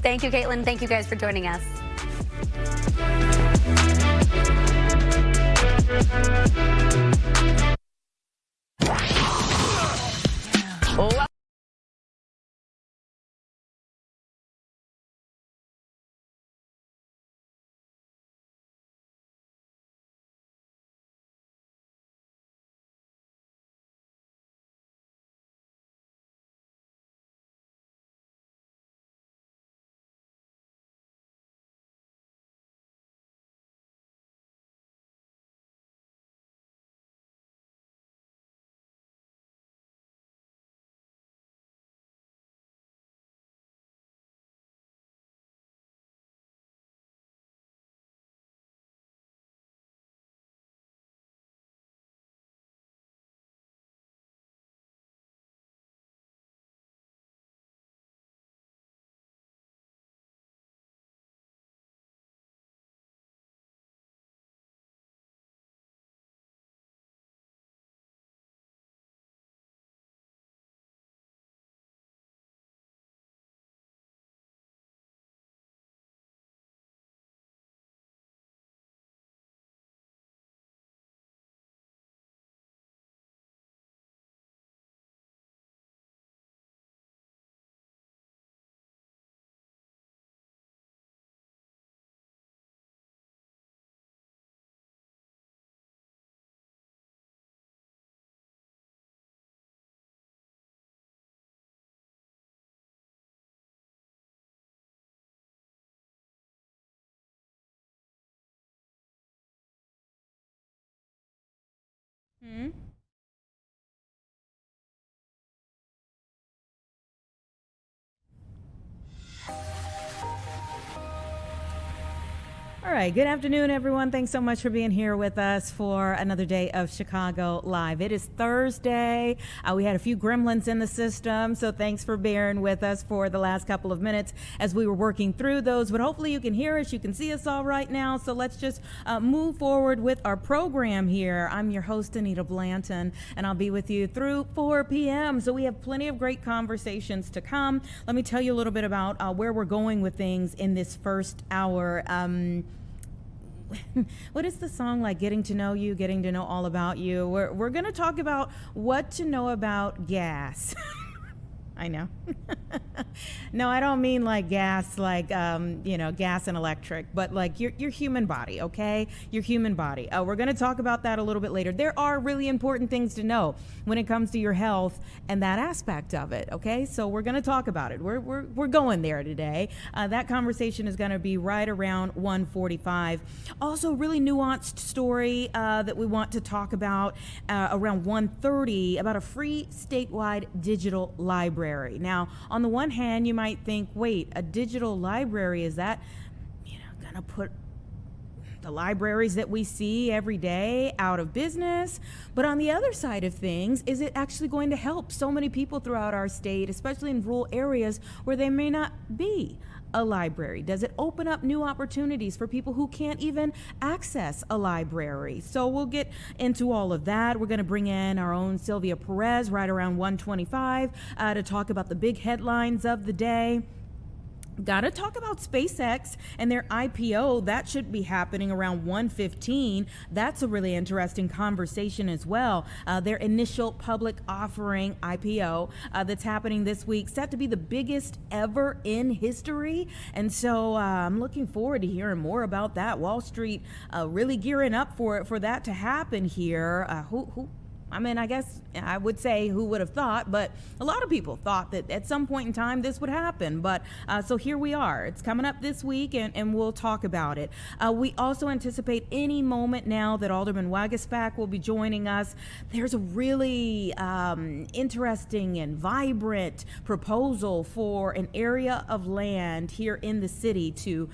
Thank you, Caitlin. Thank you guys for joining us. Hmm? All right. Good afternoon, everyone. Thanks so much for being here with us for another day of Chicago Live. It is Thursday. We had a few gremlins in the system, so thanks for bearing with us for the last couple of minutes as we were working through those. But hopefully you can hear us. You can see us all right now. So let's just move forward with our program here. I'm your host, Anita Blanton, and I'll be with you through 4 p.m. So we have plenty of great conversations to come. Let me tell you a little bit about where we're going with things in this first hour. What is the song like? Getting to know you, getting to know all about you. We're going to talk about what to know about gas. I know. No, I don't mean like gas, like, gas and electric, but like your human body, okay? Your human body. We're going to talk about that a little bit later. There are really important things to know when it comes to your health and that aspect of it, okay? So we're going to talk about it. We're going there today. That conversation is going to be right around 1:45. Also, really nuanced story that we want to talk about around 1:30 about a free statewide digital library. Now, on the one hand, you might think, wait, a digital library, is that, gonna put the libraries that we see every day out of business? But on the other side of things, is it actually going to help so many people throughout our state, especially in rural areas where there may not be a library? Does it open up new opportunities for people who can't even access a library? So we'll get into all of that. We're going to bring in our own Sylvia Perez right around 1:25 to talk about the big headlines of the day. Got to talk about SpaceX and their IPO. That should be happening around 1:15. That's a really interesting conversation as well. Their initial public offering IPO that's happening this week, set to be the biggest ever in history. And so I'm looking forward to hearing more about that. Wall Street really gearing up for that to happen here. I guess I would say who would have thought, but a lot of people thought that at some point in time this would happen. But so here we are. It's coming up this week, and we'll talk about it. We also anticipate any moment now that Alderman Wagaspak will be joining us. There's a really interesting and vibrant proposal for an area of land here in the city to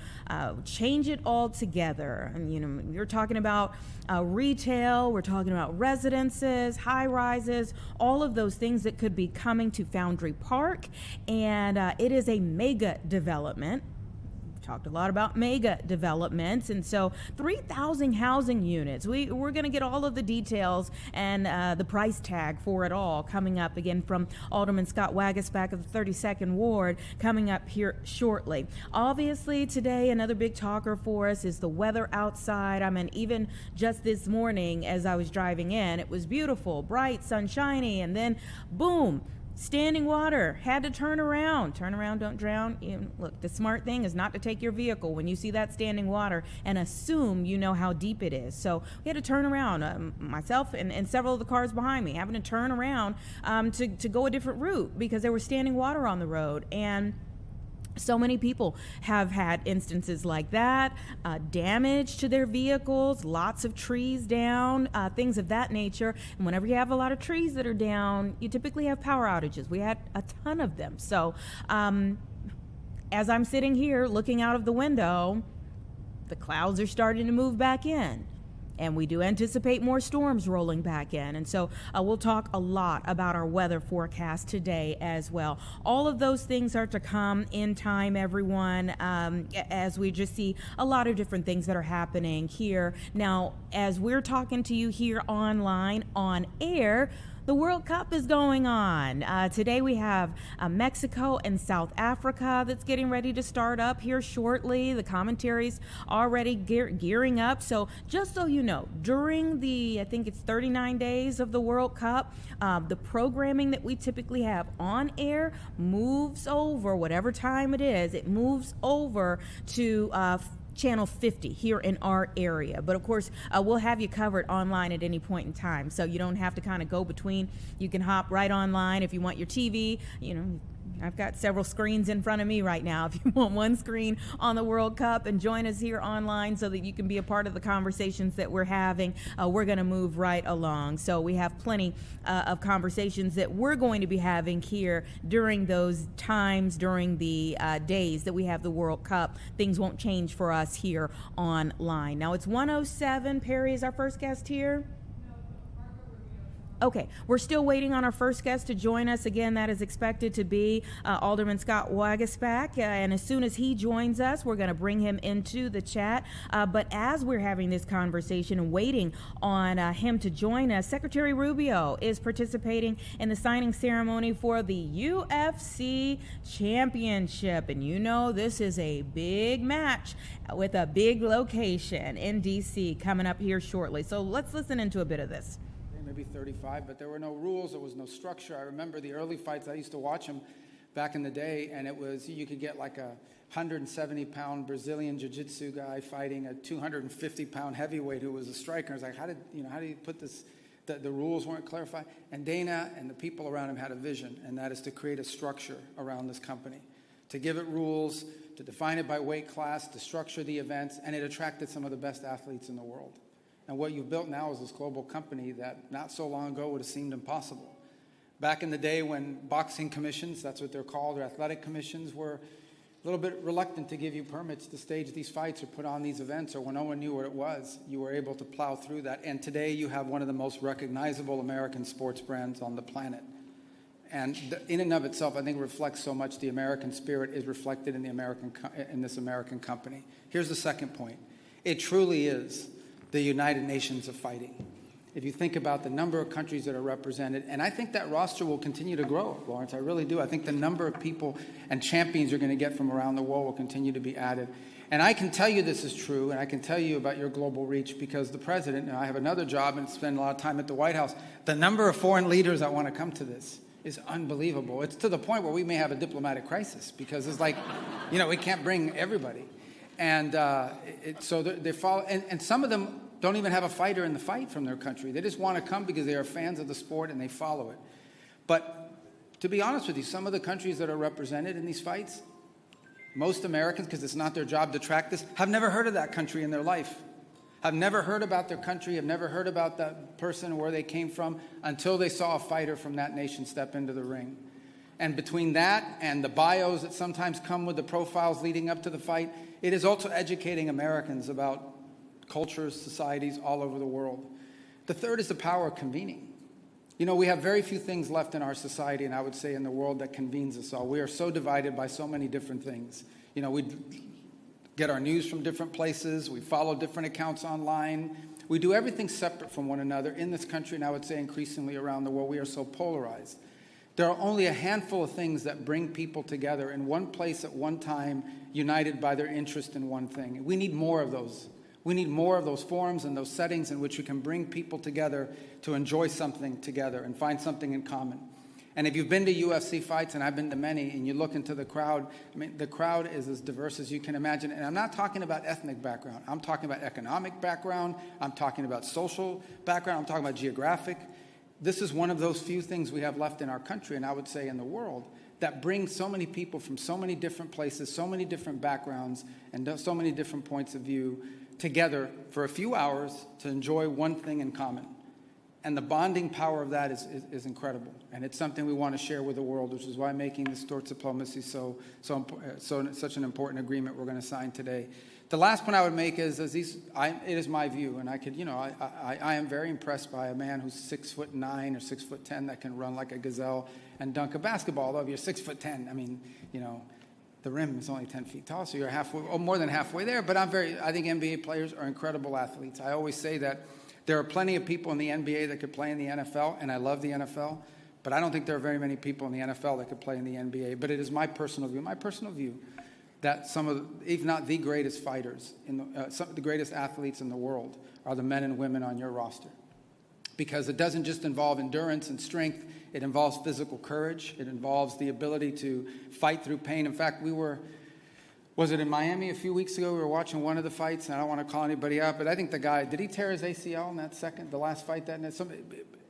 change it all together. And, you're talking about retail, we're talking about residences, high rises, all of those things that could be coming to Foundry Park. And it is a mega development. talked a lot about mega developments, and so 3,000 housing units. We're going to get all of the details and the price tag for it all coming up again from Alderman Scott Wagasback of the 32nd Ward coming up here shortly. Obviously, today another big talker for us is the weather outside. I mean, even just this morning as I was driving in, it was beautiful, bright, sunshiny, and then boom. Standing water, had to turn around, don't drown. Look, the smart thing is not to take your vehicle when you see that standing water and assume you know how deep it is. So we had to turn around, myself and several of the cars behind me, having to turn around to go a different route because there was standing water on the road. And so many people have had instances like that, damage to their vehicles, lots of trees down, things of that nature. And whenever you have a lot of trees that are down, you typically have power outages. We had a ton of them. So as I'm sitting here looking out of the window, the clouds are starting to move back in. And we do anticipate more storms rolling back in. And so we'll talk a lot about our weather forecast today as well. All of those things are to come in time, everyone, as we just see a lot of different things that are happening here. Now, as we're talking to you here online, on air, the World Cup is going on. Today we have Mexico and South Africa that's getting ready to start up here shortly. The commentary's already gearing up. So just so you know, during the, I think it's 39 days of the World Cup, the programming that we typically have on air moves over, whatever time it is, it moves over to Channel 50 here in our area. But of course, we'll have you covered online at any point in time. So you don't have to kind of go between. You can hop right online if you want your TV, I've got several screens in front of me right now. If you want one screen on the World Cup and join us here online so that you can be a part of the conversations that we're having, we're going to move right along. So we have plenty of conversations that we're going to be having here during those times, during the days that we have the World Cup. Things won't change for us here online. Now it's 1:07. Perry is our first guest here. Okay, we're still waiting on our first guest to join us. Again, that is expected to be Alderman Scott Wagasback, and as soon as he joins us, we're going to bring him into the chat. But as we're having this conversation and waiting on him to join us, Secretary Rubio is participating in the signing ceremony for the UFC Championship. And you know this is a big match with a big location in D.C. coming up here shortly. So let's listen into a bit of this. Maybe 35, but there were no rules, there was no structure. I remember the early fights, I used to watch them back in the day, and it was, you could get like a 170-pound Brazilian jiu-jitsu guy fighting a 250-pound heavyweight who was a striker. I was like, how do you put this, the rules weren't clarified. And Dana and the people around him had a vision, and that is to create a structure around this company, to give it rules, to define it by weight class, to structure the events, and it attracted some of the best athletes in the world. And what you've built now is this global company that not so long ago would have seemed impossible. Back in the day when boxing commissions, that's what they're called, or athletic commissions, were a little bit reluctant to give you permits to stage these fights or put on these events, or when no one knew what it was, you were able to plow through that. And today you have one of the most recognizable American sports brands on the planet. And in and of itself, I think reflects so much the American spirit is reflected in this American company. Here's the second point. It truly is the United Nations of fighting. If you think about the number of countries that are represented, and I think that roster will continue to grow, Lawrence, I really do. I think the number of people and champions you're going to get from around the world will continue to be added. And I can tell you this is true, and I can tell you about your global reach because the president, and I have another job and spend a lot of time at the White House, the number of foreign leaders that want to come to this is unbelievable. It's to the point where we may have a diplomatic crisis because it's like, we can't bring everybody. And so they follow, and some of them don't even have a fighter in the fight from their country. They just want to come because they are fans of the sport and they follow it. But to be honest with you, some of the countries that are represented in these fights, most Americans, because it's not their job to track this, have never heard of that country in their life. Have never heard about their country, have never heard about that person, where they came from, until they saw a fighter from that nation step into the ring. And between that and the bios that sometimes come with the profiles leading up to the fight, it is also educating Americans about cultures, societies all over the world. The third is the power of convening. We have very few things left in our society, and I would say in the world, that convenes us all. We are so divided by so many different things. We get our news from different places. We follow different accounts online. We do everything separate from one another in this country, and I would say increasingly around the world. We are so polarized. There are only a handful of things that bring people together in one place at one time, united by their interest in one thing. We need more of those. We need more of those forums and those settings in which we can bring people together to enjoy something together and find something in common. And if you've been to UFC fights, and I've been to many, and you look into the crowd, I mean, the crowd is as diverse as you can imagine. And I'm not talking about ethnic background. I'm talking about economic background. I'm talking about social background. I'm talking about geographic. This is one of those few things we have left in our country, and I would say in the world, that brings so many people from so many different places, so many different backgrounds, and so many different points of view together for a few hours to enjoy one thing in common. And the bonding power of that is incredible. And it's something we want to share with the world, which is why making this towards diplomacy such an important agreement we're going to sign today. The last point I would make is it is my view, and I am very impressed by a man who's 6'9" or 6'10" that can run like a gazelle and dunk a basketball. Although if you're 6'10", I mean, the rim is only 10 feet tall, so you're halfway, or more than halfway there. But I think NBA players are incredible athletes. I always say that there are plenty of people in the NBA that could play in the NFL, and I love the NFL, but I don't think there are very many people in the NFL that could play in the NBA. But it is my personal view, that some of, if not the greatest fighters, some of the greatest athletes in the world are the men and women on your roster. Because it doesn't just involve endurance and strength, it involves physical courage, it involves the ability to fight through pain. In fact, was it in Miami a few weeks ago? We were watching one of the fights, and I don't want to call anybody out, but I think the guy, did he tear his ACL in the last fight?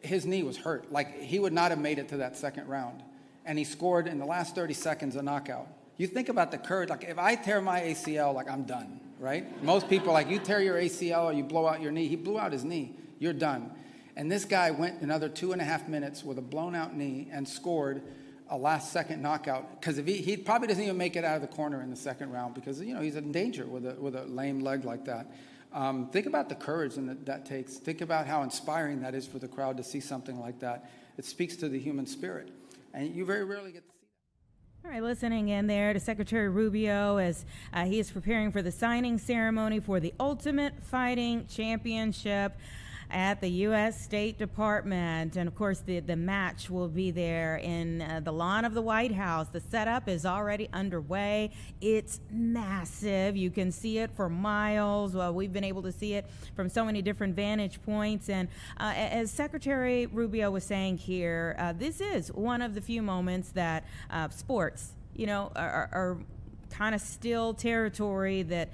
His knee was hurt. Like, he would not have made it to that second round. And he scored in the last 30 seconds a knockout. You think about the courage. Like, if I tear my ACL, like, I'm done, right? Most people, like, you tear your ACL or you blow out your knee. He blew out his knee. You're done. And this guy went another 2.5 minutes with a blown-out knee and scored a last-second knockout, because if he probably doesn't even make it out of the corner in the second round, because he's in danger with a lame leg like that. Think about the courage that takes. Think about how inspiring that is for the crowd to see something like that. It speaks to the human spirit, and you very rarely get to see that. All right, listening in there to Secretary Rubio as he is preparing for the signing ceremony for the Ultimate Fighting Championship at the U.S. State Department. And of course, the match will be there in the lawn of the White House. The setup is already underway. It's massive. You can see it for miles. Well, we've been able to see it from so many different vantage points. And as Secretary Rubio was saying here, this is one of the few moments that sports, are kind of still territory that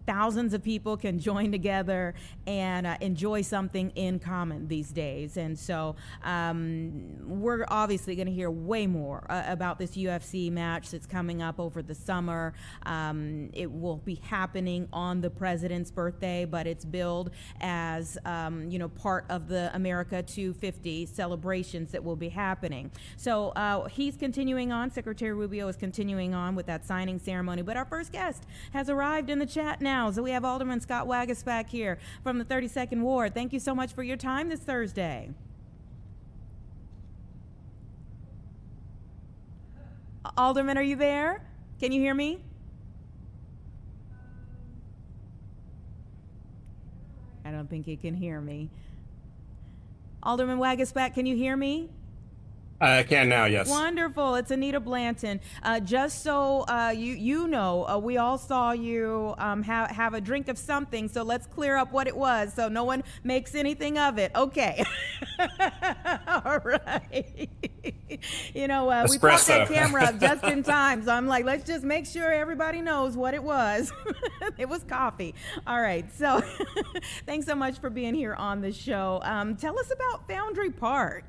thousands of people can join together and enjoy something in common these days. And so we're obviously going to hear way more about this UFC match that's coming up over the summer. It will be happening on the president's birthday, but it's billed as part of the America 250 celebrations that will be happening. So he's continuing on. Secretary Rubio is continuing on with that signing ceremony. But our first guest has arrived in the chat now. So we have Alderman Scott Waguespack here from the 32nd Ward. Thank you so much for your time this Thursday. Alderman, are you there? Can you hear me? I don't think he can hear me. Alderman Waguespack, can you hear me? I can now, yes. Wonderful. It's Anita Blanton. Just so we all saw you have a drink of something, so let's clear up what it was so no one makes anything of it. Okay. All right. We popped that camera up just in time, so I'm like, let's just make sure everybody knows what it was. It was coffee. All right. So thanks so much for being here on the show. Tell us about Foundry Park.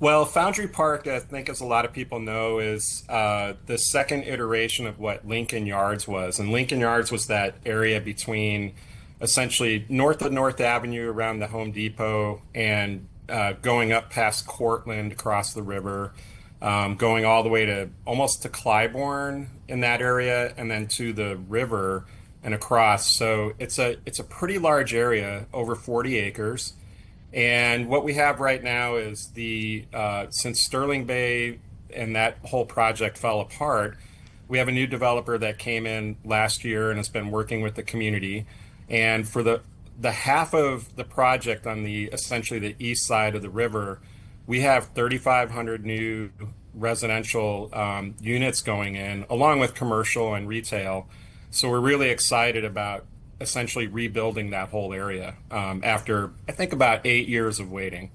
Well, Foundry Park, I think as a lot of people know, is the second iteration of what Lincoln Yards was. And Lincoln Yards was that area between essentially north of North Avenue around the Home Depot and going up past Cortland across the river, going all the way to almost to Clybourne in that area, and then to the river and across. So it's a pretty large area, over 40 acres. And what we have right now is since Sterling Bay and that whole project fell apart, We have a new developer that came in last year and has been working with the community. And for the half of the project on the essentially the east side of the river, we have 3,500 new residential units going in, along with commercial and retail. So we're really excited about essentially rebuilding that whole area after I think about 8 years of waiting.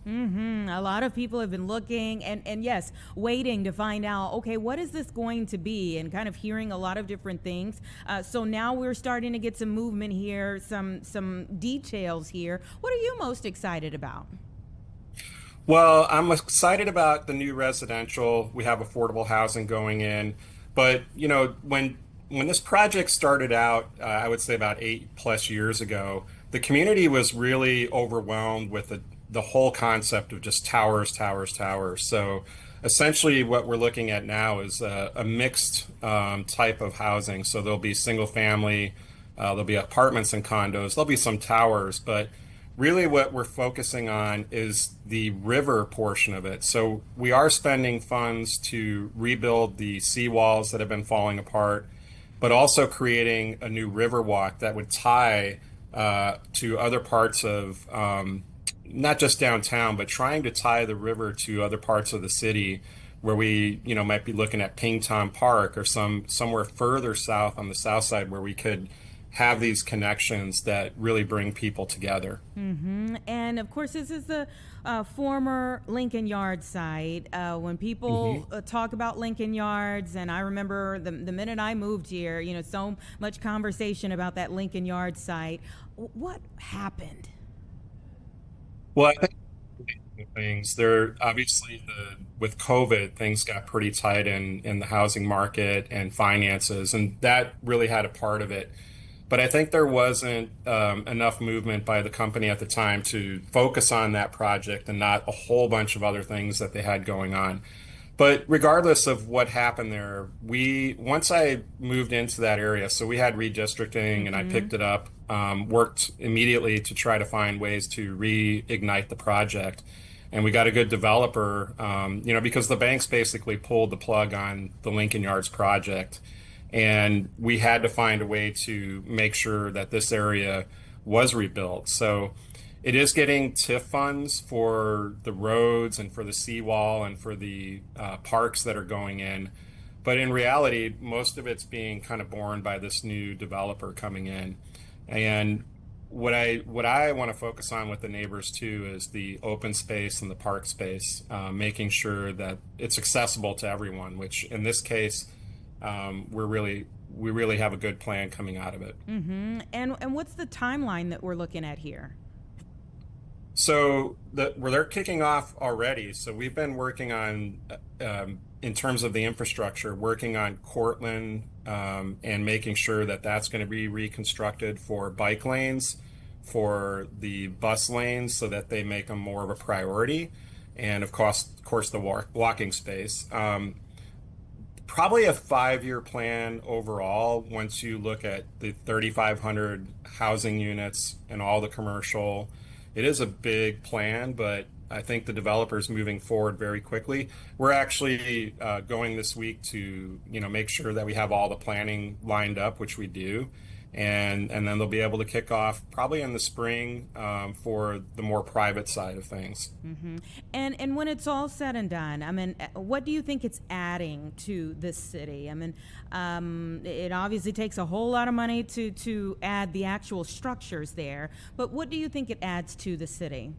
A lot of people have been looking and yes, waiting to find out, okay, what is this going to be? And kind of hearing a lot of different things. So now we're starting to get some movement here, some details here. What are you most excited about? Well, I'm excited about the new residential. We have affordable housing going in, but when this project started out, I would say about 8+ years ago, the community was really overwhelmed with the whole concept of just towers, towers, towers. So essentially, what we're looking at now is a mixed type of housing. So there'll be single family, there'll be apartments and condos, there'll be some towers, but really what we're focusing on is the river portion of it. So we are spending funds to rebuild the seawalls that have been falling apart, but also creating a new river walk that would tie to other parts of not just downtown, but trying to tie the river to other parts of the city where we, might be looking at Pington Park or somewhere further south on the south side where we could have these connections that really bring people together. And of course, this is the former Lincoln Yards site. When people talk about Lincoln Yards, and I remember the minute I moved here, so much conversation about that Lincoln Yards site. What happened? Well, I think things there obviously with COVID, things got pretty tight in the housing market and finances, and that really had a part of it. But I think there wasn't enough movement by the company at the time to focus on that project and not a whole bunch of other things that they had going on. But regardless of what happened there, once I moved into that area, so we had redistricting and I picked it up, worked immediately to try to find ways to reignite the project. And we got a good developer, because the banks basically pulled the plug on the Lincoln Yards project. And we had to find a way to make sure that this area was rebuilt. So it is getting TIF funds for the roads and for the seawall and for the parks that are going in. But in reality, most of it's being kind of borne by this new developer coming in. And what I want to focus on with the neighbors too is the open space and the park space, making sure that it's accessible to everyone, which in this case, we really have a good plan coming out of it. And what's the timeline that we're looking at here? So they're kicking off already. So we've been working on, in terms of the infrastructure, working on Cortland and making sure that that's going to be reconstructed for bike lanes, for the bus lanes, so that they make them more of a priority, and of course the walking space. Probably a 5-year plan overall once you look at the 3,500 housing units and all the commercial. It is a big plan, but I think the developer's moving forward very quickly. We're actually going this week to make sure that we have all the planning lined up, which we do. And then they'll be able to kick off probably in the spring for the more private side of things. And when it's all said and done, I mean, what do you think it's adding to this city? I mean, it obviously takes a whole lot of money to add the actual structures there, but what do you think it adds to the city?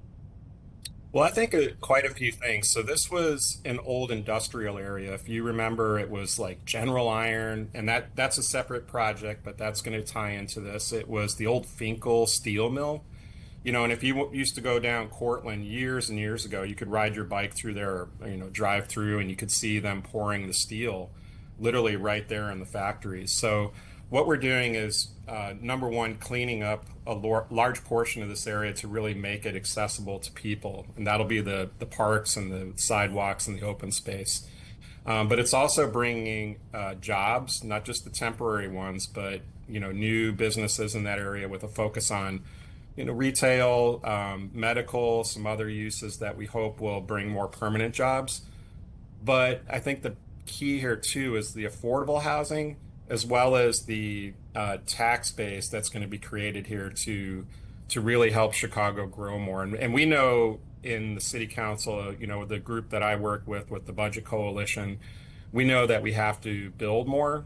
Well, I think quite a few things. So this was an old industrial area. If you remember, it was like General Iron, and that's a separate project, but that's going to tie into this. It was the old Finkel steel mill. And if you used to go down Cortland years and years ago, you could ride your bike through there, drive through, and you could see them pouring the steel literally right there in the factories. So what we're doing is, number one, cleaning up a large portion of this area to really make it accessible to people. And that'll be the parks and the sidewalks and the open space. But it's also bringing jobs, not just the temporary ones, but, new businesses in that area with a focus on, retail, medical, some other uses that we hope will bring more permanent jobs. But I think the key here too is the affordable housing as well as the tax base that's going to be created here to really help Chicago grow more. And we know in the city council, the group that I work with the Budget Coalition, we know that we have to build more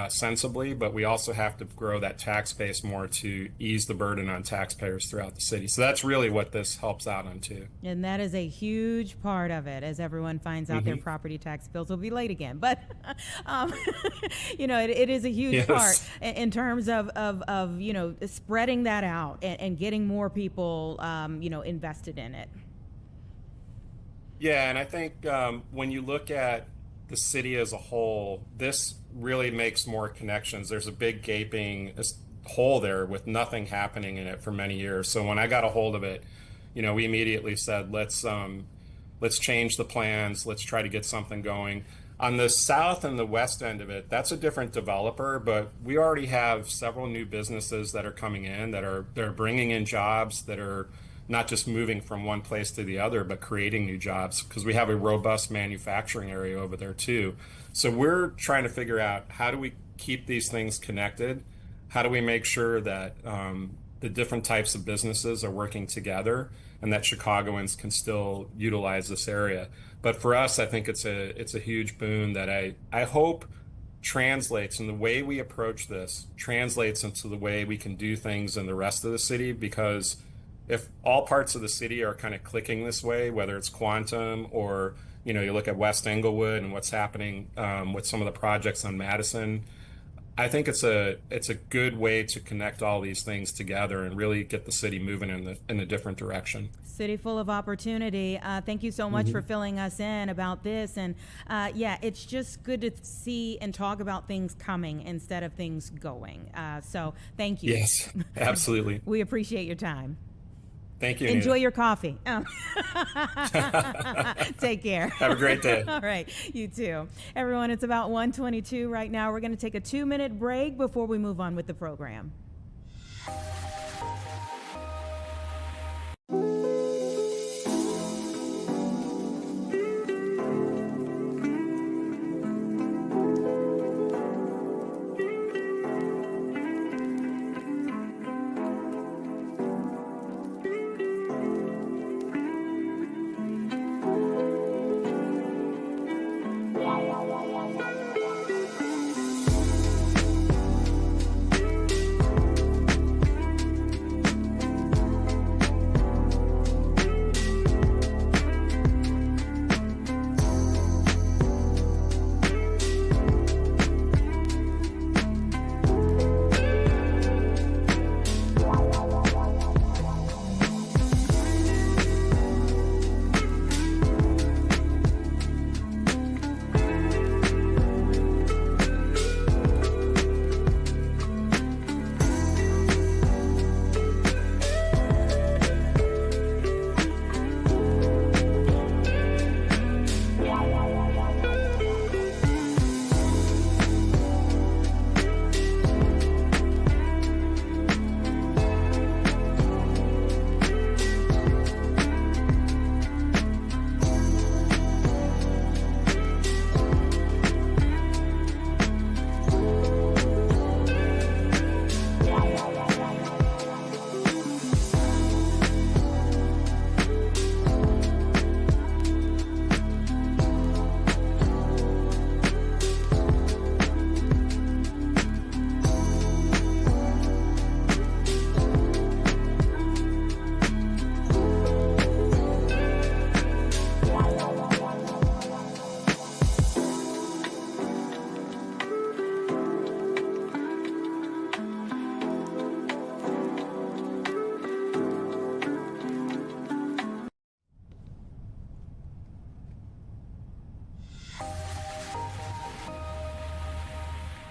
sensibly, but we also have to grow that tax base more to ease the burden on taxpayers throughout the city. So that's really what this helps out on too. And that is a huge part of it, as everyone finds out their property tax bills will be late again. But, it is a huge part in terms of spreading that out and getting more people, invested in it. Yeah, and I think when you look at the city as a whole, this really makes more connections. There's a big gaping hole there with nothing happening in it for many years. So when I got a hold of it, we immediately said, let's change the plans. Let's try to get something going. On the south and the west end of it, that's a different developer, but we already have several new businesses that are coming in they're bringing in jobs that are not just moving from one place to the other, but creating new jobs because we have a robust manufacturing area over there too. So we're trying to figure out how do we keep these things connected? How do we make sure that the different types of businesses are working together and that Chicagoans can still utilize this area? But for us, I think it's a huge boon that I hope translates, and the way we approach this translates into the way we can do things in the rest of the city, because if all parts of the city are kind of clicking this way, whether it's Quantum or, you look at West Englewood and what's happening with some of the projects on Madison, I think it's a good way to connect all these things together and really get the city moving in a different direction. City full of opportunity. Thank you so much for filling us in about this. And it's just good to see and talk about things coming instead of things going. So thank you. Yes, absolutely. We appreciate your time. Thank you. Enjoy Anita. your coffee. Take care. Have a great day. All right. You too. Everyone, it's about 1:22 right now. We're going to take a 2-minute break before we move on with the program.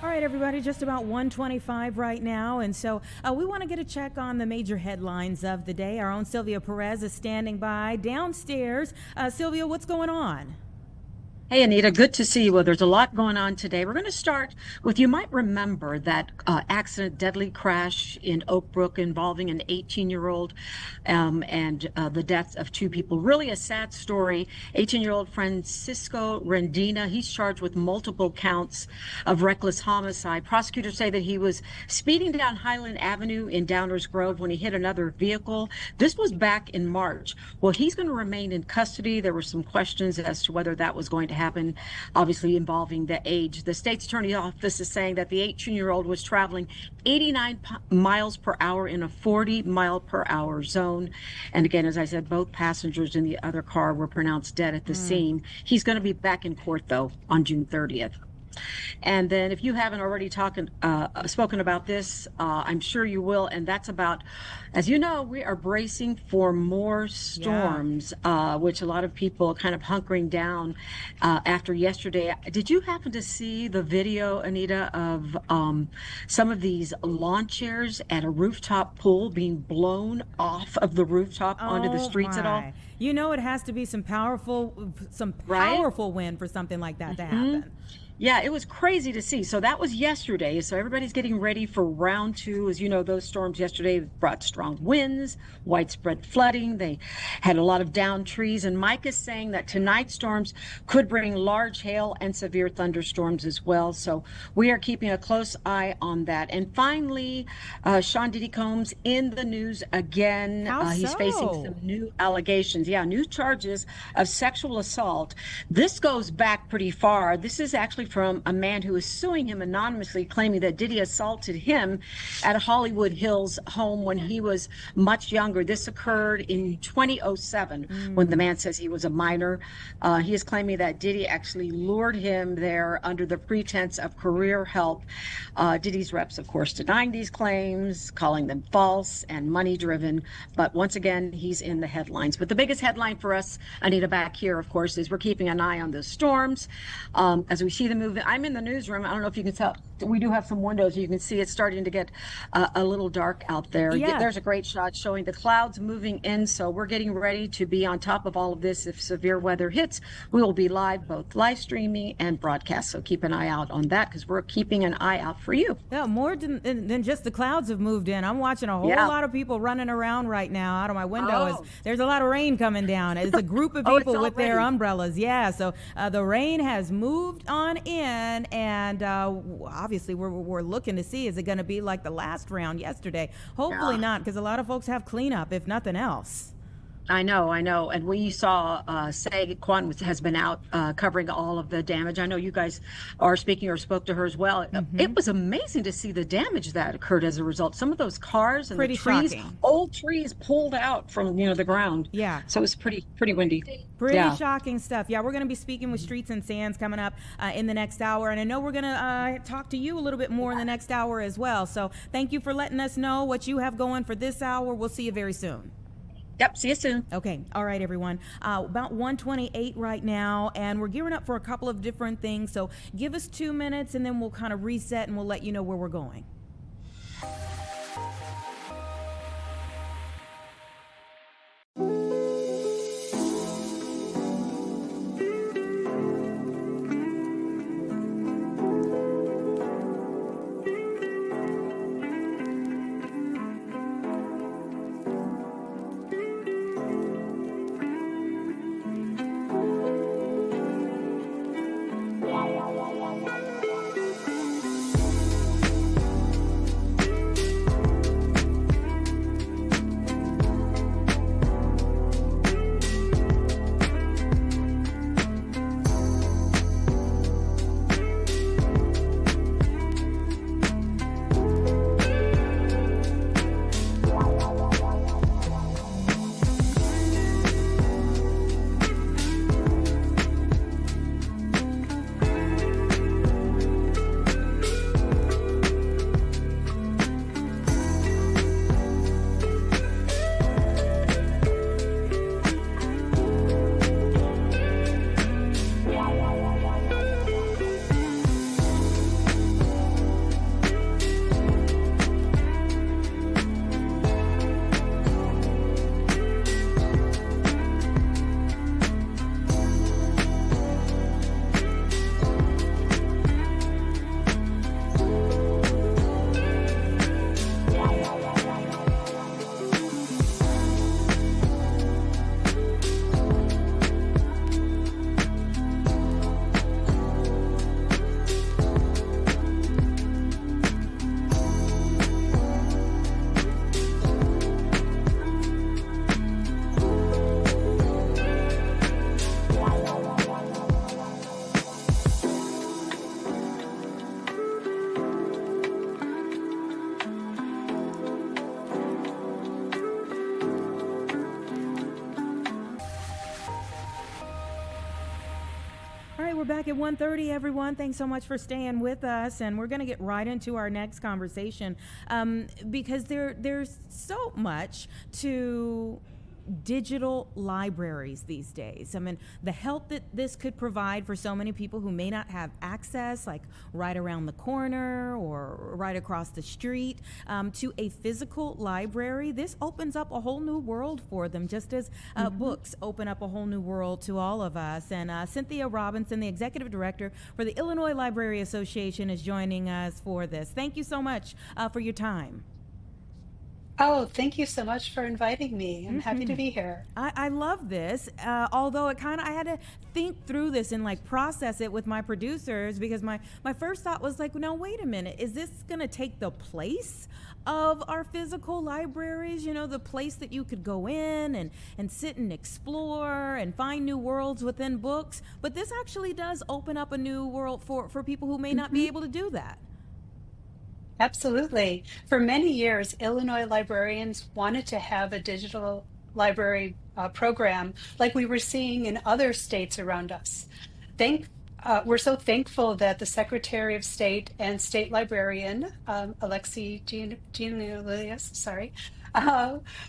All right, everybody, just about 1:25 right now. And so we want to get a check on the major headlines of the day. Our own Sylvia Perez is standing by downstairs. Sylvia, what's going on? Hey, Anita, good to see you. Well, there's a lot going on today. We're going to start with, you might remember that accident, deadly crash in Oak Brook involving an 18-year-old and the death of two people. Really a sad story. 18-year-old Francisco Rendina, he's charged with multiple counts of reckless homicide. Prosecutors say that he was speeding down Highland Avenue in Downers Grove when he hit another vehicle. This was back in March. Well, he's going to remain in custody. There were some questions as to whether that was going to happen, obviously involving the age. The state's attorney's office is saying that the 18-year-old was traveling 89 miles per hour in a 40-mile-per-hour zone. And again, as I said, both passengers in the other car were pronounced dead at the scene. He's going to be back in court, though, on June 30th. And then if you haven't already spoken about this, I'm sure you will. And that's about, as you know, we are bracing for more storms, which a lot of people are kind of hunkering down after yesterday. Did you happen to see the video, Anita, of some of these lawn chairs at a rooftop pool being blown off of the rooftop onto the streets at all? You know, it has to be some powerful wind for something like that to happen. Yeah, it was crazy to see. So that was yesterday. So everybody's getting ready for round two. As you know, those storms yesterday brought strong winds, widespread flooding. They had a lot of downed trees. And Mike is saying that tonight's storms could bring large hail and severe thunderstorms as well. So we are keeping a close eye on that. And finally, Sean Diddy Combs in the news again. He's facing some new allegations. Yeah, new charges of sexual assault. This goes back pretty far. This is actually from a man who is suing him anonymously, claiming that Diddy assaulted him at a Hollywood Hills home when he was much younger. This occurred in 2007 when the man says he was a minor. He is claiming that Diddy actually lured him there under the pretense of career help. Diddy's reps, of course, denying these claims, calling them false and money driven. But once again, he's in the headlines. But the biggest headline for us, Anita, back here, of course, is we're keeping an eye on the storms as we see them moving. I'm in the newsroom. I don't know if you can tell. We do have some windows. You can see it's starting to get a little dark out there. Yeah. There's a great shot showing the clouds moving in. So we're getting ready to be on top of all of this. If severe weather hits, we will be live, both live streaming and broadcast. So keep an eye out on that because we're keeping an eye out for you. Yeah, more than just the clouds have moved in. I'm watching a whole lot of people running around right now out of my window. There's a lot of rain coming down. It's a group of people with their umbrellas. Yeah, so the rain has moved on in, and obviously we're looking to see, is it going to be like the last round yesterday? Hopefully not, because a lot of folks have cleanup, if nothing else. I know. And we saw Saquon has been out covering all of the damage. I know you guys are speaking or spoke to her as well. It was amazing to see the damage that occurred as a result. Some of those cars and the trees, old trees pulled out from the ground. Yeah. So it was pretty windy. Pretty shocking stuff. Yeah, we're going to be speaking with Streets and Sands coming up in the next hour. And I know we're going to talk to you a little bit more in the next hour as well. So thank you for letting us know what you have going for this hour. We'll see you very soon. Yep, see you soon. Okay, all right, everyone. About 1:28 right now, and we're gearing up for a couple of different things. So give us 2 minutes, and then we'll kind of reset, and we'll let you know where we're going. back at 1:30, everyone. Thanks so much for staying with us, and we're going to get right into our next conversation because there's so much to digital libraries these days. I mean, the help that this could provide for so many people who may not have access, like right around the corner or right across the street, to a physical library. This opens up a whole new world for them, just as books open up a whole new world to all of us. And Cynthia Robinson, the executive director for the Illinois Library Association, is joining us for this. Thank you so much for your time. Oh, thank you so much for inviting me. I'm happy to be here. I love this, although I had to think through this and like process it with my producers, because my first thought was like, no, wait a minute, is this going to take the place of our physical libraries? You know, the place that you could go in and sit and explore and find new worlds within books. But this actually does open up a new world for people who may not be able to do that. Absolutely. For many years, Illinois librarians wanted to have a digital library program like we were seeing in other states around us. We're so thankful that the Secretary of State and State Librarian, Alexi Giannoulias,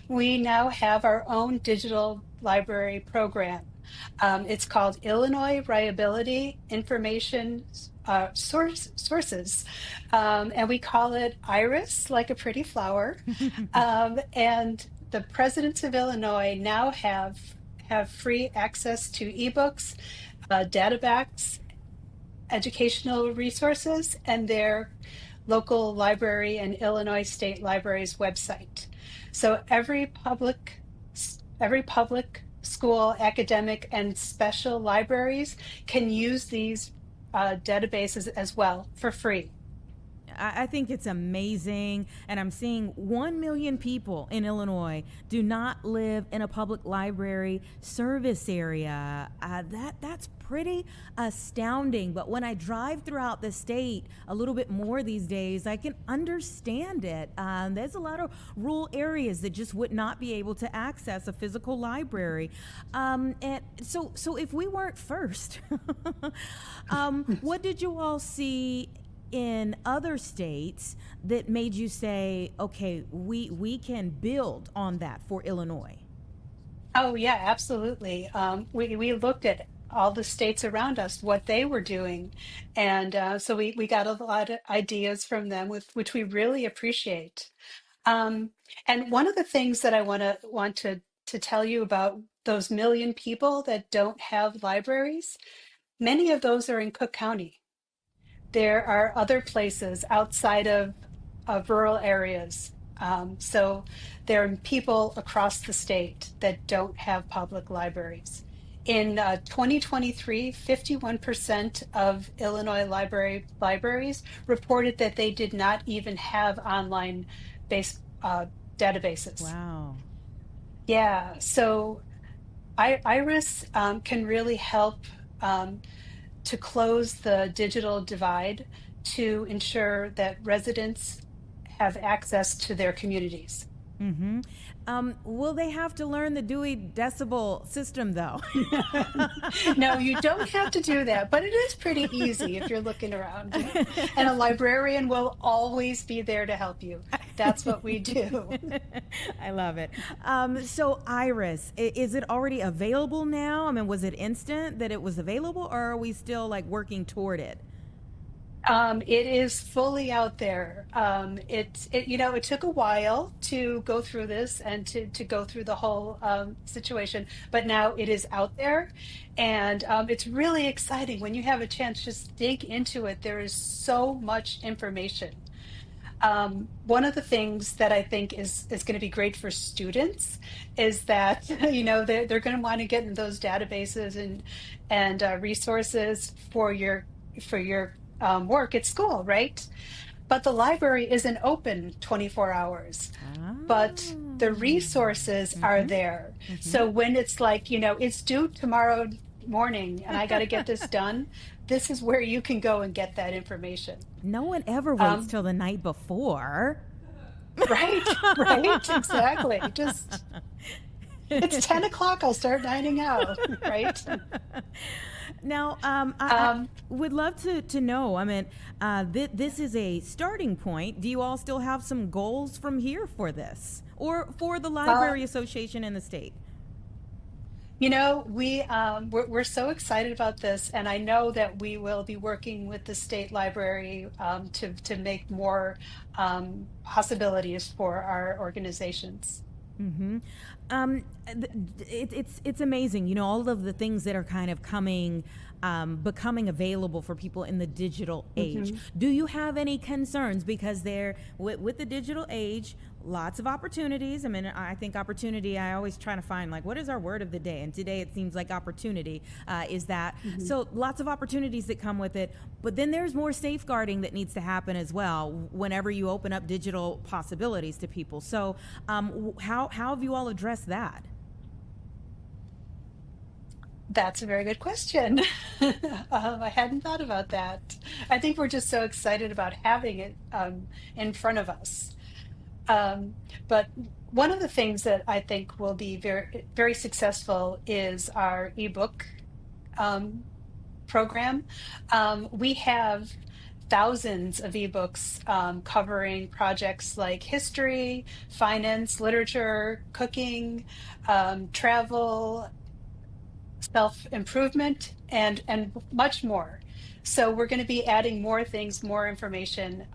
we now have our own digital library program. It's called Illinois Reliability Information Sources, and we call it Iris, like a pretty flower. And the presidents of Illinois now have free access to ebooks, databacks, educational resources, and their local library and Illinois State Library's website. So every public school, academic, and special libraries can use these databases as well for free. I think it's amazing, and I'm seeing 1 million people in Illinois do not live in a public library service area. That's pretty astounding. But when I drive throughout the state a little bit more these days, I can understand it. There's a lot of rural areas that just would not be able to access a physical library. And so if we weren't first, what did you all see in other states that made you say, okay, we can build on that for Illinois? Oh yeah, absolutely. We looked at all the states around us, what they were doing, and so we got a lot of ideas from them, which we really appreciate. And one of the things that I want to tell you about those million people that don't have libraries, many of those are in Cook County. There are other places outside of rural areas. So there are people across the state that don't have public libraries. In 2023, 51% of Illinois libraries reported that they did not even have online-based databases. Wow. Yeah, so Iris can really help to close the digital divide, to ensure that residents have access to their communities. Mm-hmm. Will they have to learn the Dewey Decibel system, though? No, you don't have to do that, but it is pretty easy if you're looking around. And a librarian will always be there to help you. That's what we do. I love it. So Iris, is it already available now? I mean, was it instant that it was available, or are we still like working toward it? It is fully out there. It took a while to go through this and to go through the whole situation, but now it is out there, and it's really exciting. When you have a chance, just dig into it. There is so much information. One of the things that I think is going to be great for students is that they're going to want to get in those databases and resources for your work at school, right? But the library isn't open 24 hours. But the resources are there. So when it's like, it's due tomorrow morning and I got to get this done, this is where you can go and get that information. No one ever waits till the night before. Right, exactly. Just, it's 10 o'clock, I'll start dining out, right? Now, I would love to know. I mean, this is a starting point. Do you all still have some goals from here for this, or for the Library Association in the state? You know, we're so excited about this, and I know that we will be working with the state library to make more possibilities for our organizations. Mm-hmm. It's amazing, you know, all of the things that are kind of becoming available for people in the digital age. Do you have any concerns? Because with the digital age, lots of opportunities. I mean, I think opportunity, I always try to find, like, what is our word of the day? And today it seems like opportunity is that. So lots of opportunities that come with it. But then there's more safeguarding that needs to happen as well whenever you open up digital possibilities to people. So how have you all addressed that? That's a very good question. I hadn't thought about that. I think we're just so excited about having it in front of us. But one of the things that I think will be very, very successful is our ebook program. We have thousands of ebooks covering projects like history, finance, literature, cooking, travel, self-improvement, and much more. So we're going to be adding more things, more information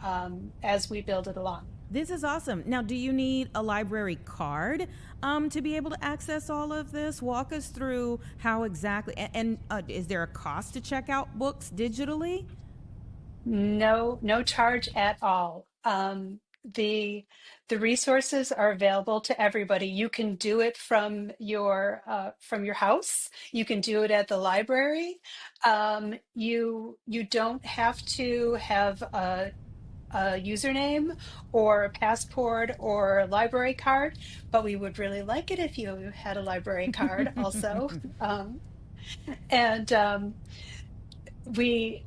as we build it along. This is awesome. Now, do you need a library card to be able to access all of this? Walk us through how exactly, and is there a cost to check out books digitally? No, no charge at all. The resources are available to everybody. You can do it from your house. You can do it at the library. You don't have to have a username or a passport or a library card, but we would really like it if you had a library card also. And we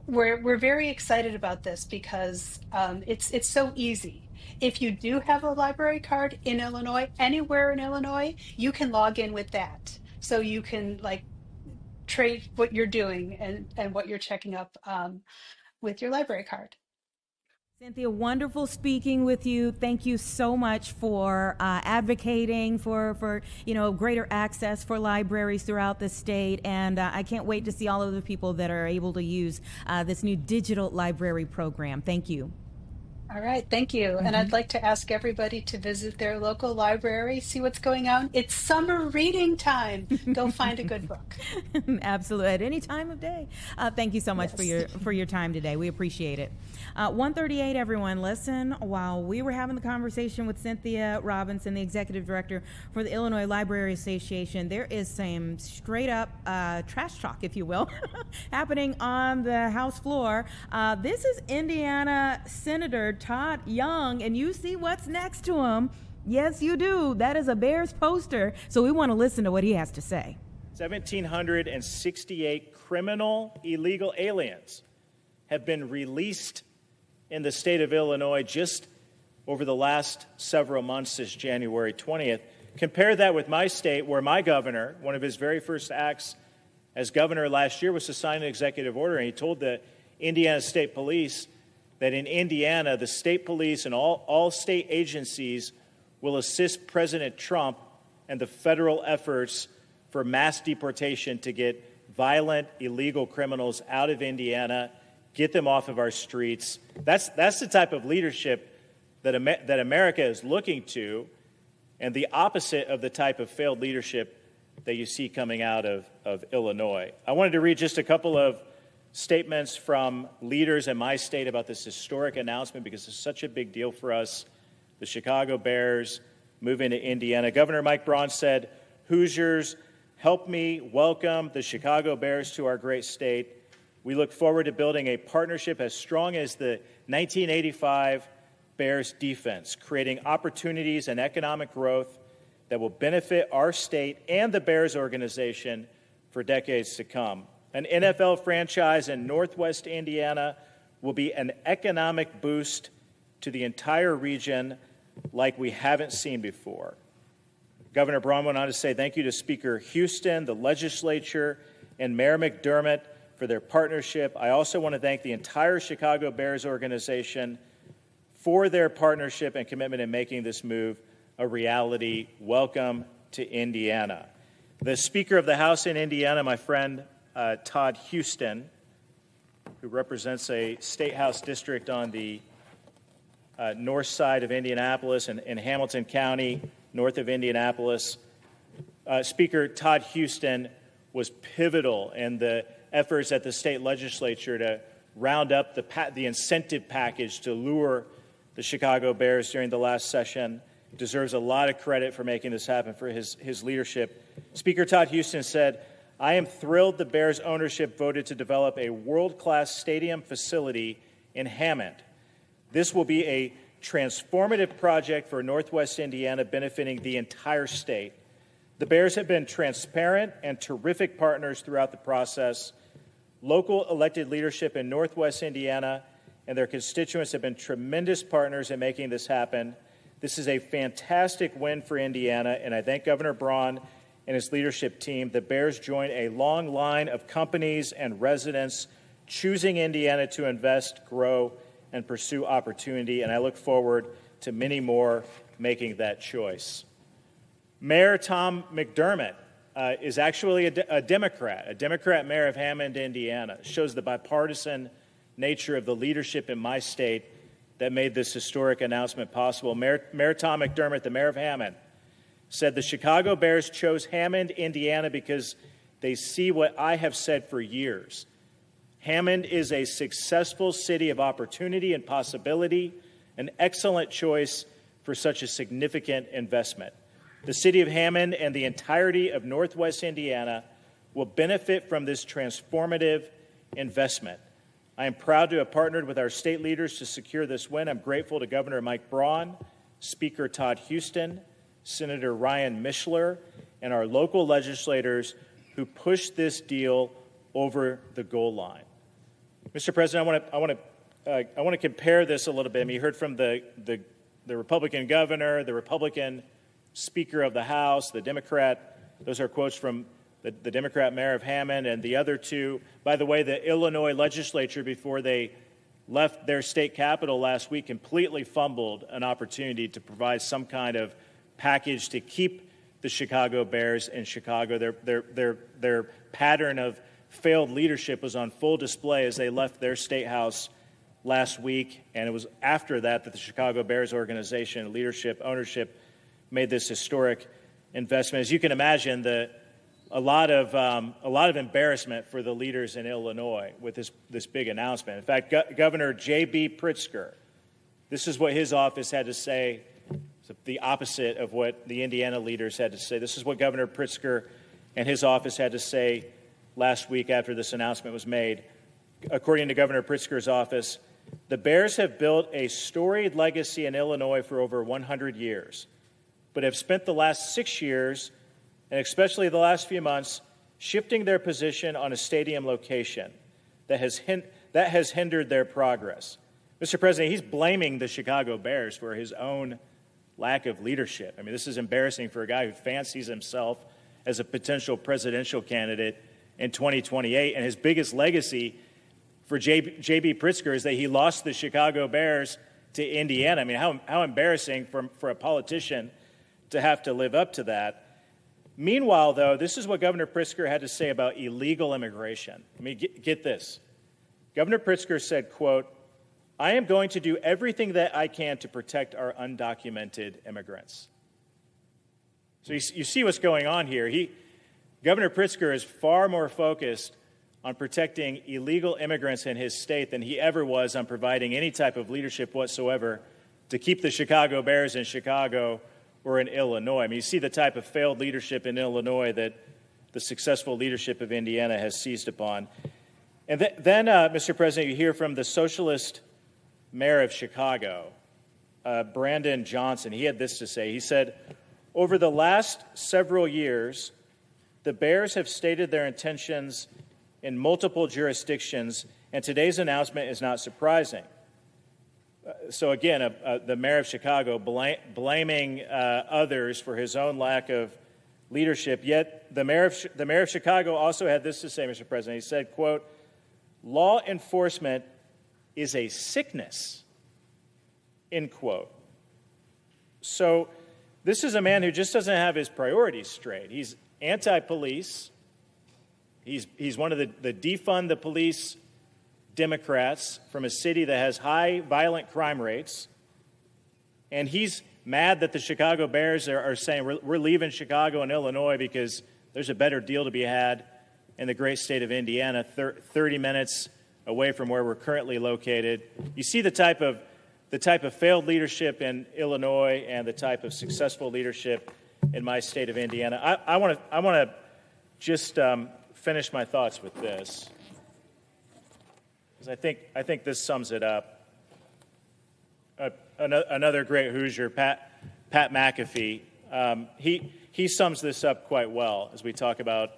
we're very excited about this because it's so easy. If you do have a library card in Illinois, anywhere in Illinois, you can log in with that. So you can like trade what you're doing and what you're checking up with your library card. Cynthia, wonderful speaking with you. Thank you so much for advocating for greater access for libraries throughout the state, and I can't wait to see all of the people that are able to use this new digital library program. Thank you. All right, thank you. And I'd like to ask everybody to visit their local library, see what's going on. It's summer reading time. Go find a good book. Absolutely, at any time of day. Thank you so much for your time today. We appreciate it. 1:38, everyone. Listen, while we were having the conversation with Cynthia Robinson, the executive director for the Illinois Library Association, there is some straight up trash talk, if you will, happening on the House floor. This is Indiana Senator Todd Young, and you see what's next to him. Yes, you do. That is a Bears poster. So we want to listen to what he has to say. 1,768 criminal illegal aliens have been released in the state of Illinois just over the last several months since January 20th. Compare that with my state, where my governor, one of his very first acts as governor last year was to sign an executive order, and he told the Indiana State Police that in Indiana, the state police and all state agencies will assist President Trump and the federal efforts for mass deportation to get violent, illegal criminals out of Indiana, get them off of our streets. That's the type of leadership that America is looking to, and the opposite of the type of failed leadership that you see coming out of Illinois. I wanted to read just a couple of statements from leaders in my state about this historic announcement because it's such a big deal for us. The Chicago Bears moving to Indiana. Governor Mike Braun said, "Hoosiers, help me welcome the Chicago Bears to our great state. We look forward to building a partnership as strong as the 1985 Bears defense, creating opportunities and economic growth that will benefit our state and the Bears organization for decades to come. An NFL franchise in Northwest Indiana will be an economic boost to the entire region like we haven't seen before." Governor Braun went on to say thank you to Speaker Houston, the legislature, and Mayor McDermott for their partnership. I also want to thank the entire Chicago Bears organization for their partnership and commitment in making this move a reality. Welcome to Indiana. The Speaker of the House in Indiana, my friend Todd Houston, who represents a state house district on the north side of Indianapolis and in Hamilton County, north of Indianapolis. Speaker Todd Houston was pivotal in the efforts at the state legislature to round up the incentive package to lure the Chicago Bears during the last session. Deserves a lot of credit for making this happen, for his leadership. Speaker Todd Houston said, I am thrilled the Bears ownership voted to develop a world-class stadium facility in Hammond. This will be a transformative project for Northwest Indiana, benefiting the entire state. The Bears have been transparent and terrific partners throughout the process. Local elected leadership in Northwest Indiana and their constituents have been tremendous partners in making this happen. This is a fantastic win for Indiana, and I thank Governor Braun and his leadership team. The Bears join a long line of companies and residents choosing Indiana to invest, grow, and pursue opportunity, and I look forward to many more making that choice. Mayor Tom McDermott is actually a Democrat mayor of Hammond, Indiana. It shows the bipartisan nature of the leadership in my state that made this historic announcement possible. Mayor Tom McDermott, the mayor of Hammond, said the Chicago Bears chose Hammond, Indiana because they see what I have said for years. Hammond is a successful city of opportunity and possibility, an excellent choice for such a significant investment. The city of Hammond and the entirety of Northwest Indiana will benefit from this transformative investment. I am proud to have partnered with our state leaders to secure this win. I'm grateful to Governor Mike Braun, Speaker Todd Houston, Senator Ryan Mishler, and our local legislators who pushed this deal over the goal line. Mr. President, I want to compare this a little bit. I mean, you heard from the Republican governor, the Republican Speaker of the House, the Democrat. Those are quotes from the Democrat mayor of Hammond, and the other two. By the way, the Illinois legislature, before they left their state capital last week, completely fumbled an opportunity to provide some kind of package to keep the Chicago Bears in Chicago. Their pattern of failed leadership was on full display as they left their state house last week, and it was after that that the Chicago Bears organization, leadership, ownership, made this historic investment. As you can imagine, a lot of embarrassment for the leaders in Illinois with this big announcement. In fact, Governor J.B. Pritzker, this is what his office had to say, the opposite of what the Indiana leaders had to say. This is what Governor Pritzker and his office had to say last week after this announcement was made. According to Governor Pritzker's office, the Bears have built a storied legacy in Illinois for over 100 years, but have spent the last 6 years, and especially the last few months, shifting their position on a stadium location that has hindered their progress. Mr. President, he's blaming the Chicago Bears for his own lack of leadership. I mean, this is embarrassing for a guy who fancies himself as a potential presidential candidate in 2028, and his biggest legacy for J.B. Pritzker is that he lost the Chicago Bears to Indiana. I mean, how embarrassing for a politician to have to live up to that. Meanwhile, though, this is what Governor Pritzker had to say about illegal immigration. I mean, get this. Governor Pritzker said, quote, I am going to do everything that I can to protect our undocumented immigrants. So you see what's going on here. Governor Pritzker is far more focused on protecting illegal immigrants in his state than he ever was on providing any type of leadership whatsoever to keep the Chicago Bears in Chicago or in Illinois. I mean, you see the type of failed leadership in Illinois that the successful leadership of Indiana has seized upon. And then, Mr. President, you hear from the socialist mayor of Chicago, Brandon Johnson. He had this to say. He said, over the last several years, the Bears have stated their intentions in multiple jurisdictions, and today's announcement is not surprising. So again, the mayor of Chicago blaming others for his own lack of leadership. Yet the mayor of Chicago also had this to say, Mr. President. He said, quote, "Law enforcement is a sickness," end quote. So this is a man who just doesn't have his priorities straight. He's anti-police. He's one of the defund the police Democrats from a city that has high violent crime rates. And he's mad that the Chicago Bears are saying we're leaving Chicago and Illinois because there's a better deal to be had in the great state of Indiana, 30 minutes away from where we're currently located. You see the type of failed leadership in Illinois and the type of successful leadership in my state of Indiana. I want to just finish my thoughts with this, because I think this sums it up. Another great Hoosier, Pat McAfee, he sums this up quite well as we talk about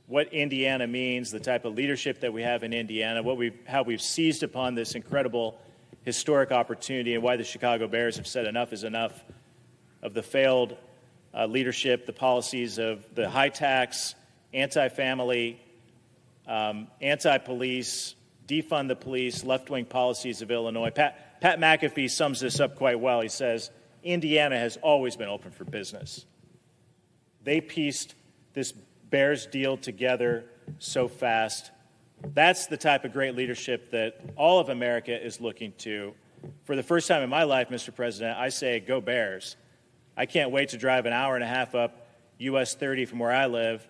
what Indiana means, the type of leadership that we have in Indiana, how we've seized upon this incredible historic opportunity, and why the Chicago Bears have said enough is enough of the failed leadership, the policies of the high tax, anti-family, anti-police, defund the police, left-wing policies of Illinois. Pat McAfee sums this up quite well. He says, Indiana has always been open for business. They pieced this Bears deal together so fast. That's the type of great leadership that all of America is looking to. For the first time in my life, Mr. President, I say, go Bears. I can't wait to drive an hour and a half up US 30 from where I live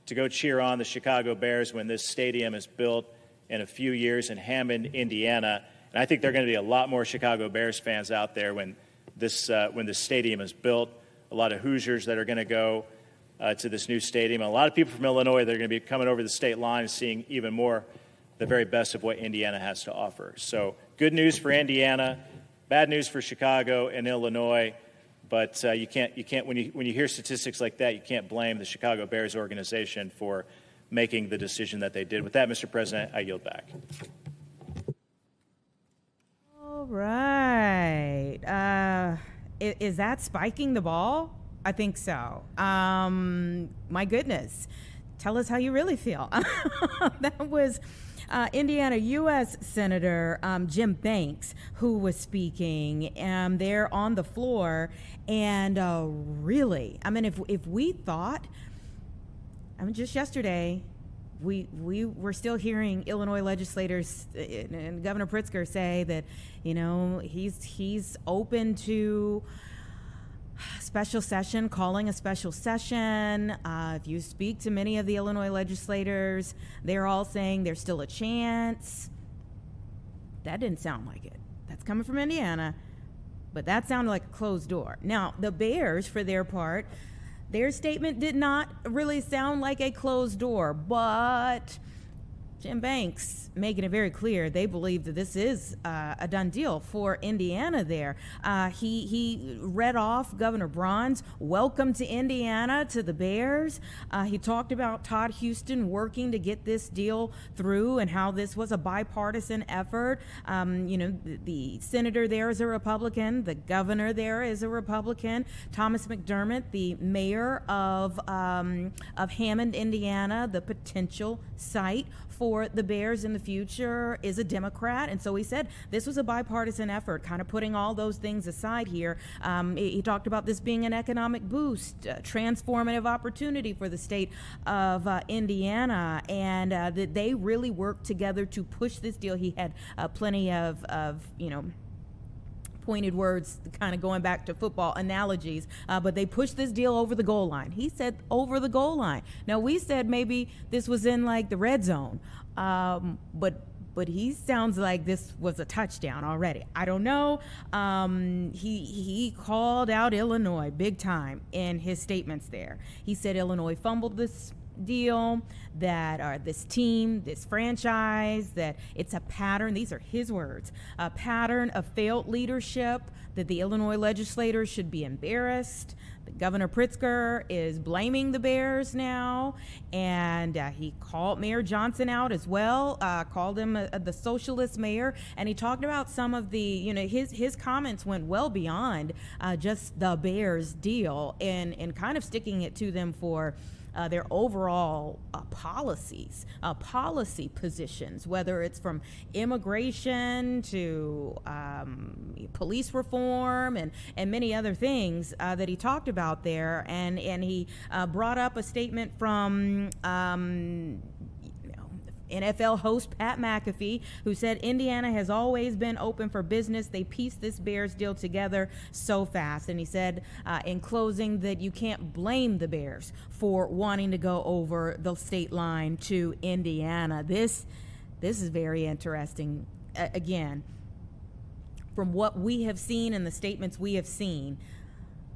to go cheer on the Chicago Bears when this stadium is built in a few years in Hammond, Indiana. And I think there are going to be a lot more Chicago Bears fans out there when this stadium is built. A lot of Hoosiers that are going to go to this new stadium. A lot of people from Illinois that are going to be coming over the state line and seeing even more the very best of what Indiana has to offer. So good news for Indiana, bad news for Chicago and Illinois. But you can't when you hear statistics like that, you can't blame the Chicago Bears organization for making the decision that they did. With that, Mr. President, I yield back. All right. Is that spiking the ball? I think so. My goodness. Tell us how you really feel. That was Indiana U.S. Senator Jim Banks who was speaking there on the floor. And really, I mean, if we thought, I mean, just yesterday, we were still hearing Illinois legislators and Governor Pritzker say that, you know, he's open to special session, calling a special session. If you speak to many of the Illinois legislators, they're all saying there's still a chance. That didn't sound like it. That's coming from Indiana, but that sounded like a closed door. Now, the Bears, for their part, their statement did not really sound like a closed door, but Jim Banks making it very clear they believe that this is a done deal for Indiana there. He read off Governor Braun's welcome to Indiana to the Bears. He talked about Todd Houston working to get this deal through and how this was a bipartisan effort. You know, the senator there is a Republican. The governor there is a Republican. Thomas McDermott, the mayor of Hammond, Indiana, the potential site for the Bears in the future, is a Democrat. And so he said this was a bipartisan effort, kind of putting all those things aside here. He talked about this being an economic boost, transformative opportunity for the state of Indiana, and that they really worked together to push this deal. He had plenty of you know, pointed words, kind of going back to football analogies, but they pushed this deal over the goal line. He said over the goal line. Now, we said maybe this was in like the red zone, but he sounds like this was a touchdown already. I don't know. He called out Illinois big time in his statements there. He said Illinois fumbled this deal, that this team, this franchise, that it's a pattern, these are his words, a pattern of failed leadership, that the Illinois legislators should be embarrassed. Governor Pritzker is blaming the Bears now, and he called Mayor Johnson out as well, called him the socialist mayor, and he talked about some of the, his comments went well beyond just the Bears deal, and kind of sticking it to them for their overall policies, policy positions, whether it's from immigration to police reform and many other things that he talked about there. And he brought up a statement from NFL host Pat McAfee, who said Indiana has always been open for business. They pieced this Bears deal together so fast. And he said in closing that you can't blame the Bears for wanting to go over the state line to Indiana. This is very interesting. Again, from what we have seen and the statements we have seen,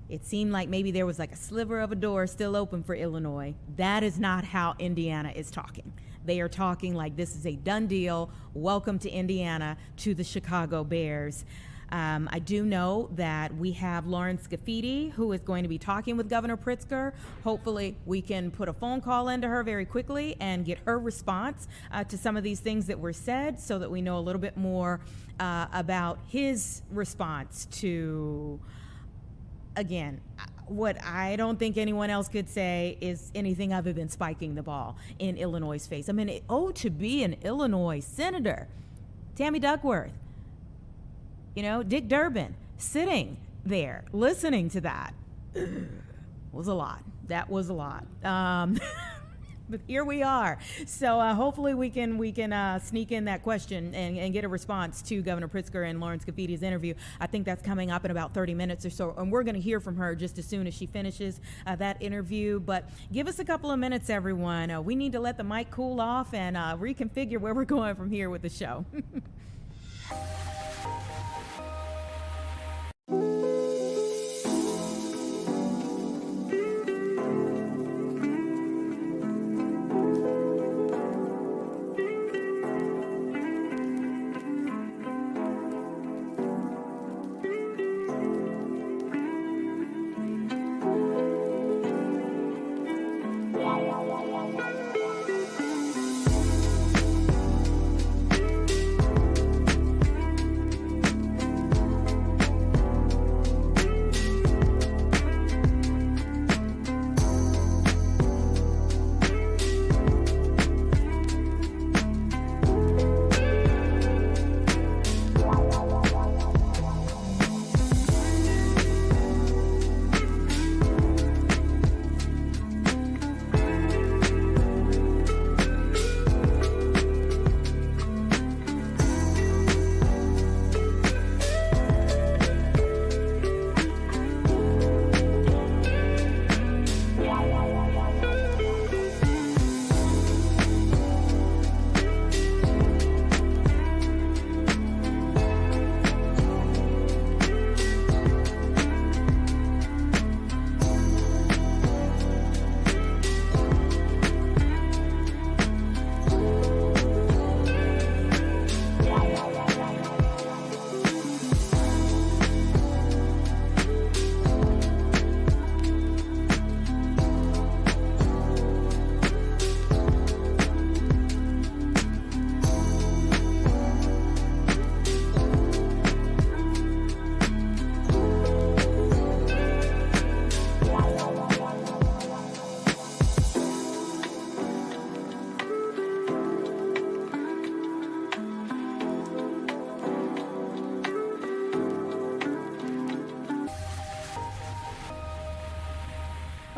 it seemed like maybe there was like a sliver of a door still open for Illinois. That is not how Indiana is talking. They are talking like this is a done deal. Welcome to Indiana, to the Chicago Bears. I do know that we have Lauren Scafidi, who is going to be talking with Governor Pritzker. Hopefully we can put a phone call into her very quickly and get her response to some of these things that were said, so that we know a little bit more about his response to, again, what I don't think anyone else could say is anything other than spiking the ball in Illinois' face. I mean, to be an Illinois senator, Tammy Duckworth, Dick Durbin, sitting there listening to that was a lot. That was a lot. But here we are. So hopefully we can sneak in that question and get a response to Governor Pritzker and Lauren Scafidi's interview. I think that's coming up in about 30 minutes or so, and we're going to hear from her just as soon as she finishes that interview. But give us a couple of minutes, everyone. We need to let the mic cool off and reconfigure where we're going from here with the show.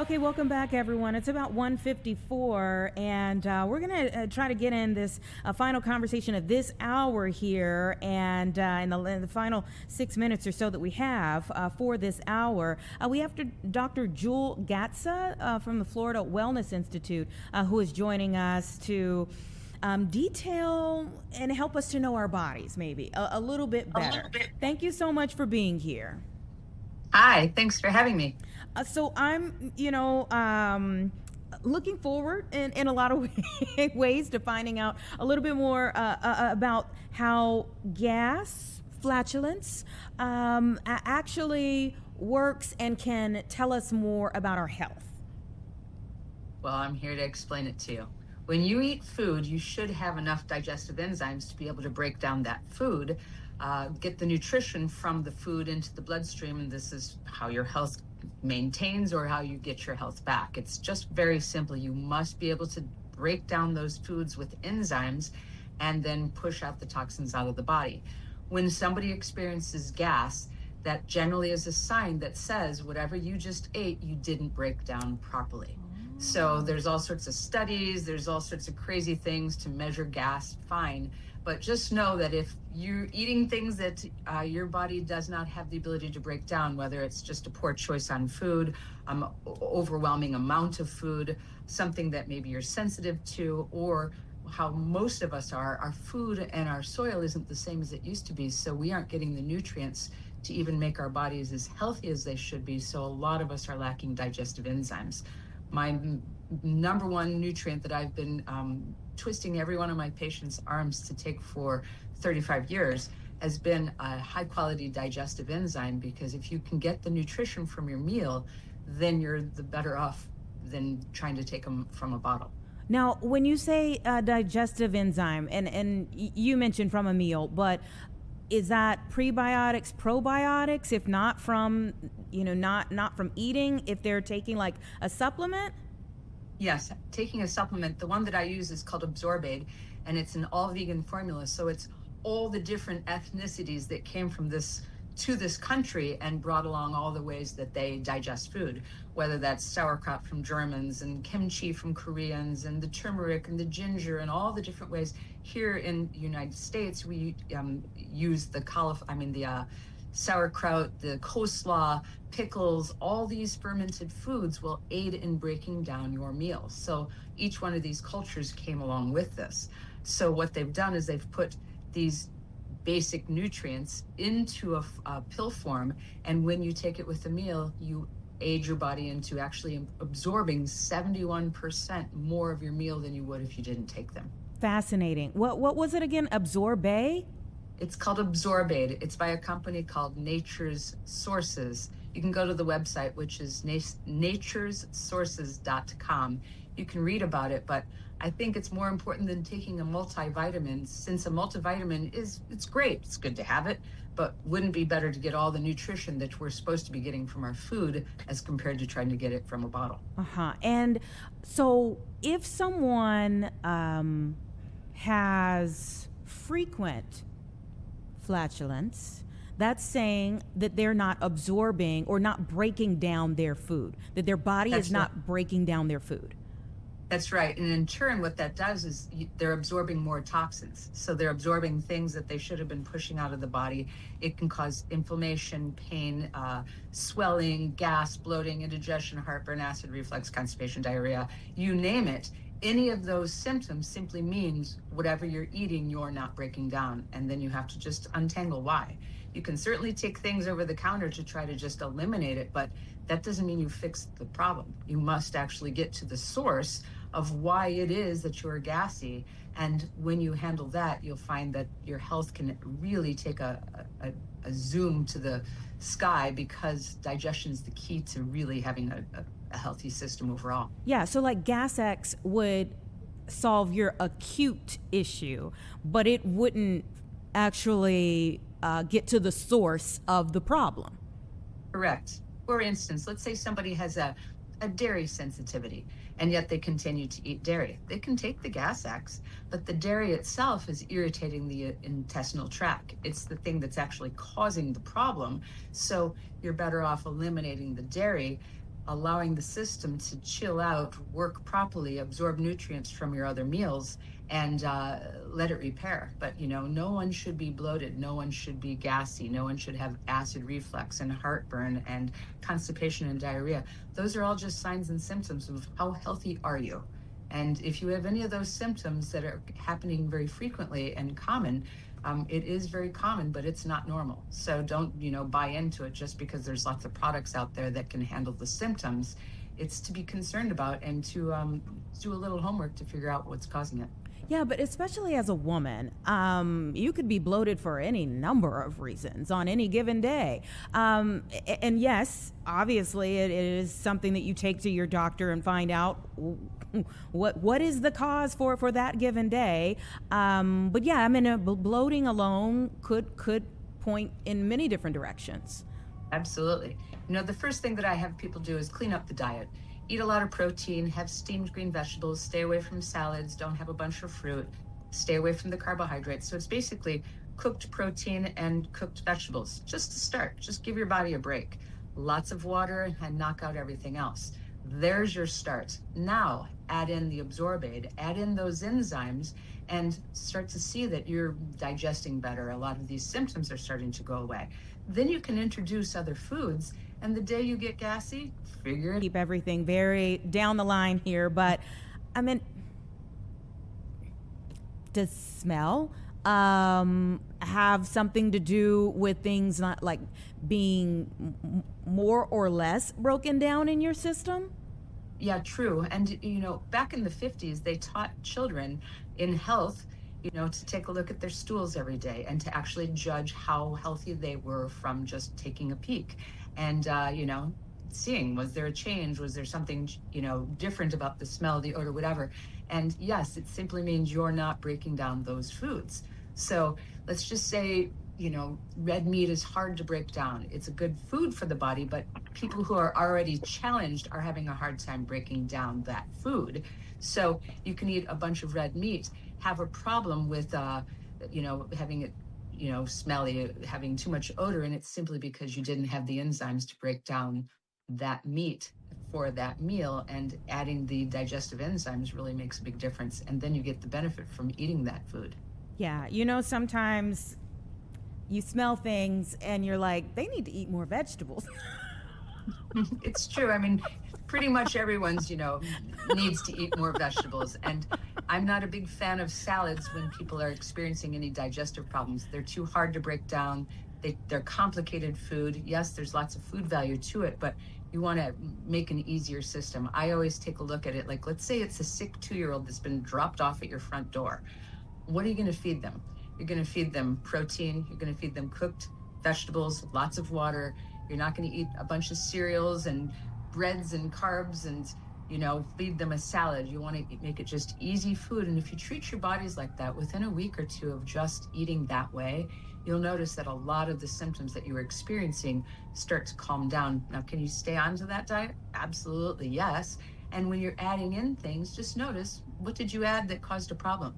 Okay, welcome back, everyone. It's about 1:54, and we're going to try to get in this final conversation of this hour here, and in the final 6 minutes or so that we have for this hour, we have Dr. Jewel Gatza from the Florida Wellness Institute, who is joining us to detail and help us to know our bodies maybe a little bit better. Thank you so much for being here. Hi, thanks for having me. So I'm, looking forward in a lot of ways to finding out a little bit more about how gas, flatulence, actually works and can tell us more about our health. Well, I'm here to explain it to you. When you eat food, you should have enough digestive enzymes to be able to break down that food, get the nutrition from the food into the bloodstream, and this is how your health maintains or how you get your health back. It's just very simple. You must be able to break down those foods with enzymes and then push out the toxins out of the body. When somebody experiences gas, that generally is a sign that says whatever you just ate, you didn't break down properly. So there's all sorts of studies, there's all sorts of crazy things to measure gas, fine. But just know that if you're eating things that your body does not have the ability to break down, whether it's just a poor choice on food, overwhelming amount of food, something that maybe you're sensitive to, or how most of us are, our food and our soil isn't the same as it used to be. So we aren't getting the nutrients to even make our bodies as healthy as they should be. So a lot of us are lacking digestive enzymes. My number one nutrient that I've been twisting every one of my patients' arms to take for 35 years has been a high quality digestive enzyme, because if you can get the nutrition from your meal, then you're the better off than trying to take them from a bottle. Now, when you say digestive enzyme, and you mentioned from a meal, but is that prebiotics, probiotics? If not from, not from eating, if they're taking like a supplement? Yes, taking a supplement. The one that I use is called Absorbade, and it's an all vegan formula. So it's all the different ethnicities that came from this to this country and brought along all the ways that they digest food, whether that's sauerkraut from Germans and kimchi from Koreans and the turmeric and the ginger and all the different ways. Here in the United States, we use the sauerkraut, the coleslaw, pickles, all these fermented foods will aid in breaking down your meals. So each one of these cultures came along with this. So what they've done is they've put these basic nutrients into a pill form, and when you take it with a meal, you aid your body into actually absorbing 71% more of your meal than you would if you didn't take them. Fascinating. What was it again? Absorbe? It's called Absorbade. It's by a company called Nature's Sources. You can go to the website, which is nature'ssources.com. You can read about it, but I think it's more important than taking a multivitamin, since a multivitamin it's great, it's good to have it, but wouldn't be better to get all the nutrition that we're supposed to be getting from our food as compared to trying to get it from a bottle. And so if someone has frequent flatulence, that's saying that they're not absorbing or not breaking down their food, that their body is not breaking down their food. That's right. And in turn, what that does is they're absorbing more toxins. So they're absorbing things that they should have been pushing out of the body. It can cause inflammation, pain, swelling, gas, bloating, indigestion, heartburn, acid reflux, constipation, diarrhea, you name it. Any of those symptoms simply means whatever you're eating, you're not breaking down. And then you have to just untangle why. You can certainly take things over the counter to try to just eliminate it, but that doesn't mean you fix the problem. You must actually get to the source of why it is that you're gassy. And when you handle that, you'll find that your health can really take a zoom to the sky, because digestion is the key to really having a healthy system overall. Yeah, so like Gas X would solve your acute issue, but it wouldn't actually get to the source of the problem. Correct. For instance, let's say somebody has a dairy sensitivity, and yet they continue to eat dairy. They can take the Gas X, but the dairy itself is irritating the intestinal tract. It's the thing that's actually causing the problem. So you're better off eliminating the dairy, allowing the system to chill out, work properly, absorb nutrients from your other meals, and let it repair. But no one should be bloated, no one should be gassy, no one should have acid reflux and heartburn and constipation and diarrhea. Those are all just signs and symptoms of how healthy are you. And if you have any of those symptoms that are happening very frequently and common, it is very common, but it's not normal. So don't buy into it just because there's lots of products out there that can handle the symptoms. it's to be concerned about and to do a little homework to figure out what's causing it. Yeah, but especially as a woman, you could be bloated for any number of reasons on any given day. And yes, obviously, it is something that you take to your doctor and find out what is the cause for that given day. But yeah, I mean, bloating alone could point in many different directions. Absolutely. The first thing that I have people do is clean up the diet. Eat a lot of protein, have steamed green vegetables, stay away from salads, don't have a bunch of fruit, stay away from the carbohydrates. So it's basically cooked protein and cooked vegetables. Just to start, just give your body a break. Lots of water and knock out everything else. There's your start. Now add in the Absorbate, add in those enzymes, and start to see that you're digesting better. A lot of these symptoms are starting to go away. Then you can introduce other foods, and the day you get gassy, figure it. Keep everything very down the line here, but I mean, does smell have something to do with things not like being more or less broken down in your system? Yeah, true. And, back in the 50s, they taught children in health, to take a look at their stools every day and to actually judge how healthy they were from just taking a peek. And, seeing, was there a change? Was there something, different about the smell, the odor, whatever? And yes, it simply means you're not breaking down those foods. So let's just say, red meat is hard to break down. It's a good food for the body, but people who are already challenged are having a hard time breaking down that food. So you can eat a bunch of red meat, have a problem with, having it, smelly, having too much odor, and it's simply because you didn't have the enzymes to break down that meat for that meal, and adding the digestive enzymes really makes a big difference. And then you get the benefit from eating that food. Yeah, sometimes you smell things and you're like, they need to eat more vegetables. It's true. I mean, pretty much everyone's, needs to eat more vegetables. And I'm not a big fan of salads when people are experiencing any digestive problems. They're too hard to break down. They're complicated food. Yes, there's lots of food value to it, but you want to make an easier system. I always take a look at it like, let's say it's a sick 2-year-old that's been dropped off at your front door. What are you going to feed them? You're going to feed them protein. You're going to feed them cooked vegetables, lots of water. You're not going to eat a bunch of cereals and breads and carbs and, feed them a salad. You want to make it just easy food. And if you treat your bodies like that, within a week or two of just eating that way, you'll notice that a lot of the symptoms that you were experiencing start to calm down. Now, can you stay on to that diet? Absolutely, yes. And when you're adding in things, just notice, what did you add that caused a problem?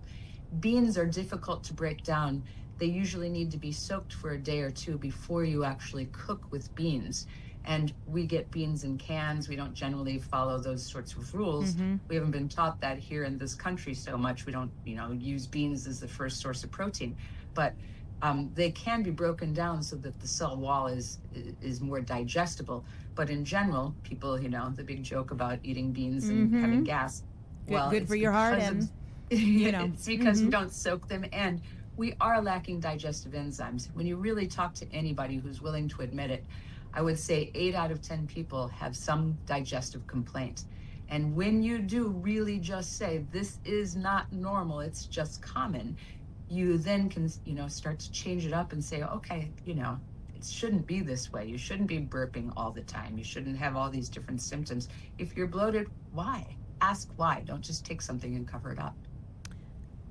Beans are difficult to break down. They usually need to be soaked for a day or two before you actually cook with beans. And we get beans in cans. We don't generally follow those sorts of rules. Mm-hmm. We haven't been taught that here in this country so much. We don't, use beans as the first source of protein. But they can be broken down so that the cell wall is more digestible. But in general, people, the big joke about eating beans and having gas. Good for your heart and... It's because we don't soak them, and we are lacking digestive enzymes. When you really talk to anybody who's willing to admit it, I would say 8 out of 10 people have some digestive complaint. And when you do really just say, this is not normal, it's just common, you then can, start to change it up and say, okay, it shouldn't be this way. You shouldn't be burping all the time. You shouldn't have all these different symptoms. If you're bloated, why? Ask why. Don't just take something and cover it up.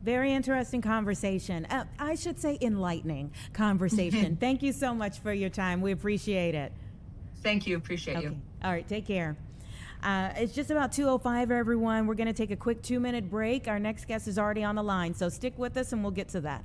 Very interesting conversation. I should say enlightening conversation. Thank you so much for your time. We appreciate it. Thank you. Appreciate you. All right. Take care. It's just about 2:05, everyone. We're going to take a quick 2-minute break. Our next guest is already on the line, so stick with us and we'll get to that.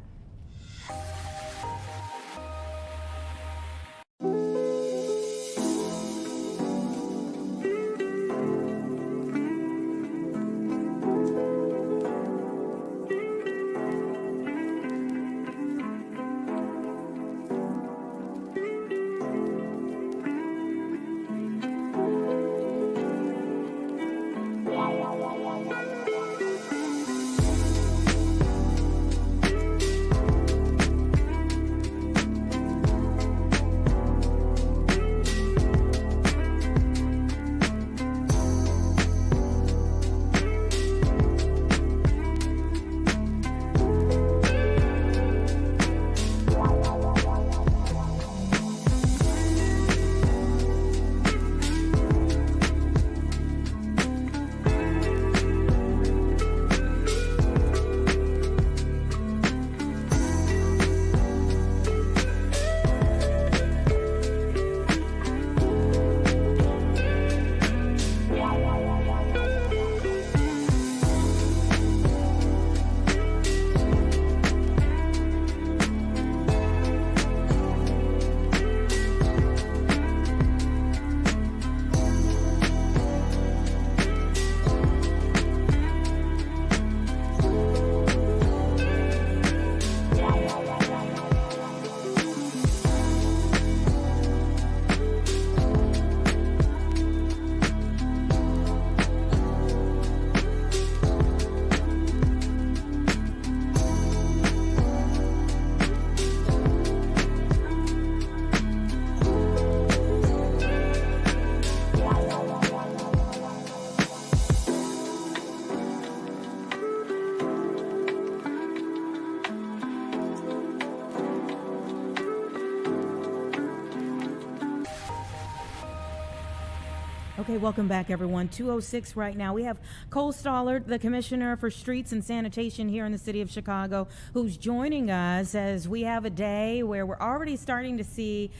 Okay, welcome back, everyone. 2:06 right now. We have Cole Stollard, the Commissioner for Streets and Sanitation here in the city of Chicago, who's joining us as we have a day where we're already starting to see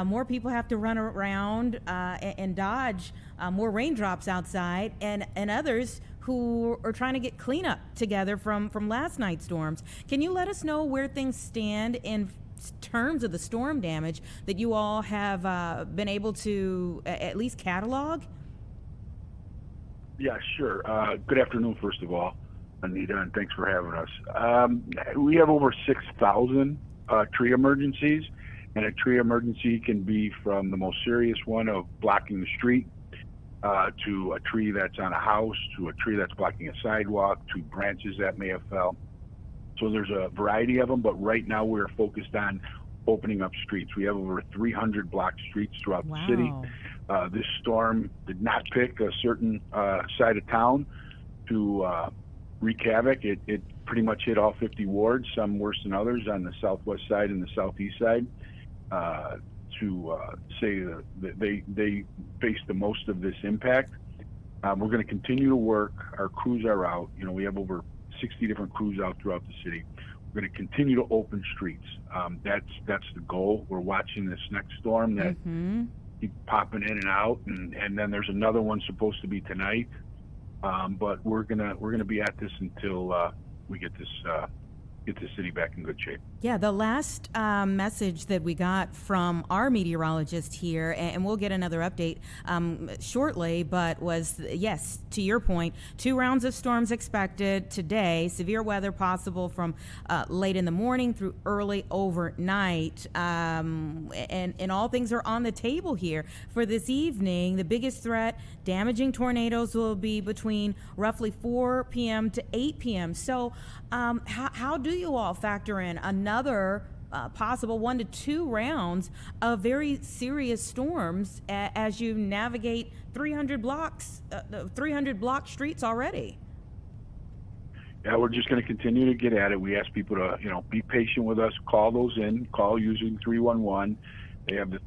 more people have to run around and dodge more raindrops outside, and others who are trying to get cleanup together from last night's storms. Can you let us know where things stand in terms of the storm damage that you all have been able to at least catalog? Yeah, sure. Good afternoon, first of all, Anita, and thanks for having us. We have over 6,000 tree emergencies, and a tree emergency can be from the most serious one of blocking the street to a tree that's on a house, to a tree that's blocking a sidewalk, to branches that may have fell. So there's a variety of them, but right now we're focused on opening up streets. We have over 300 blocked streets throughout the city. This storm did not pick a certain side of town to wreak havoc. It pretty much hit all 50 wards, some worse than others on the southwest side and the southeast side. To say that they faced the most of this impact. We're going to continue to work. Our crews are out. You know, we have over 60 different crews out throughout the city. We're going to continue to open streets. That's the goal. We're watching this next storm that keep popping in and out, and then there's another one supposed to be tonight. But we're gonna be at this until we get the city back in good shape. Yeah, the last message that we got from our meteorologist here, and we'll get another update shortly, but was, yes, to your point, 2 rounds of storms expected today, severe weather possible from late in the morning through early overnight, and all things are on the table here. For this evening, the biggest threat, damaging tornadoes, will be between roughly 4 p.m. to 8 p.m. So how do you all factor in another possible 1 to 2 rounds of very serious storms as you navigate 300 block streets already? Yeah, we're just going to continue to get at it. We ask people to, be patient with us. Call those in. Call using 311. They have the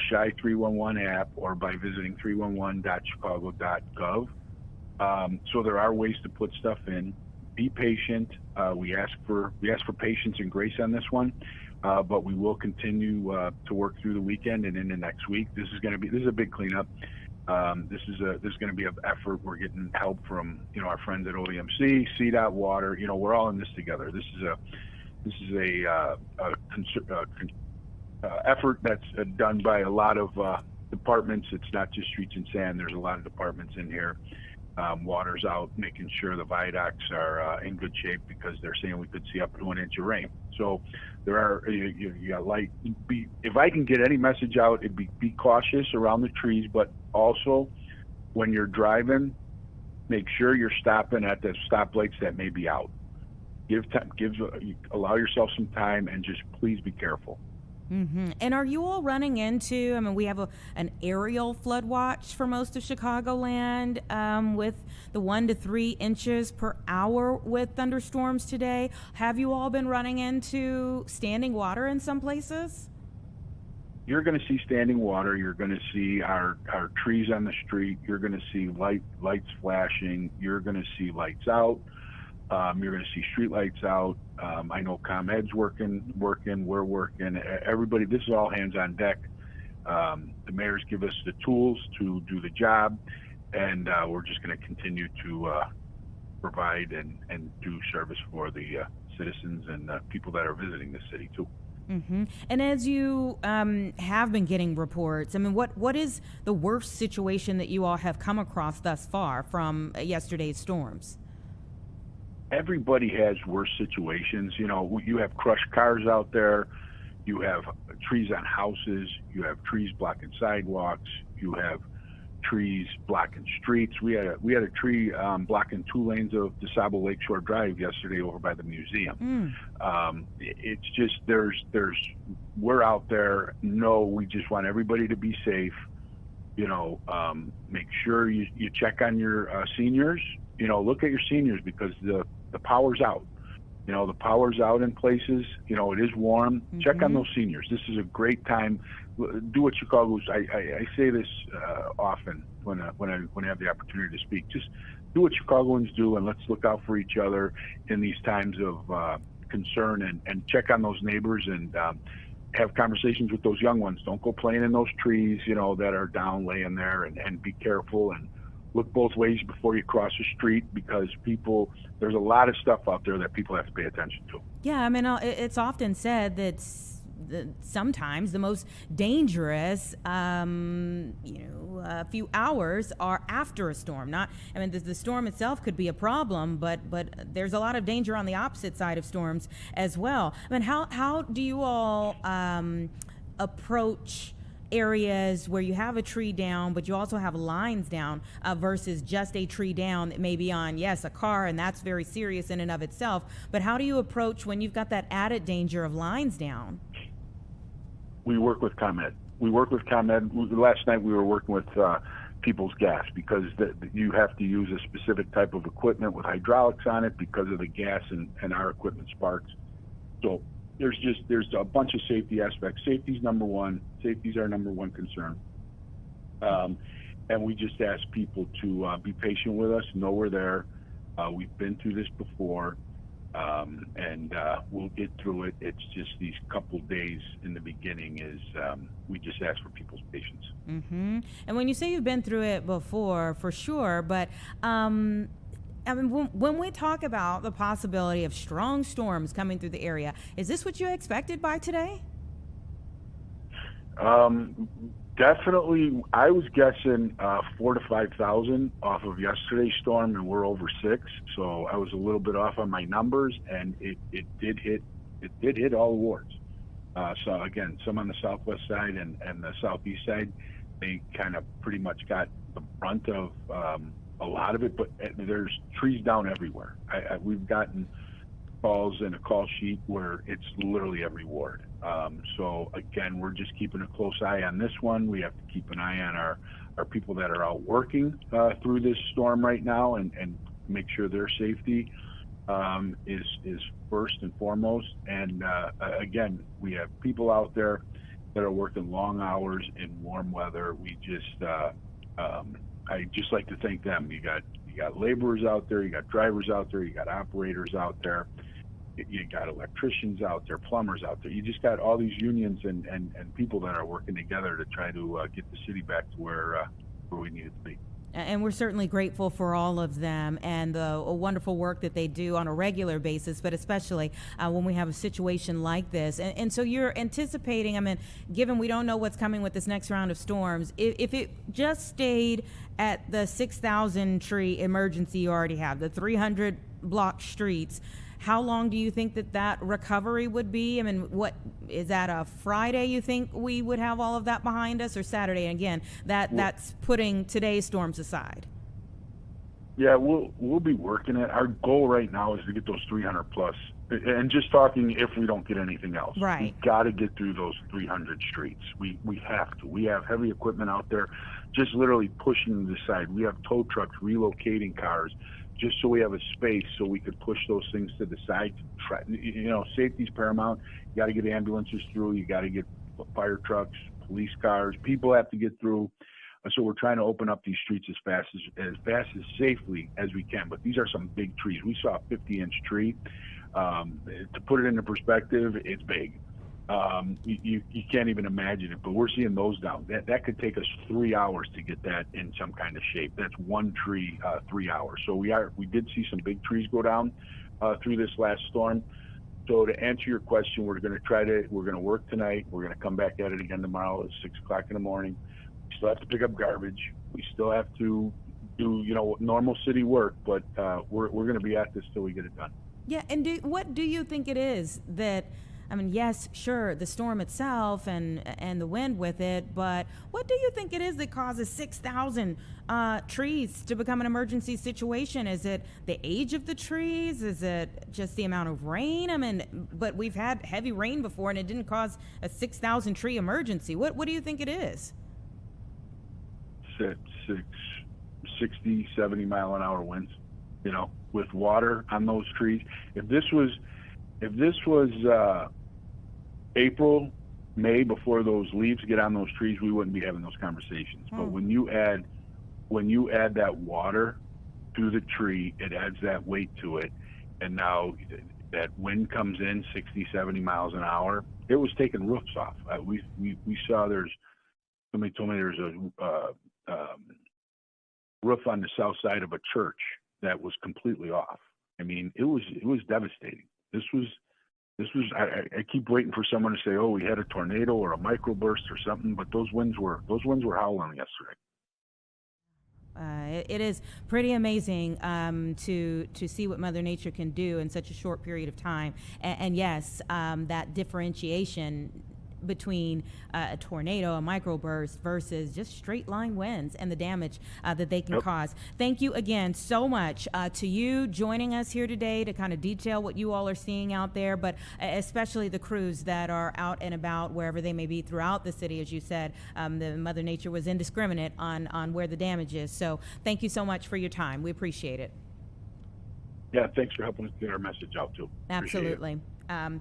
Shy 311 app, or by visiting 311.chicago.gov. So there are ways to put stuff in. Be patient. We ask for patience and grace on this one, but we will continue to work through the weekend and into next week. This is a big cleanup. This is going to be an effort. We're getting help from our friends at OEMC, CDOT, Water. We're all in this together. This is a effort that's done by a lot of departments. It's not just streets and sand. There's a lot of departments in here. Water's out, making sure the viaducts are in good shape, because they're saying we could see up to 1 inch of rain. So there are, you got light. If I can get any message out, it'd be cautious around the trees, but also when you're driving, make sure you're stopping at the stoplights that may be out. Allow yourself some time, and just please be careful. And are you all running into, we have an aerial flood watch for most of Chicagoland with the 1 to 3 inches per hour with thunderstorms today. Have you all been running into standing water in some places? You're going to see standing water. You're going to see our trees on the street. You're going to see lights flashing. You're going to see lights out. You're going to see street lights out. I know ComEd's working, we're working. Everybody, this is all hands on deck. The mayors give us the tools to do the job, and we're just going to continue to provide and do service for the citizens and people that are visiting the city too. And as you have been getting reports, what is the worst situation that you all have come across thus far from yesterday's storms? Everybody has worse situations. You have crushed cars out there. You have trees on houses. You have trees blocking sidewalks. You have trees blocking streets. We had a tree blocking 2 lanes of DeSable Lakeshore Drive yesterday over by the museum. It's just we're out there. No, we just want everybody to be safe. Make sure you check on your seniors. Look at your seniors, because the power's out. The power's out in places. It is warm. Check on those seniors. This is a great time. Do what Chicago's. I say this often when I have the opportunity to speak. Just do what Chicagoans do, and let's look out for each other in these times of concern, and check on those neighbors, and have conversations with those young ones. Don't go playing in those trees, that are down laying there, and be careful and look both ways before you cross the street, because there's a lot of stuff out there that people have to pay attention to. Yeah, I mean, it's often said that sometimes the most dangerous, few hours are after a storm. The storm itself could be a problem, but there's a lot of danger on the opposite side of storms as well. I mean, how do you all approach areas where you have a tree down, but you also have lines down versus just a tree down that may be on, yes, a car, and that's very serious in and of itself. But how do you approach when you've got that added danger of lines down? We work with ComEd. Last night we were working with People's Gas, because you have to use a specific type of equipment with hydraulics on it because of the gas and our equipment sparks. So there's a bunch of safety aspects. Safety's number one. Safety's our number one concern. And we just ask people to be patient with us, know we're there. We've been through this before, and we'll get through it. It's just these couple days in the beginning we just ask for people's patience. Mm-hmm. And when you say you've been through it before, for sure, but when we talk about the possibility of strong storms coming through the area, is this what you expected by today? Definitely. I was guessing 4,000 to 5,000 off of yesterday's storm, and we're over 6. So I was a little bit off on my numbers, and it did hit all the wards. So again, some on the southwest side and the southeast side, they kind of pretty much got the brunt of a lot of it, but there's trees down everywhere. We've gotten calls and a call sheet where it's literally every ward. So again, we're just keeping a close eye on this one. We have to keep an eye on our people that are out working through this storm right now, and make sure their safety is first and foremost. And again, we have people out there that are working long hours in warm weather. We just I just like to thank them. You got laborers out there, you got drivers out there, you got operators out there, you got electricians out there, plumbers out there. You just got all these unions and people that are working together to try to get the city back to where we need it to be. And we're certainly grateful for all of them and the wonderful work that they do on a regular basis, but especially when we have a situation like this. And so you're anticipating, given we don't know what's coming with this next round of storms, if it just stayed at the 6,000 tree emergency you already have, the 300 block streets, how long do you think that recovery would be? What is that, a Friday you think we would have all of that behind us, or Saturday? And again, that's putting today's storms aside. Yeah, we'll be working it. Our goal right now is to get those 300 plus, and just talking if we don't get anything else. Right. We got to get through those 300 streets. We have to. We have heavy equipment out there, just literally pushing to the side. We have tow trucks relocating cars, just so we have a space so we could push those things to the side. Safety's paramount. You got to get ambulances through. You got to get fire trucks, police cars. People have to get through. So we're trying to open up these streets as fast as safely as we can. But these are some big trees. We saw a 50-inch tree. To put it into perspective, it's big. You can't even imagine it, but we're seeing those down. That could take us 3 hours to get that in some kind of shape. That's one tree, 3 hours. So we did see some big trees go down through this last storm. So to answer your question, we're going to work tonight. We're going to come back at it again tomorrow at 6 o'clock in the morning. We still have to pick up garbage. We still have to do, normal city work, but we're going to be at this till we get it done. Yeah, and what do you think it is that, yes, sure, the storm itself and the wind with it, but what do you think it is that causes 6,000 trees to become an emergency situation? Is it the age of the trees? Is it just the amount of rain? But we've had heavy rain before and it didn't cause a 6,000 tree emergency. What do you think it is? 60, 70 mile an hour winds, with water on those trees. If this was If this was April, May, before those leaves get on those trees, we wouldn't be having those conversations. But when you add that water to the tree, it adds that weight to it, and now that wind comes in 60, 70 miles an hour. It was taking roofs off. We saw somebody told me there's a roof on the south side of a church that was completely off. I mean, it was devastating. This was I keep waiting for someone to say, oh, we had a tornado or a microburst or something, but those winds were howling yesterday. It is pretty amazing to see what Mother Nature can do in such a short period of time. And yes, that differentiation between a tornado, a microburst versus just straight line winds and the damage that they can cause. Thank you again so much to you joining us here today to kind of detail what you all are seeing out there, but especially the crews that are out and about wherever they may be throughout the city. As you said, the Mother Nature was indiscriminate on where the damage is. So thank you so much for your time. We appreciate it. Yeah, thanks for helping us get our message out too. Absolutely.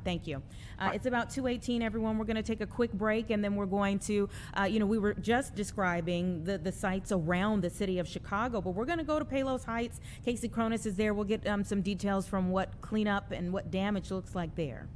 Thank you. It's about 2:18, everyone. We're going to take a quick break, and then we're going to, we were just describing the sites around the city of Chicago, but we're going to go to Palos Heights. Casey Cronus is there. We'll get some details from what cleanup and what damage looks like there.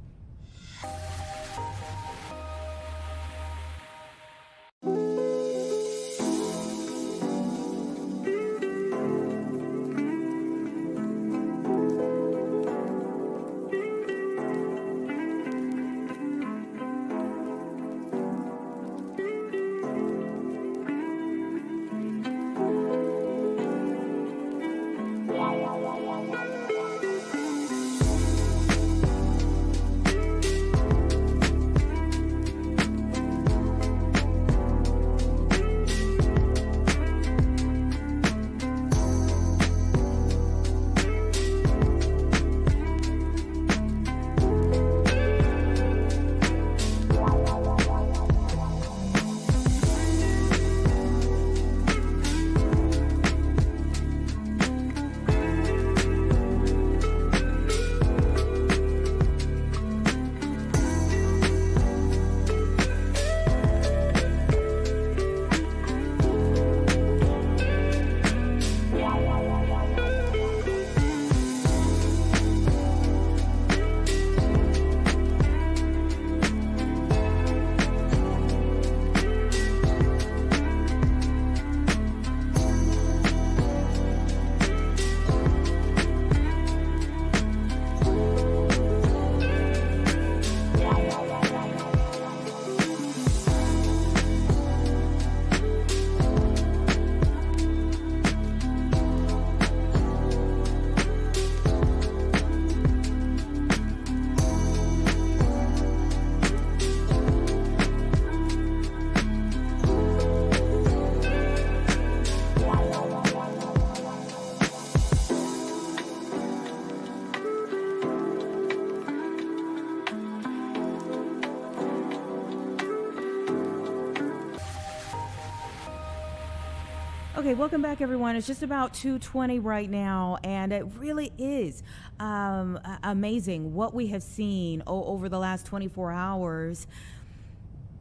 Okay, welcome back, everyone. It's just about 2:20 right now, and it really is amazing what we have seen over the last 24 hours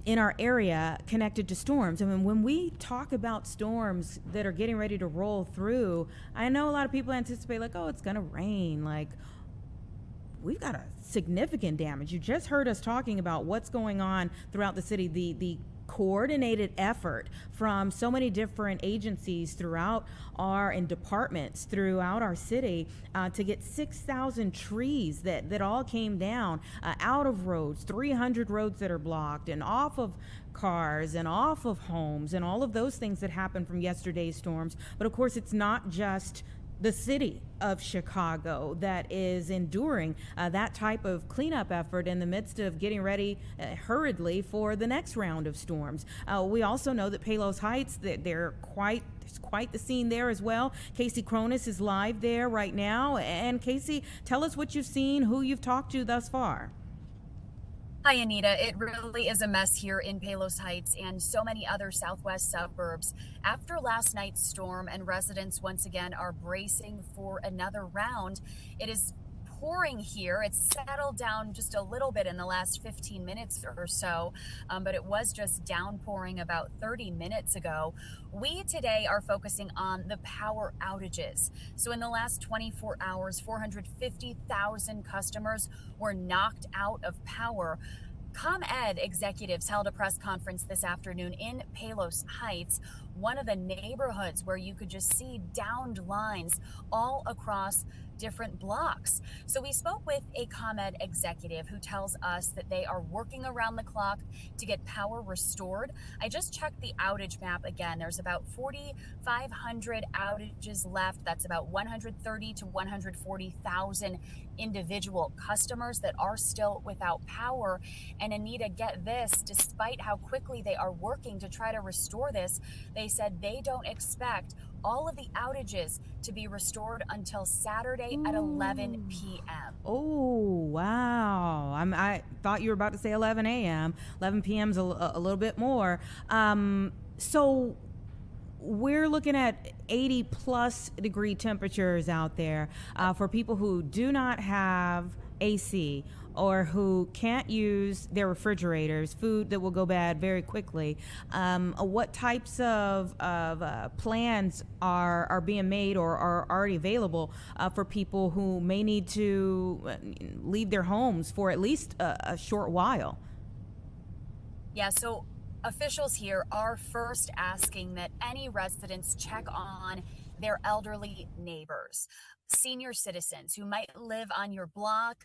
in our area connected to storms. I mean, when we talk about storms that are getting ready to roll through, I know a lot of people anticipate like, oh, it's going to rain. Like, we've got a significant damage. You just heard us talking about what's going on throughout the city, the coordinated effort from so many different agencies throughout and departments throughout our city to get 6,000 trees that all came down out of roads, 300 roads that are blocked, and off of cars and off of homes, and all of those things that happened from yesterday's storms. But of course, it's not just the city of Chicago that is enduring that type of cleanup effort in the midst of getting ready hurriedly for the next round of storms. We also know that Palos Heights, there's quite the scene there as well. Casey Cronus is live there right now. And Casey, tell us what you've seen, who you've talked to thus far. Hi, Anita. It really is a mess here in Palos Heights and so many other southwest suburbs. After last night's storm, and residents once again are bracing for another round, it is pouring here. It's settled down just a little bit in the last 15 minutes or so, but it was just downpouring about 30 minutes ago. We today are focusing on the power outages. So in the last 24 hours, 450,000 customers were knocked out of power. ComEd executives held a press conference this afternoon in Palos Heights, one of the neighborhoods where you could just see downed lines all across different blocks. So we spoke with a ComEd executive who tells us that they are working around the clock to get power restored. I just checked the outage map again. There's about 4,500 outages left. That's about 130 to 140,000 individual customers that are still without power. And Anita, get this, despite how quickly they are working to try to restore this, they said they don't expect all of the outages to be restored until Saturday at 11 p.m. Oh, wow. I thought you were about to say 11 a.m. 11 p.m. is a little bit more. So we're looking at 80 plus degree temperatures out there for people who do not have AC or who can't use their refrigerators, food that will go bad very quickly. What types of plans are being made or are already available for people who may need to leave their homes for at least a short while? Yeah, so officials here are first asking that any residents check on their elderly neighbors, senior citizens who might live on your block,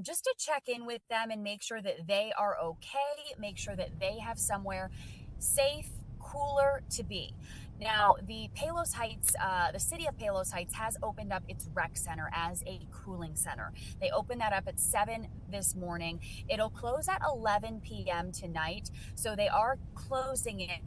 just to check in with them and make sure that they are okay, make sure that they have somewhere safe, cooler to be. Now, the Palos Heights, the city of Palos Heights has opened up its rec center as a cooling center. They opened that up at 7 this morning. It'll close at 11 p.m. tonight. So they are closing it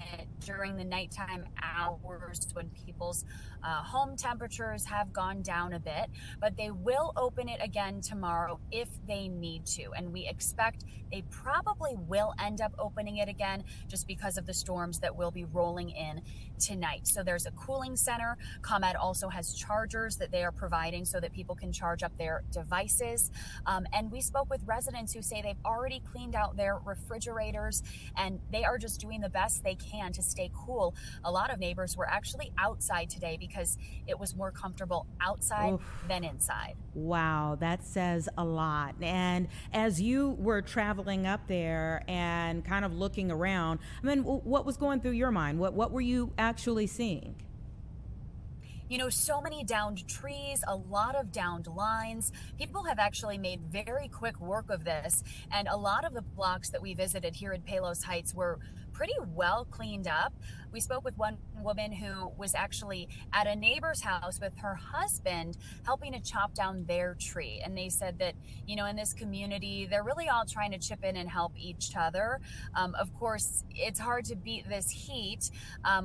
during the nighttime hours when people's home temperatures have gone down a bit, but they will open it again tomorrow if they need to. And we expect they probably will end up opening it again just because of the storms that will be rolling in tonight. So there's a cooling center. ComEd also has chargers that they are providing so that people can charge up their devices. And we spoke with residents who say they've already cleaned out their refrigerators and they are just doing the best they can to stay cool. A lot of neighbors were actually outside today because it was more comfortable outside than inside. Wow, that says a lot. And as you were traveling up there and kind of looking around, I mean, what was going through your mind? What were you actually seeing? You know, so many downed trees, a lot of downed lines. People have actually made very quick work of this. And a lot of the blocks that we visited here in Palos Heights were pretty well cleaned up. We spoke with one woman who was actually at a neighbor's house with her husband helping to chop down their tree. And they said that, you know, in this community, they're really all trying to chip in and help each other. Of course, it's hard to beat this heat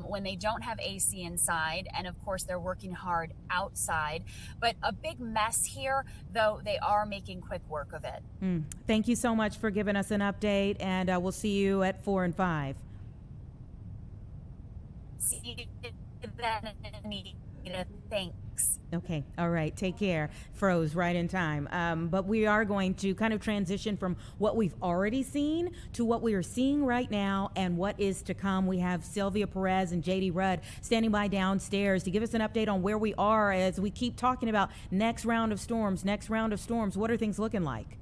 when they don't have AC inside. And of course, they're working hard outside. But a big mess here, though they are making quick work of it. Thank you so much for giving us an update, and we'll see you at 4 and 5. See you then, Anita. Thanks. Okay. All right. Take care. Froze right in time. But we are going to kind of transition from what we've already seen to what we are seeing right now and what is to come. We have Sylvia Perez and JD Rudd standing by downstairs to give us an update on where we are as we keep talking about next round of storms. What are things looking like?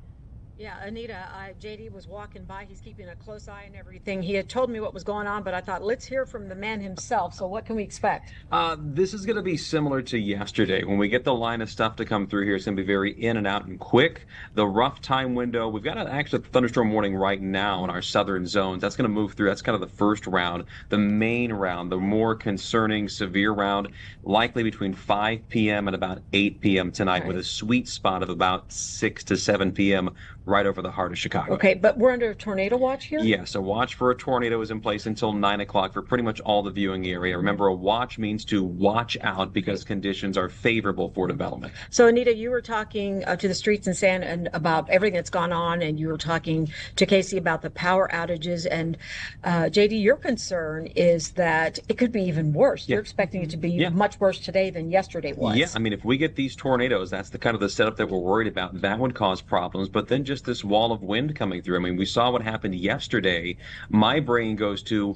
Yeah, Anita, JD was walking by. He's keeping a close eye on everything. He had told me what was going on, but I thought, let's hear from the man himself. So what can we expect? This is going to be similar to yesterday. When we get the line of stuff to come through here, it's going to be very in and out and quick. The rough time window, we've got actually a thunderstorm warning right now in our southern zones. That's going to move through. That's kind of the first round. The main round, the more concerning, severe round, likely between 5 p.m. and about 8 p.m. tonight, with a sweet spot of about 6 to 7 p.m. right over the heart of Chicago. Okay, but we're under a tornado watch here? Yeah, so watch for a tornado is in place until 9 o'clock for pretty much all the viewing area. Remember, a watch means to watch out because conditions are favorable for development. So, Anita, you were talking to the streets in San about everything that's gone on, and you were talking to Casey about the power outages. And JD, your concern is that it could be even worse. You're expecting it to be much worse today than yesterday was. Yeah, I mean, if we get these tornadoes, that's the kind of the setup that we're worried about. That would cause problems. But then just this wall of wind coming through. I mean, we saw what happened yesterday. My brain goes to,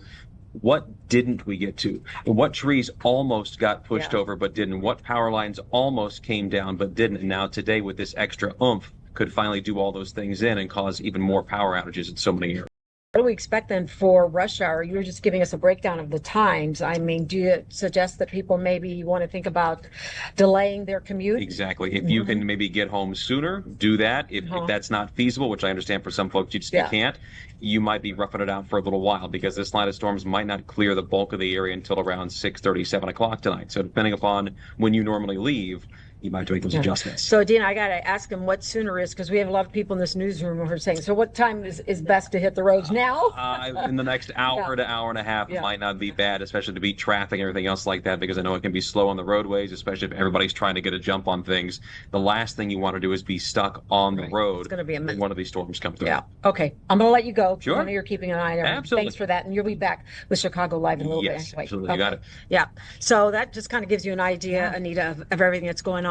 what didn't we get to? What trees almost got pushed over but didn't? What power lines almost came down but didn't? And now today with this extra oomph could finally do all those things in and cause even more power outages in so many areas. What do we expect then for rush hour? You were just giving us a breakdown of the times. I mean, do you suggest that people maybe want to think about delaying their commute? Exactly. If you can maybe get home sooner, do that. If that's not feasible, which I understand for some folks you just can't, you might be roughing it out for a little while because this line of storms might not clear the bulk of the area until around 6:30, 7 o'clock tonight. So depending upon when you normally leave, you might have to make those adjustments. So, Dean, I got to ask him what sooner is, because we have a lot of people in this newsroom who are saying, so what time is best to hit the roads now? In the next hour to hour and a half, it might not be bad, especially to beat traffic and everything else like that, because I know it can be slow on the roadways, especially if everybody's trying to get a jump on things. The last thing you want to do is be stuck on the road when one of these storms come through. Yeah. Okay. I'm going to let you go. Sure. I know you're keeping an eye on it. Absolutely. Thanks for that. And you'll be back with Chicago Live in a little bit. Yes, absolutely. You got it. Yeah. So that just kind of gives you an idea, Anita, of everything that's going on.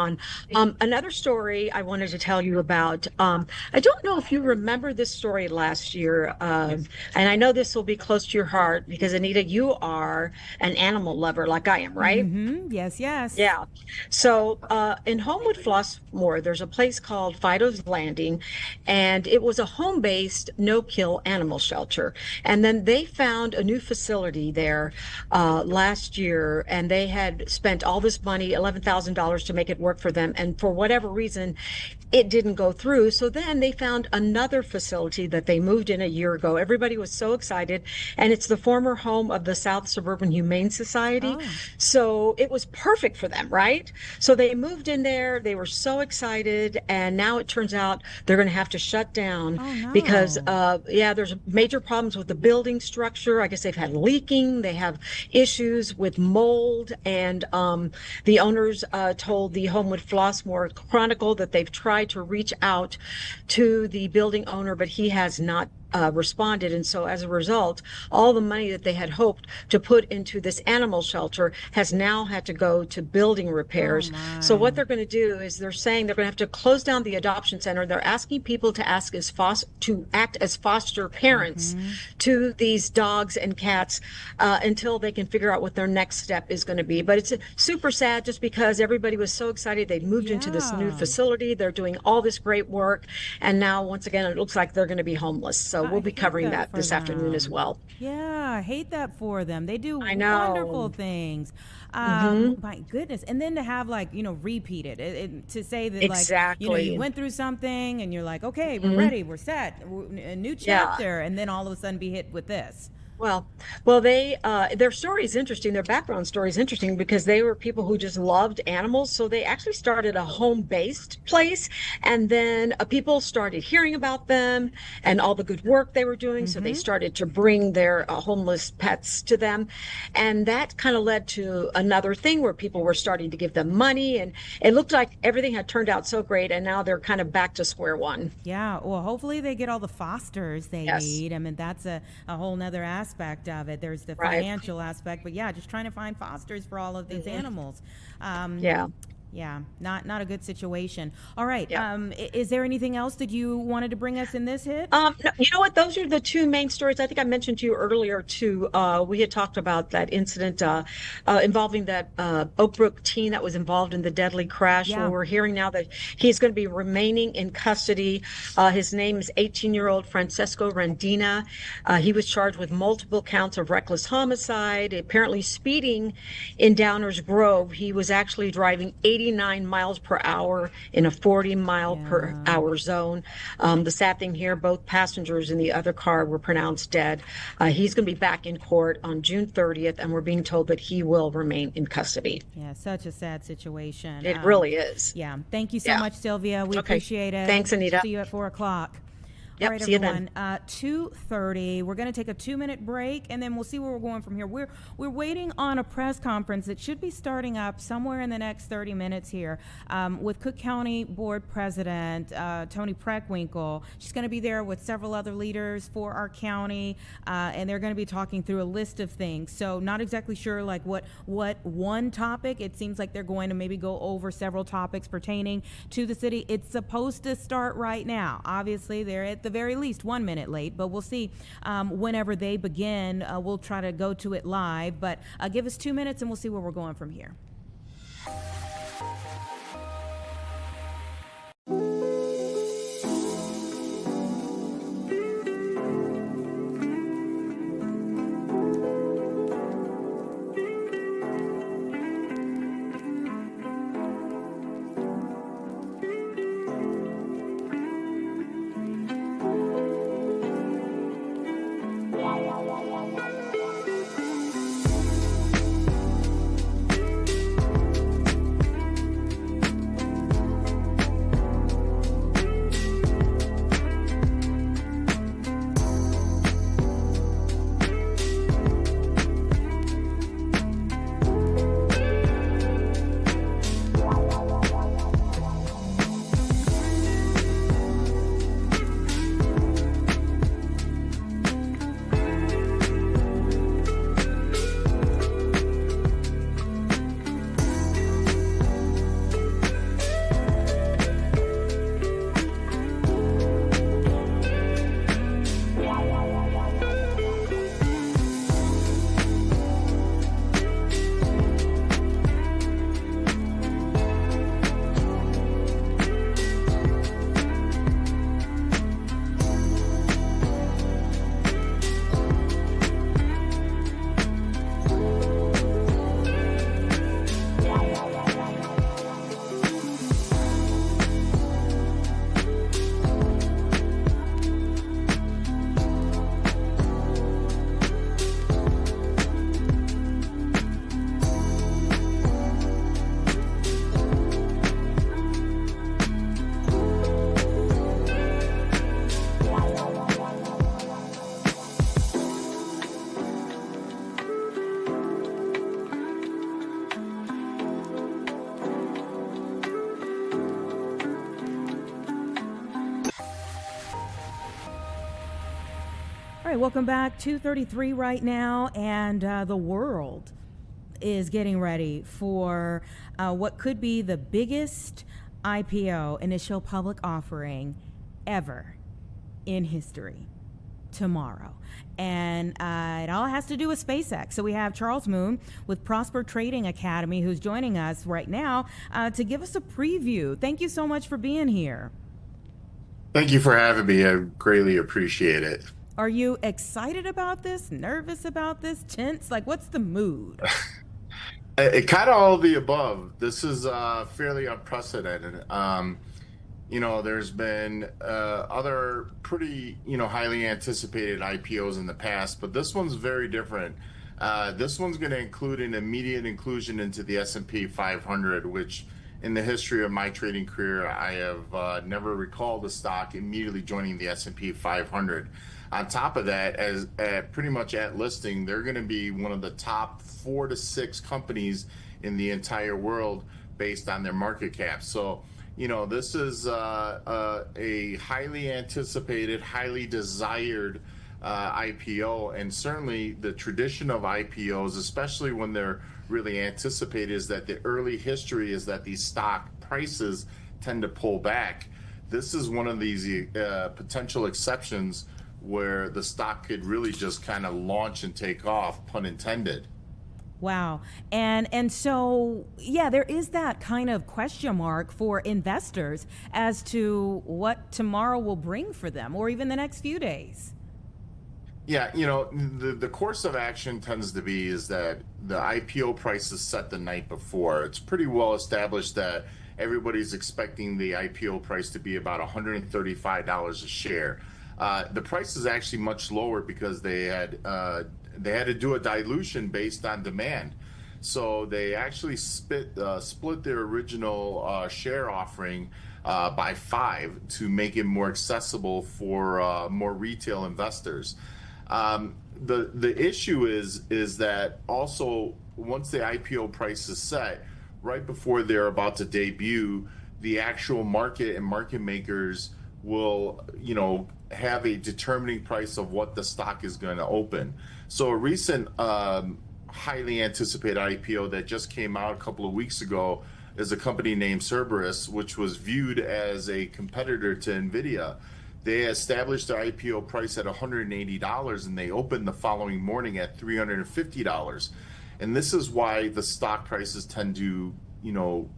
Another story I wanted to tell you about. I don't know if you remember this story last year, and I know this will be close to your heart because, Anita, you are an animal lover like I am, right? Yes, yes. Yeah. So in Homewood Flossmoor, there's a place called Fido's Landing, and it was a home-based no-kill animal shelter. And then they found a new facility there last year, and they had spent all this money, $11,000, to make it work for them. And for whatever reason, it didn't go through. So then they found another facility that they moved in a year ago. Everybody was so excited. And it's the former home of the South Suburban Humane Society. So it was perfect for them, right? So they moved in there. They were so excited. And now it turns out they're going to have to shut down because, there's major problems with the building structure. I guess they've had leaking. They have issues with mold. And the owners told the Homewood Flossmoor Chronicle that they've tried to reach out to the building owner, but he has not responded. And so as a result, all the money that they had hoped to put into this animal shelter has now had to go to building repairs. So what they're going to do is they're saying they're going to have to close down the adoption center. They're asking people to act as foster parents to these dogs and cats until they can figure out what their next step is going to be. But it's super sad just because everybody was so excited. They'd moved into this new facility. They're doing all this great work. And now, once again, it looks like they're going to be homeless. So we'll be covering that this afternoon as well. Yeah, I hate that for them. They do wonderful things. My goodness. And then to have repeat it, to say that you went through something and you're like, okay, we're ready, we're set, a new chapter, and then all of a sudden be hit with this. Well, their story is interesting. Their background story is interesting because they were people who just loved animals. So they actually started a home-based place, and then people started hearing about them and all the good work they were doing. So they started to bring their homeless pets to them, and that kind of led to another thing where people were starting to give them money, and it looked like everything had turned out so great, and now they're kind of back to square one. Yeah. Well, hopefully they get all the fosters they need. I mean, that's a whole nother aspect of it. There's the financial aspect, but just trying to find fosters for all of these animals. Not a good situation. All right. Is there anything else that you wanted to bring us in this hit? No, you know what? Those are the two main stories. I think I mentioned to you earlier too. We had talked about that incident involving that Oak Brook teen that was involved in the deadly crash. Well, we're hearing now that he's going to be remaining in custody. His name is 18-year-old Francesco Rendina. He was charged with multiple counts of reckless homicide, apparently speeding in Downers Grove. He was actually driving 89 miles per hour in a 40 mile per hour zone. The sad thing here, both passengers in the other car were pronounced dead. He's going to be back in court on June 30th, and we're being told that he will remain in custody. Yeah, such a sad situation. It really is. Yeah. Thank you so much, Sylvia. We appreciate it. Thanks, Anita. See you at 4 o'clock. Yep. All right, See you everyone. then. 2:30. We're going to take a 2-minute break, and then we'll see where we're going from here. We're waiting on a press conference that should be starting up somewhere in the next 30 minutes here with Cook County Board President Tony Preckwinkle. She's going to be there with several other leaders for our county, and they're going to be talking through a list of things. So not exactly sure like what one topic. It seems like they're going to maybe go over several topics pertaining to the city. It's supposed to start right now. Obviously, they're at the very least 1 minute late, but we'll see whenever they begin. We'll try to go to it live, but give us 2 minutes and we'll see where we're going from here. All right, welcome back. 2:33 right now, and the world is getting ready for what could be the biggest IPO, initial public offering, ever in history tomorrow. And it all has to do with SpaceX. So we have Charles Moon with Prosper Trading Academy, who's joining us right now to give us a preview. Thank you so much for being here. Thank you for having me. I greatly appreciate it. Are you excited about this, nervous about this, tense? Like, what's the mood? It kind of all of the above. This is fairly unprecedented. There's been other pretty, highly anticipated IPOs in the past, but this one's very different. This one's going to include an immediate inclusion into the S&P 500, which in the history of my trading career, I have never recalled a stock immediately joining the S&P 500. On top of that, as pretty much at listing, they're going to be one of the top 4 to 6 companies in the entire world based on their market cap. So, this is a highly anticipated, highly desired IPO, and certainly the tradition of IPOs, especially when they're really anticipated, is that the early history is that these stock prices tend to pull back. This is one of these potential exceptions where the stock could really just kind of launch and take off, pun intended. Wow. And so, yeah, there is that kind of question mark for investors as to what tomorrow will bring for them, or even the next few days. Yeah, the course of action tends to be is that the IPO price is set the night before. It's pretty well established that everybody's expecting the IPO price to be about $135 a share. The price is actually much lower because they had to do a dilution based on demand. So they actually split their original share offering by 5 to make it more accessible for more retail investors. The issue is that also once the IPO price is set, right before they're about to debut, the actual market and market makers will, have a determining price of what the stock is going to open. So a recent highly anticipated IPO that just came out a couple of weeks ago is a company named Cerberus, which was viewed as a competitor to NVIDIA. They established their IPO price at $180 and they opened the following morning at $350. And this is why the stock prices tend to,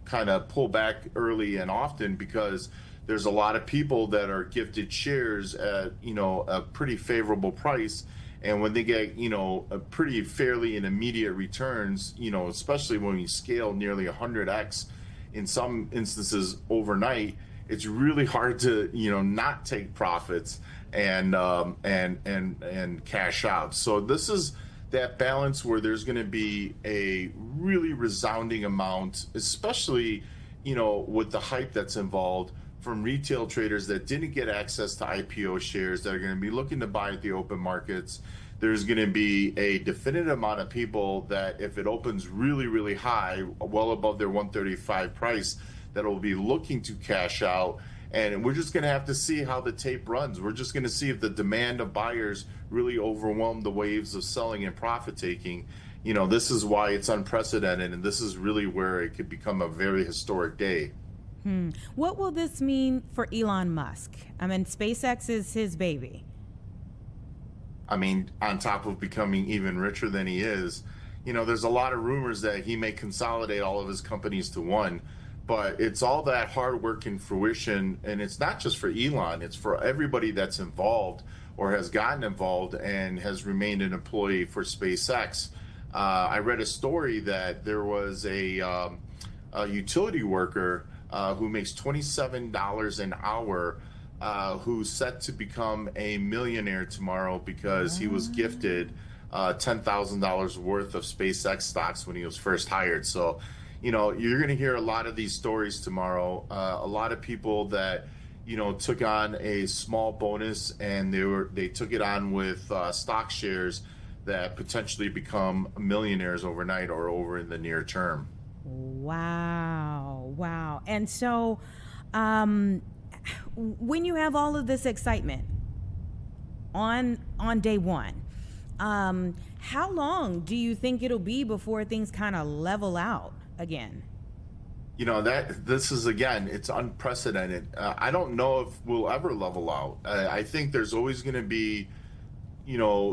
kind of pull back early and often, because there's a lot of people that are gifted shares at, a pretty favorable price. And when they get, a pretty fairly and immediate returns, especially when we scale nearly 100x in some instances overnight, it's really hard to, not take profits and cash out. So this is that balance where there's going to be a really resounding amount, especially, with the hype that's involved, from retail traders that didn't get access to IPO shares that are going to be looking to buy at the open markets. There's going to be a definitive amount of people that if it opens really, really high, well above their 135 price, that will be looking to cash out. And we're just going to have to see how the tape runs. We're just going to see if the demand of buyers really overwhelm the waves of selling and profit taking. This is why it's unprecedented, and this is really where it could become a very historic day. What will this mean for Elon Musk? I mean, SpaceX is his baby. I mean, on top of becoming even richer than he is, there's a lot of rumors that he may consolidate all of his companies to one, but it's all that hard work and fruition. And it's not just for Elon, it's for everybody that's involved or has gotten involved and has remained an employee for SpaceX. I read a story that there was a utility worker who makes $27 an hour, who's set to become a millionaire tomorrow because he was gifted $10,000 worth of SpaceX stocks when he was first hired. So, you're going to hear a lot of these stories tomorrow. A lot of people that, took on a small bonus and they took it on with stock shares that potentially become millionaires overnight or over in the near term. Wow. And so when you have all of this excitement on day one, how long do you think it'll be before things kind of level out again? This is, again, it's unprecedented. I don't know if we'll ever level out. I think there's always going to be,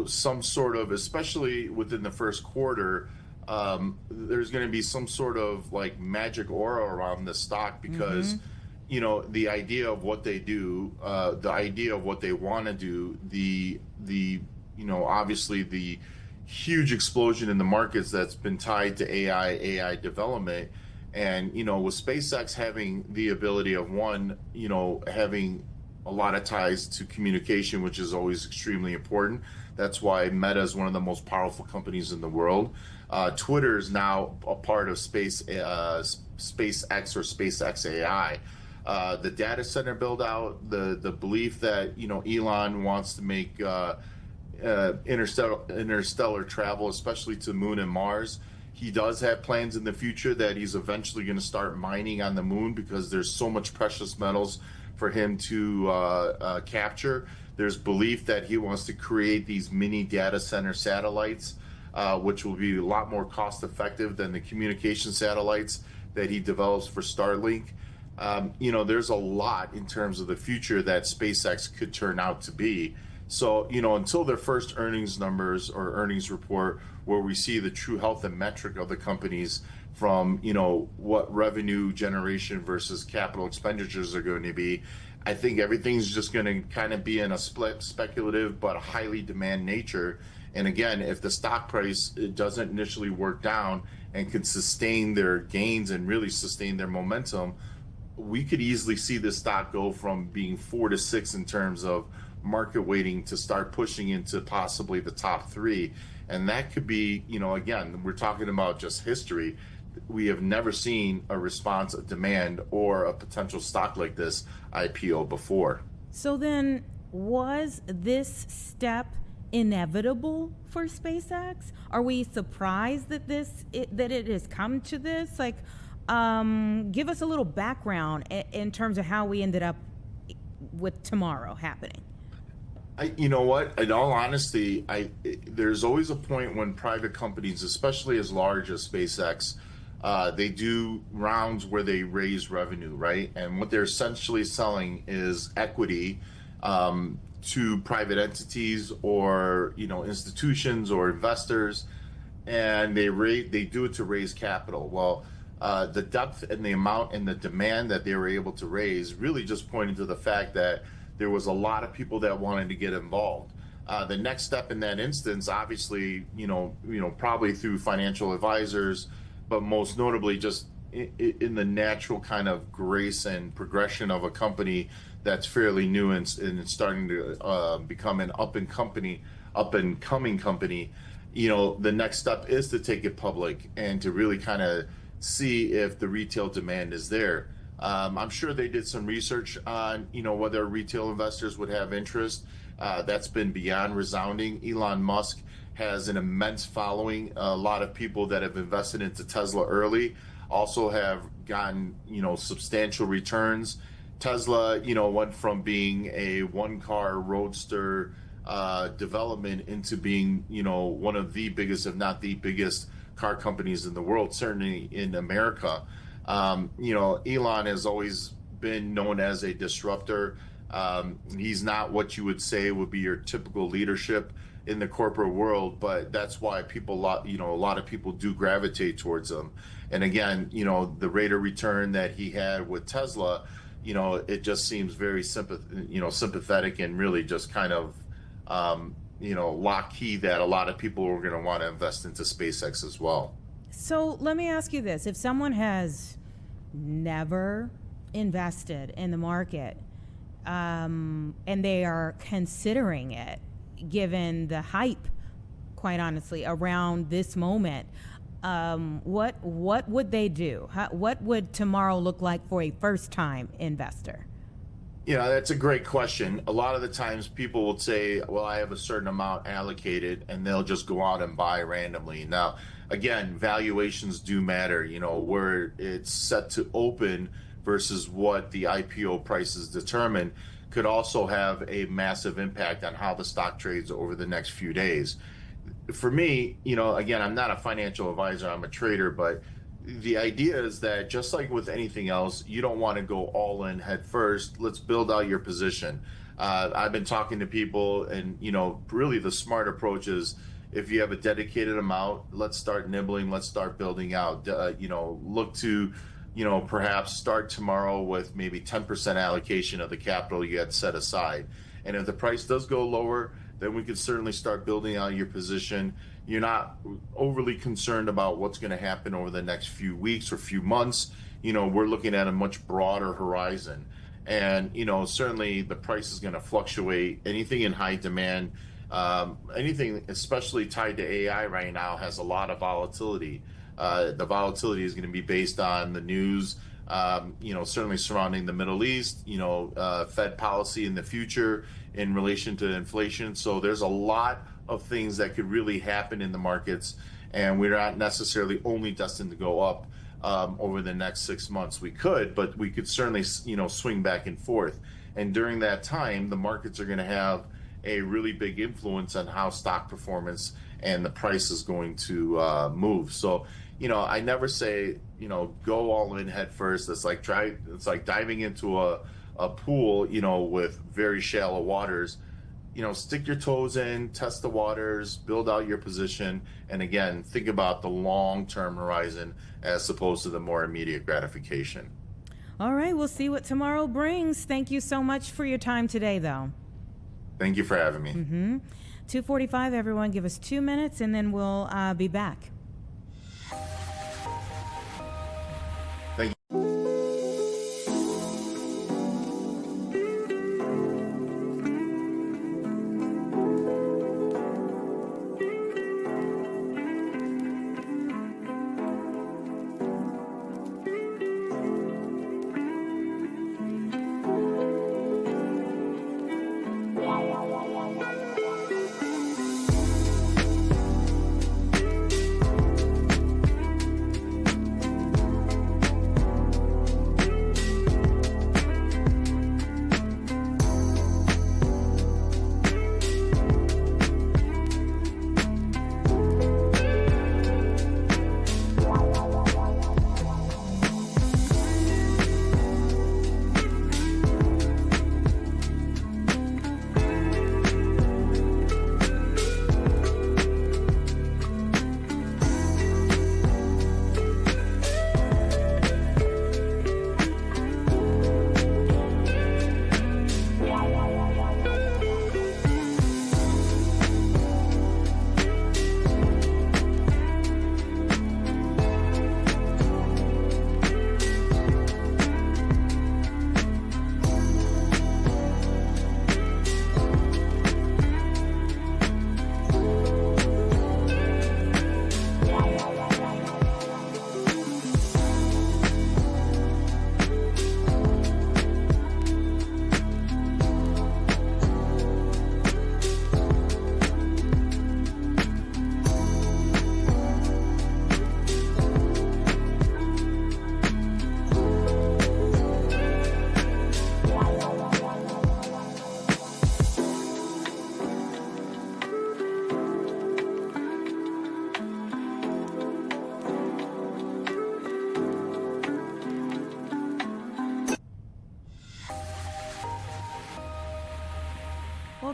some sort of, especially within the first quarter, there's going to be some sort of like magic aura around the stock because, the idea of what they do, the idea of what they want to do, the obviously the huge explosion in the markets that's been tied to AI development. And, with SpaceX having the ability of having a lot of ties to communication, which is always extremely important. That's why Meta is one of the most powerful companies in the world. Twitter is now a part of SpaceX or SpaceX AI. The data center build out, the belief that, Elon wants to make interstellar travel, especially to the moon and Mars. He does have plans in the future that he's eventually going to start mining on the moon because there's so much precious metals for him to capture. There's belief that he wants to create these mini data center satellites, which will be a lot more cost effective than the communication satellites that he develops for Starlink. There's a lot in terms of the future that SpaceX could turn out to be. So, until their first earnings numbers or earnings report, where we see the true health and metric of the companies from, what revenue generation versus capital expenditures are going to be, I think everything's just going to kind of be in a speculative but highly demand nature. And again, if the stock price doesn't initially work down and can sustain their gains and really sustain their momentum, we could easily see this stock go from being 4 to 6 in terms of market weighting to start pushing into possibly the top 3. And that could be, again, we're talking about just history. we have never seen a response, a demand, or a potential stock like this IPO before. So then, was this step inevitable for SpaceX? Are we surprised that that it has come to this? Like, give us a little background in terms of how we ended up with tomorrow happening. You know what? In all honesty, there's always a point when private companies, especially as large as SpaceX, they do rounds where they raise revenue, right? And what they're essentially selling is equity to private entities or institutions or investors, and they do it to raise capital. Well, the depth and the amount and the demand that they were able to raise really just pointed to the fact that there was a lot of people that wanted to get involved. The next step in that instance, obviously, probably through financial advisors, but most notably just in the natural kind of grace and progression of a company that's fairly new and starting to become an up and coming company. The next step is to take it public and to really kind of see if the retail demand is there. I'm sure they did some research on, whether retail investors would have interest. That's been beyond resounding. Elon Musk has an immense following. A lot of people that have invested into Tesla early also have gotten, substantial returns. Tesla, went from being a one-car roadster development into being, one of the biggest, if not the biggest, car companies in the world, certainly in America. Elon has always been known as a disruptor. He's not what you would say would be your typical leadership in the corporate world, but that's why a lot of people do gravitate towards him. And again, the rate of return that he had with Tesla, it just seems very sympathetic and really just kind of, lock key that a lot of people are going to want to invest into SpaceX as well. So let me ask you this. If someone has never invested in the market and they are considering it, given the hype, quite honestly, around this moment, what would they do? What would tomorrow look like for a first-time investor? That's a great question. A lot of the times people will say, well, I have a certain amount allocated, and they'll just go out and buy randomly. Now, again, valuations do matter, where it's set to open versus what the IPO prices determine could also have a massive impact on how the stock trades over the next few days. For me, again, I'm not a financial advisor, I'm a trader, but the idea is that just like with anything else, you don't want to go all in head first. Let's build out your position. I've been talking to people, and really the smart approach is if you have a dedicated amount, let's start nibbling, let's start building out. Look to perhaps start tomorrow with maybe 10% allocation of the capital you had set aside. And if the price does go lower, then we could certainly start building out your position. You're not overly concerned about what's going to happen over the next few weeks or few months. We're looking at a much broader horizon. And, certainly the price is going to fluctuate. Anything in high demand, anything especially tied to AI right now has a lot of volatility. The volatility is going to be based on the news, certainly surrounding the Middle East, Fed policy in the future in relation to inflation. So there's a lot of things that could really happen in the markets, and we're not necessarily only destined to go up over the next 6 months. We could, but we could certainly, swing back and forth. And during that time, the markets are going to have a really big influence on how stock performance and the price is going to move. So, I never say, go all in head first. It's like diving into a pool, with very shallow waters. Stick your toes in, test the waters, build out your position, and again, think about the long-term horizon as opposed to the more immediate gratification. All right, we'll see what tomorrow brings. Thank you so much for your time today, though. Thank you for having me. 2:45, everyone. Give us 2 minutes, and then we'll be back. Thank you.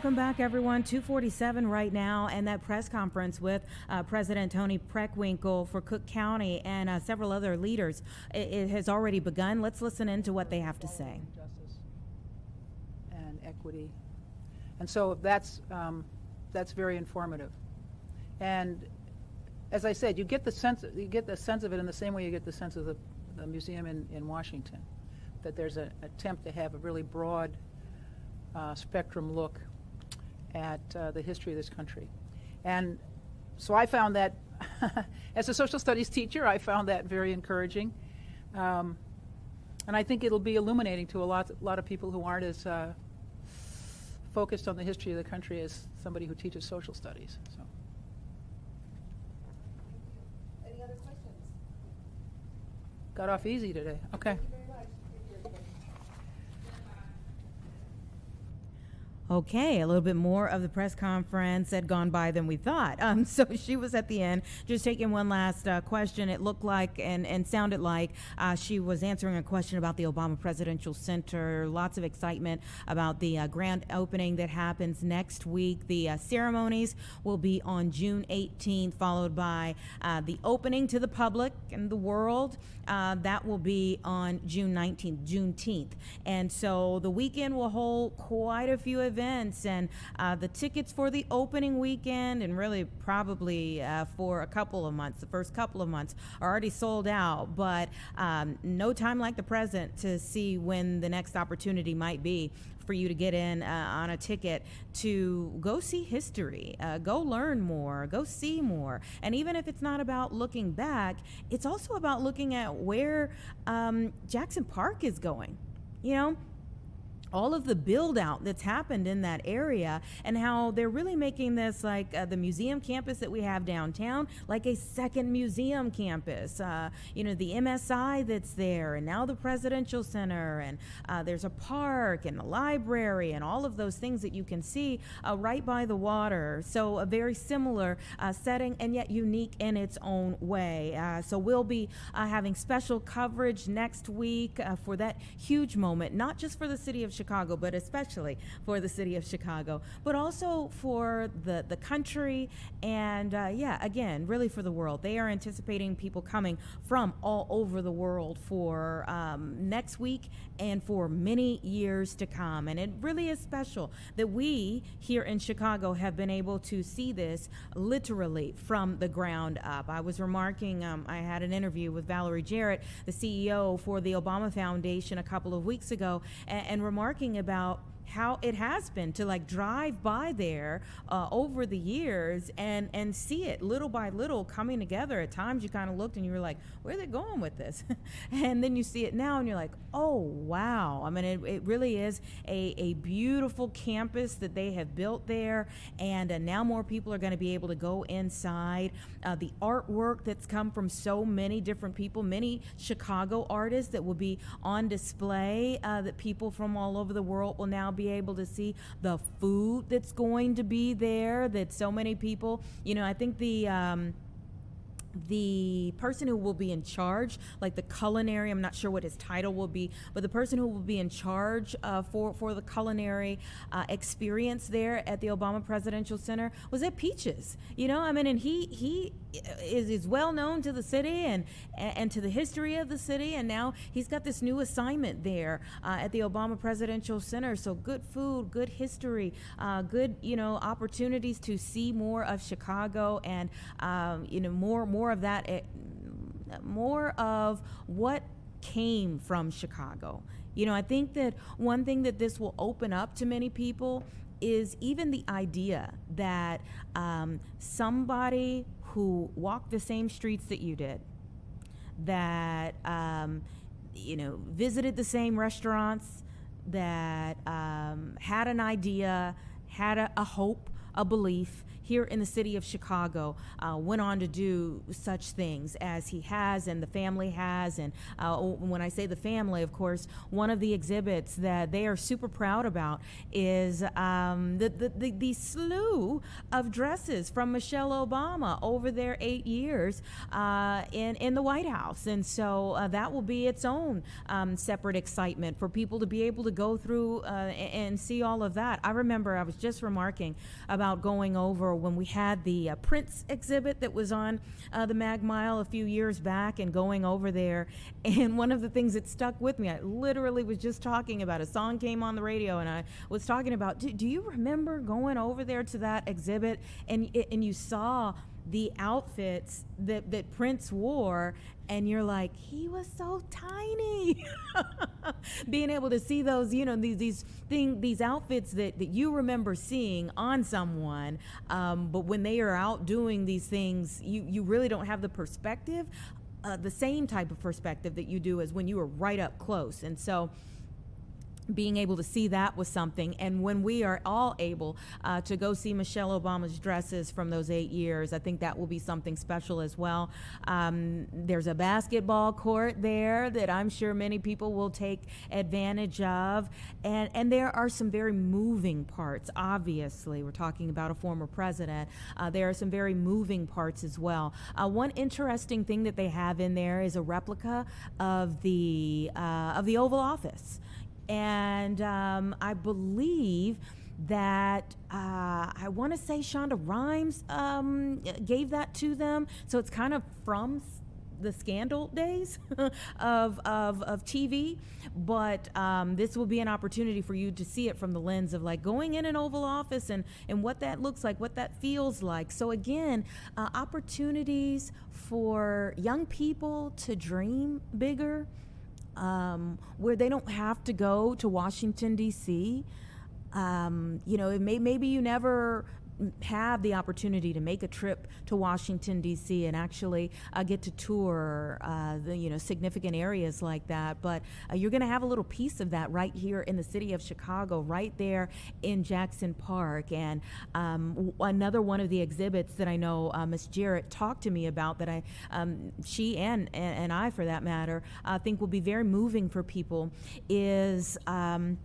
welcome back, everyone. 2:47 right now, and that press conference with President Tony Preckwinkle for Cook County and several other leaders, it has already begun. Let's listen in to what they have to say. Justice and equity, and so that's very informative. And as I said, you get the sense of it in the same way you get the sense of the museum in Washington, that there's an attempt to have a really broad spectrum look at the history of this country. And so I found that, as a social studies teacher, I found that very encouraging. And I think it'll be illuminating to a lot of people who aren't as focused on the history of the country as somebody who teaches social studies. So. Any other questions? Got off easy today. Okay. Okay, a little bit more of the press conference had gone by than we thought. So she was at the end, just taking one last question. It looked like and sounded like she was answering a question about the Obama Presidential Center. Lots of excitement about the grand opening that happens next week. The ceremonies will be on June 18th, followed by the opening to the public and the world. That will be on June 19th, Juneteenth. And so the weekend will hold quite a few events, and the tickets for the opening weekend and really probably for a couple of months, the first couple of months, are already sold out. But no time like the present to see when the next opportunity might be for you to get in on a ticket to go see history, go learn more, go see more. And even if it's not about looking back, it's also about looking at where Jackson Park is going. You know, all of the build out that's happened in that area, and how they're really making this like the museum campus that we have downtown like a second museum campus. You know, the MSI that's there, and now the Presidential Center, and there's a park and a library and all of those things that you can see right by the water. So a very similar setting, and yet unique in its own way. So we'll be having special coverage next week for that huge moment, not just for the city of Chicago, but especially for the city of Chicago, but also for the country, and yeah, again, really for the world. They are anticipating people coming from all over the world for next week and for many years to come. And it really is special that we here in Chicago have been able to see this literally from the ground up. I was remarking, I had an interview with Valerie Jarrett, the CEO for the Obama Foundation, a couple of weeks ago, and remarking about how it has been to like drive by there over the years and see it little by little coming together. At times you kind of looked and you were like, where are they going with this? And then you see it now and you're like, oh wow. I mean, it really is a beautiful campus that they have built there, and now more people are going to be able to go inside. The artwork that's come from so many different people, many Chicago artists that will be on display, that people from all over the world will now be able to see. The food that's going to be there, that so many people, you know, I think the person who will be in charge, like the culinary, I'm not sure what his title will be, but the person who will be in charge for the culinary experience there at the Obama Presidential Center was at Peaches. You know, I mean, and he is well known to the city and to the history of the city, and now he's got this new assignment there at the Obama Presidential Center. So good food, good history, good, you know, opportunities to see more of Chicago, and you know, more of that, more of what came from Chicago. You know, I think that one thing that this will open up to many people is even the idea that somebody who walked the same streets that you did, that you know, visited the same restaurants, that had an idea, had a hope a belief here in the city of Chicago, went on to do such things as he has and the family has. And when I say the family, of course, one of the exhibits that they are super proud about is the slew of dresses from Michelle Obama over their 8 years in the White House. And so that will be its own separate excitement for people to be able to go through and see all of that. I remember I was just remarking about going over when we had the Prince exhibit that was on the Mag Mile a few years back, and going over there. And one of the things that stuck with me, I literally was just talking about, a song came on the radio and I was talking about, do you remember going over there to that exhibit and you saw the outfits that Prince wore, and you're like, he was so tiny. Being able to see those, these outfits that you remember seeing on someone, but when they are out doing these things, you really don't have the perspective, the same type of perspective that you do as when you were right up close. And so being able to see that was something. And when we are all able to go see Michelle Obama's dresses from those 8 years, I think that will be something special as well. There's a basketball court there that I'm sure many people will take advantage of. And there are some very moving parts. Obviously, we're talking about a former president. There are some very moving parts as well. One interesting thing that they have in there is a replica of the Oval Office. And I believe that I want to say Shonda Rhimes gave that to them. So it's kind of from the scandal days of TV. But this will be an opportunity for you to see it from the lens of like going in an Oval Office and what that looks like, what that feels like. So again, opportunities for young people to dream bigger. Where they don't have to go to Washington, D.C. Maybe you never have the opportunity to make a trip to Washington, D.C. and actually get to tour significant areas like that. But you're going to have a little piece of that right here in the city of Chicago, right there in Jackson Park. And another one of the exhibits that I know Ms. Jarrett talked to me about that she and I, for that matter, think will be very moving for people is an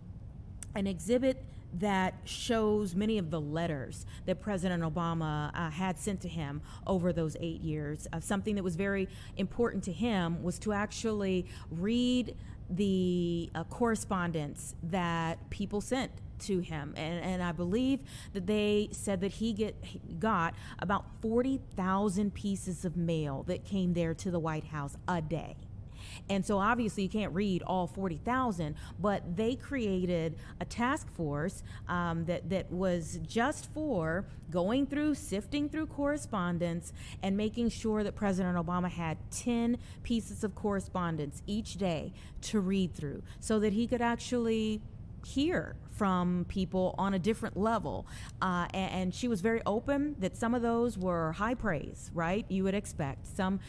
exhibit that shows many of the letters that President Obama had sent to him over those 8 years. Something that was very important to him was to actually read the correspondence that people sent to him. And I believe that they said that he got about 40,000 pieces of mail that came there to the White House a day. And so obviously you can't read all 40,000, but they created a task force that was just for going through, sifting through correspondence and making sure that President Obama had 10 pieces of correspondence each day to read through so that he could actually hear from people on a different level. And she was very open that some of those were high praise, right? You would expect. Some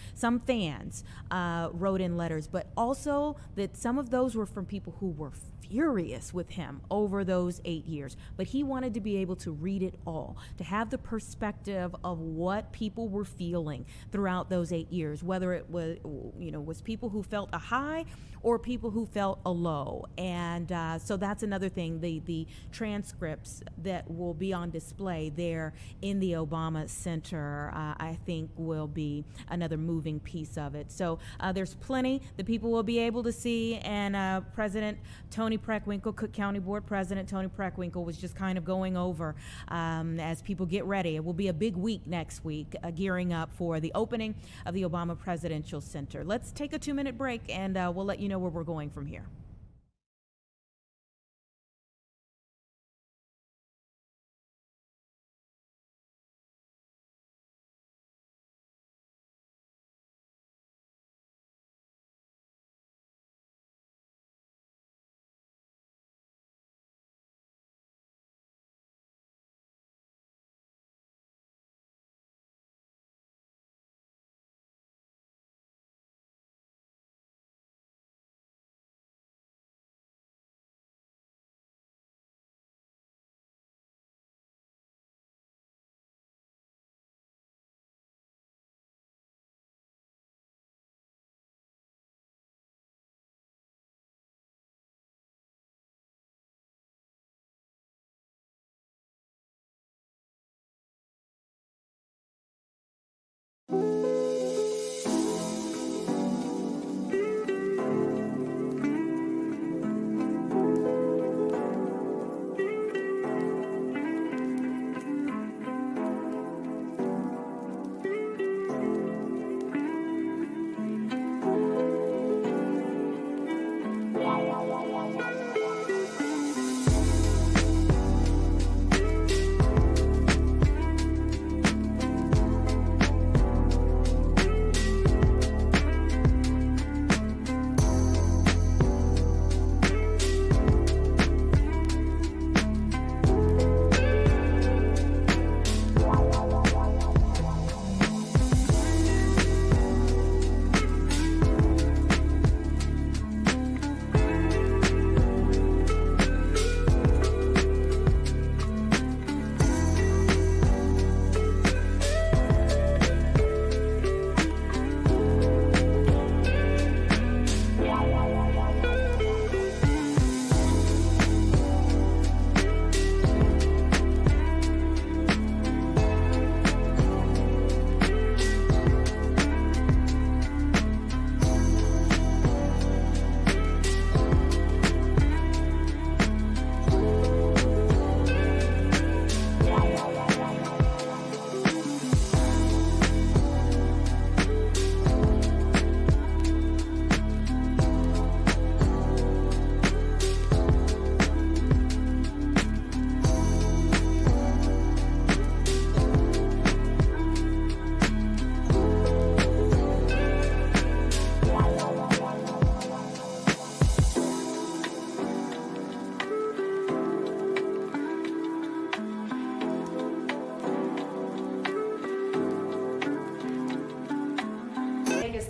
fans wrote in letters, but also that some of those were from people who were furious with him over those 8 years. But he wanted to be able to read it all, to have the perspective of what people were feeling throughout those 8 years, whether it was people who felt a high or people who felt a low. And so that's another thing, the transcripts that will be on display there in the Obama Center, I think will be another moving piece of it. So there's plenty that people will be able to see. And President Tony Preckwinkle, Cook County Board President Tony Preckwinkle, was just kind of going over as people get ready. It will be a big week next week, gearing up for the opening of the Obama Presidential Center. Let's take a 2-minute break, and we'll let you know where we're going from here.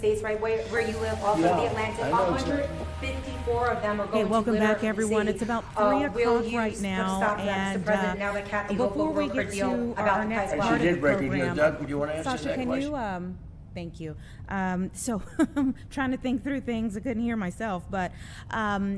states, right where you live, off of the Atlantic. 154 of them are going to welcome litter back, everyone. the It's about 3 will o'clock use right the now, stop signs. and The president, now that Kathy before Hochul we broke her get deal to about our the next pipeline. part She of did the break her deal. program, Doug, do you want to answer Sasha, that can question? you? Thank you. So I'm trying to think through things. I couldn't hear myself, but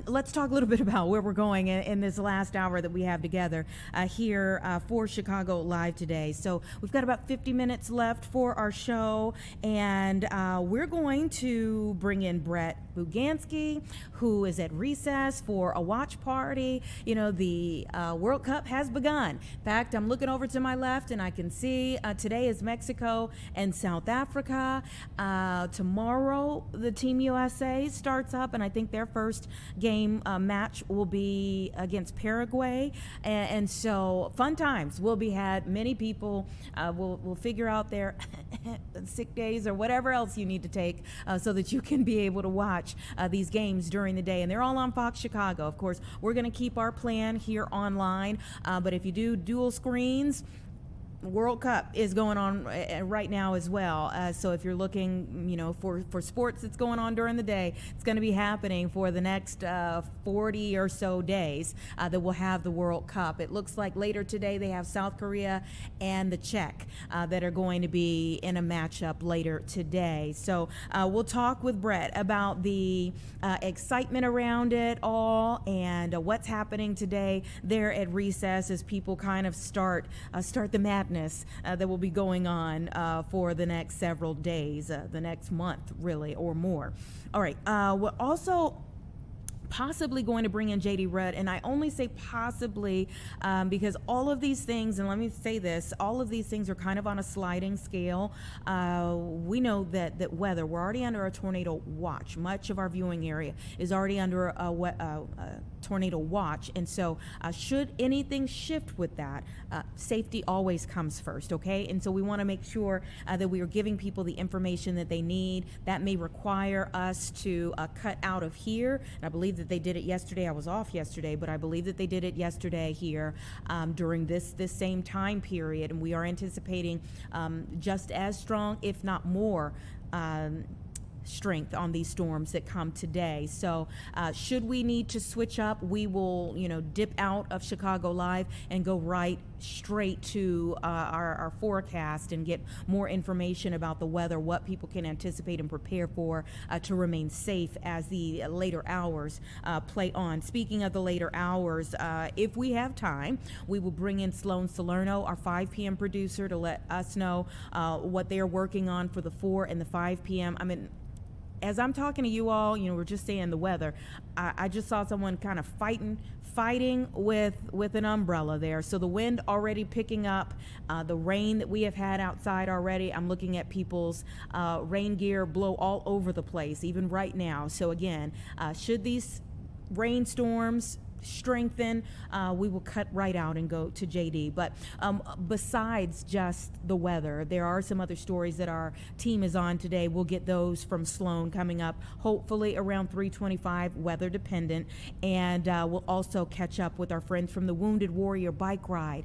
let's talk a little bit about where we're going in this last hour that we have together here for Chicago Live today. So we've got about 50 minutes left for our show, and we're going to bring in Brett Bugansky, who is at recess for a watch party. You know, the World Cup has begun. In fact, I'm looking over to my left, and I can see today is Mexico and South Africa. Tomorrow, the Team USA starts up, and I think their first game match will be against Paraguay. And so fun times will be had. Many people will figure out their sick days or whatever else you need to take so that you can be able to watch these games during the day. And they're all on Fox Chicago. Of course, we're going to keep our plan here online, but if you do dual screens, World Cup is going on right now as well. So if you're looking, you know, for sports that's going on during the day, it's going to be happening for the next 40 or so days that we'll have the World Cup. It looks like later today they have South Korea and the Czech that are going to be in a matchup later today. So we'll talk with Brett about the excitement around it all and what's happening today there at recess as people kind of start the madness that will be going on for the next several days, the next month, really, or more. All right. We're also possibly going to bring in JD Rudd, and I only say possibly because all of these things, and let me say this, all of these things are kind of on a sliding scale. We know that weather, we're already under a tornado watch. Much of our viewing area is already under a tornado watch, and so should anything shift with that, safety always comes first, okay? And so we want to make sure that we are giving people the information that they need. That may require us to cut out of here, and I believe that they did it yesterday. I was off yesterday, but I believe that they did it yesterday here during this same time period, and we are anticipating just as strong, if not more, strength on these storms that come today. So should we need to switch up, we will, you know, dip out of Chicago Live and go right straight to our forecast and get more information about the weather, what people can anticipate and prepare for to remain safe as the later hours play on. Speaking of the later hours, if we have time, we will bring in Sloan Salerno, our 5 p.m. producer, to let us know what they're working on for the 4 and the 5 p.m. I mean, as I'm talking to you all, you know, we're just saying the weather. I just saw someone kind of fighting with an umbrella there. So the wind already picking up, the rain that we have had outside already. I'm looking at people's rain gear blow all over the place, even right now. So again, should these rainstorms strengthen, we will cut right out and go to JD. But besides just the weather, there are some other stories that our team is on today. We'll get those from Sloan coming up, hopefully around 3:25, weather dependent. And we'll also catch up with our friends from the Wounded Warrior Bike Ride.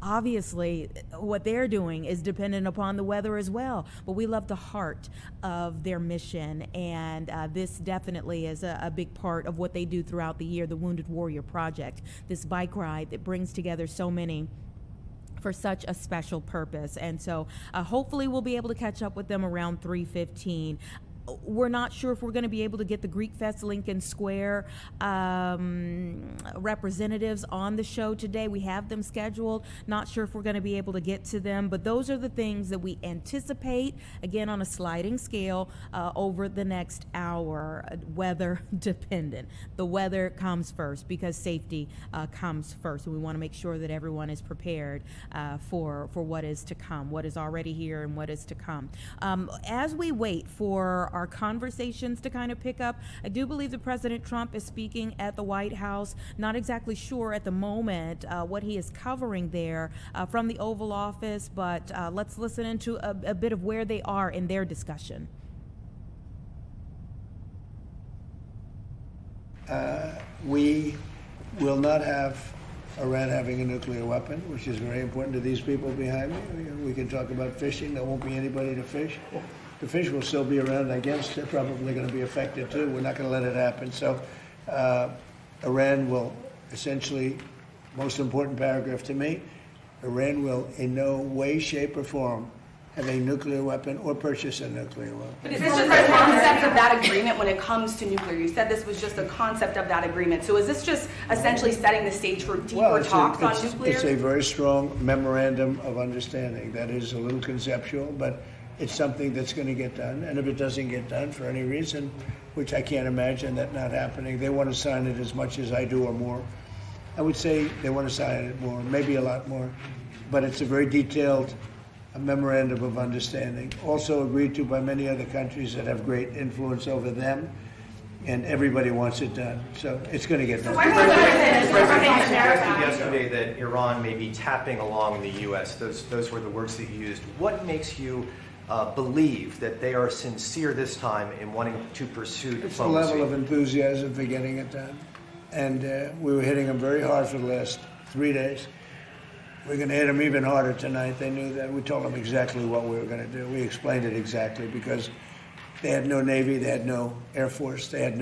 Obviously, what they're doing is dependent upon the weather as well, but we love the heart of their mission, and this definitely is a big part of what they do throughout the year, the Wounded Warrior Project, this bike ride that brings together so many for such a special purpose. And so hopefully we'll be able to catch up with them around 3:15. We're not sure if we're going to be able to get the Greek Fest Lincoln Square representatives on the show today. We have them scheduled. Not sure if we're going to be able to get to them, but those are the things that we anticipate, again, on a sliding scale over the next hour, weather dependent. The weather comes first because safety comes first, and we want to make sure that everyone is prepared for what is to come, what is already here and what is to come. As we wait for our conversations to kind of pick up, I do believe that President Trump is speaking at the White House. Not exactly sure at the moment what he is covering there from the Oval Office, but let's listen into a bit of where they are in their discussion. We will not have Iran having a nuclear weapon, which is very important to these people behind me. We can talk about fishing. There won't be anybody to fish. the fish will still be around. I guess they're probably going to be affected too. We're not going to let it happen. So Iran will essentially, most important paragraph to me, Iran will in no way, shape, or form have a nuclear weapon or purchase a nuclear weapon. But is this just a concept of that agreement when it comes to nuclear? You said this was just a concept of that agreement. So is this just essentially setting the stage for deeper talks on nuclear? It's a very strong memorandum of understanding. That is a little conceptual, but it's something that's going to get done. And if it doesn't get done for any reason, which I can't imagine that not happening, they want to sign it as much as I do or more. I would say they want to sign it more, maybe a lot more. But it's a very detailed memorandum of understanding, also agreed to by many other countries that have great influence over them, and everybody wants it done. So it's going to get done. The President suggested yesterday that Iran may be tapping along the U.S. Those were the words that you used. What makes you believe that they are sincere this time in wanting to pursue diplomacy? It's the level of enthusiasm for getting it done. And we were hitting them very hard for the last 3 days. We're going to hit them even harder tonight. They knew that. We told them exactly what we were going to do. We explained it exactly because they had no Navy, they had no Air Force, they had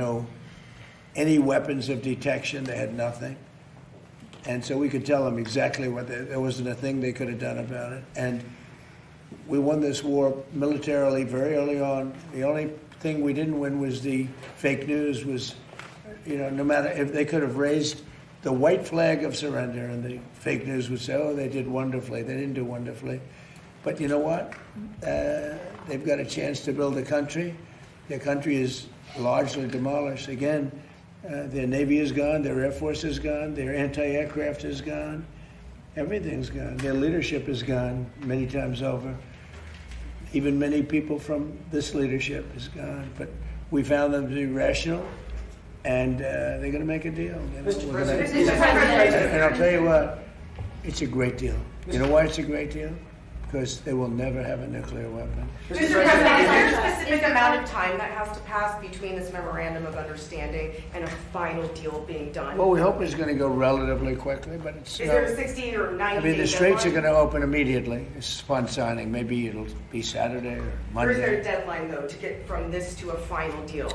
any weapons of detection, they had nothing. And so we could tell them exactly what there wasn't a thing they could have done about it. And we won this war militarily very early on. The only thing we didn't win was the fake news was, no matter if they could have raised the white flag of surrender, and the fake news would say, oh, they did wonderfully. They didn't do wonderfully. But you know what? They've got a chance to build a country. Their country is largely demolished. Again, their Navy is gone, their Air Force is gone, their anti-aircraft is gone. Everything's gone. Their leadership is gone many times over. Even many people from this leadership is gone. But we found them to be rational. And they're going to make a deal. And I'll tell you what, it's a great deal. You know why it's a great deal? Because they will never have a nuclear weapon. Mr. President, is there a specific amount of time that has to pass between this memorandum of understanding and a final deal being done? Well, we hope it's going to go relatively quickly, but it's... Is there a 60 or 90 I mean, the straits are going to open immediately. It's fun signing. Maybe it'll be Saturday or Monday. Or is there a deadline, though, to get from this to a final deal?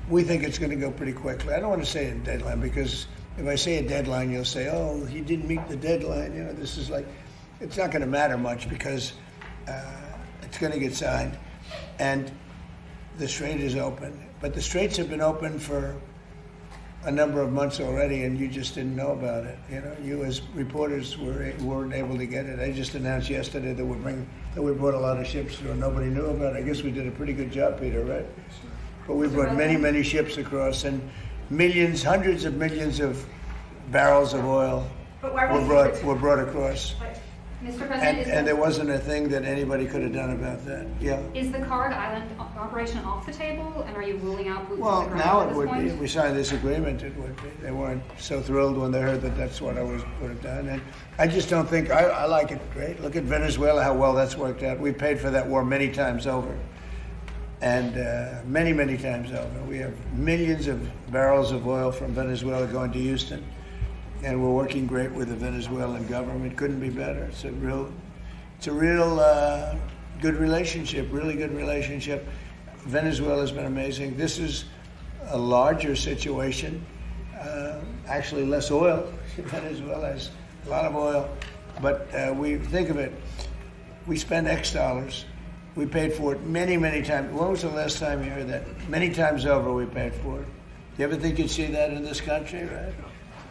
We think it's going to go pretty quickly. I don't want to say a deadline because if I say a deadline, you'll say, oh, he didn't meet the deadline. This is like, it's not going to matter much because it's going to get signed. And the strait is open. But the straits have been open for a number of months already, and you just didn't know about it. You as reporters weren't able to get it. I just announced yesterday that we brought a lot of ships through, and nobody knew about it. I guess we did a pretty good job, Peter, right? But we brought many, many ships across, and millions, hundreds of millions of barrels of oil were brought across. Mr. President, and there wasn't a thing that anybody could have done about that. Yeah. Is the Card Island operation off the table, and are you ruling out boots Well, on the ground now at it this would point? be. If we signed this agreement, it would be. They weren't so thrilled when they heard that that's what I would have done. And I just don't think, I like it great. Look at Venezuela, how well that's worked out. We paid for that war many times over. And many, many times over. We have millions of barrels of oil from Venezuela going to Houston. And we're working great with the Venezuelan government. Couldn't be better. It's a real good relationship, really good relationship. Venezuela's been amazing. This is a larger situation, actually less oil. Venezuela has a lot of oil, but we think of it, we spend X dollars. We paid for it many, many times. When was the last time you heard that? Many times over we paid for it. Do you ever think you'd see that in this country, right?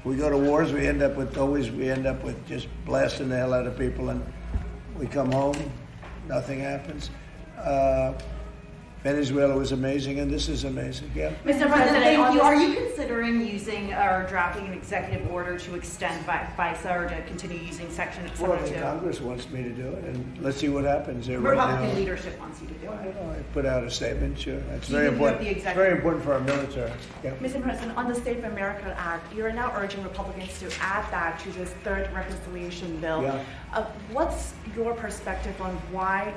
We go to wars, we end up with just blasting the hell out of people, and we come home, nothing happens. Venezuela was amazing, and this is amazing. Yeah. Mr. President, are you considering using or drafting an executive order to extend FISA or to continue using Section 702? Well, Congress wants me to do it, and let's see what happens there. Republican right now, leadership wants you to do it. I put out a statement. Sure, that's You very can do it important. the executive- Very important for our military. Yeah. Mr. President, on the State of America Act, you're now urging Republicans to add that to this third reconciliation bill. Yeah. What's your perspective on why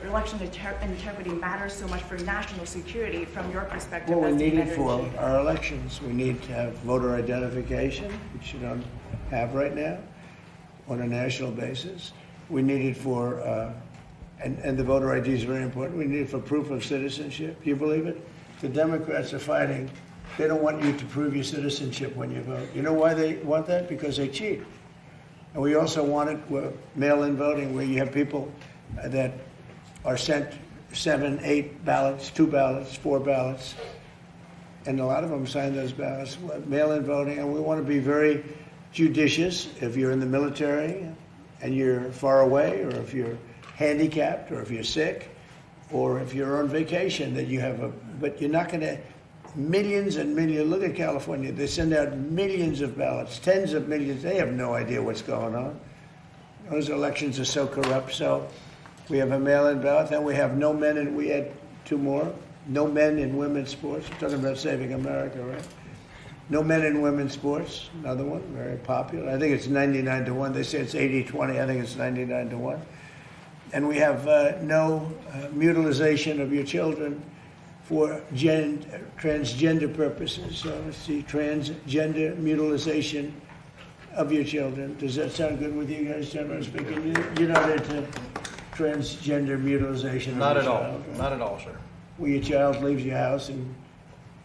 election integrity matters so much for national security from your perspective? Well, we as the need it editor for in chief? our elections. We need to have voter identification, which you don't have right now on a national basis. We need it for And the voter ID is very important. We need it for proof of citizenship. Do you believe it? The Democrats are fighting. They don't want you to prove your citizenship when you vote. You know why they want that? Because they cheat. And we also want it with mail-in voting, where you have people that are sent 7, 8 ballots, 2 ballots, 4 ballots, and a lot of them sign those ballots. Mail-in voting, and we want to be very judicious. If you're in the military and you're far away, or if you're handicapped, or if you're sick, or if you're on vacation, that you have but you're not going to, millions and millions, look at California, they send out millions of ballots, tens of millions, they have no idea what's going on. Those elections are so corrupt. So we have a mail-in ballot, and we have no men, and we had 2 more, no men in women's sports. We're talking about saving America, right? No men in women's sports, another one, very popular. I think it's 99-1. They say it's 80-20. I think it's 99-1. And we have no mutilization of your children for transgender purposes. So it's the transgender mutilization of your children. Does that sound good with you guys, generally speaking? You're not into transgender mutilization? Not of at your all. child, right? Not at all, sir. Where your child leaves your house and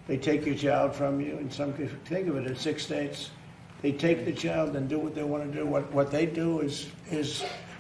they take your child from you. In some cases, think of it, in 6 states, they take the child and do what they want to do. What they do is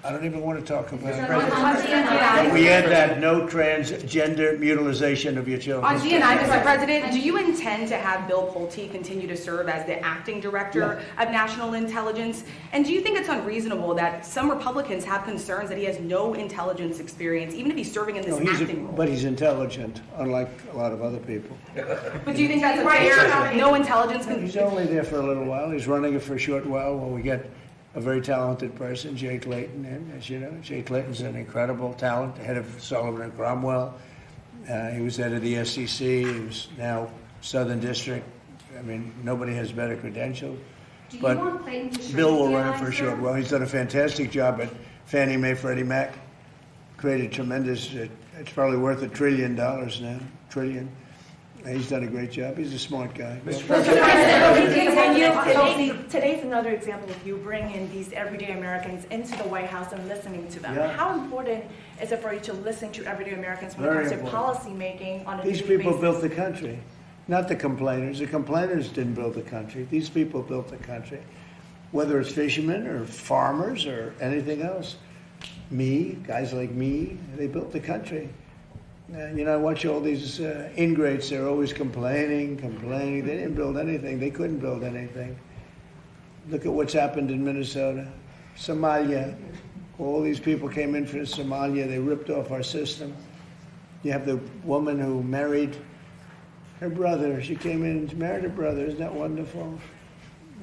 I don't even want to talk about it. But we add that no transgender mutilization of your children. On DNI, Mr. President, do you intend to have Bill Pulte continue to serve as the acting director of national intelligence? And do you think it's unreasonable that some Republicans have concerns that he has no intelligence experience, even if he's serving in this acting role? But he's intelligent, unlike a lot of other people. But do you think that's a fair, no intelligence? He's only there for a little while. He's running it for a short while when we get a very talented person, Jay Clayton, in. As you know, Jay Clayton's an incredible talent, head of Sullivan and Cromwell. He was head of the SEC. He was now Southern District. I mean, nobody has better credentials. But Bill will run it for a short while. He's done a fantastic job at Fannie Mae, Freddie Mac. Created tremendous, it's probably worth $1 trillion now, $1 trillion. He's done a great job. He's a smart guy. Today's another example of you bringing these everyday Americans into the White House and listening to them. Yeah. How important is it for you to listen to everyday Americans when Very it comes to important. policy making on a These daily people basis? built the country, not the complainers. The complainers didn't build the country. These people built the country, whether it's fishermen or farmers or anything else. Guys like me, they built the country. You know, I watch all these ingrates. They're always complaining. They didn't build anything. They couldn't build anything. Look at what's happened in Minnesota. Somalia. All these people came in from Somalia. They ripped off our system. You have the woman who married her brother. She came in and married her brother. Isn't that wonderful?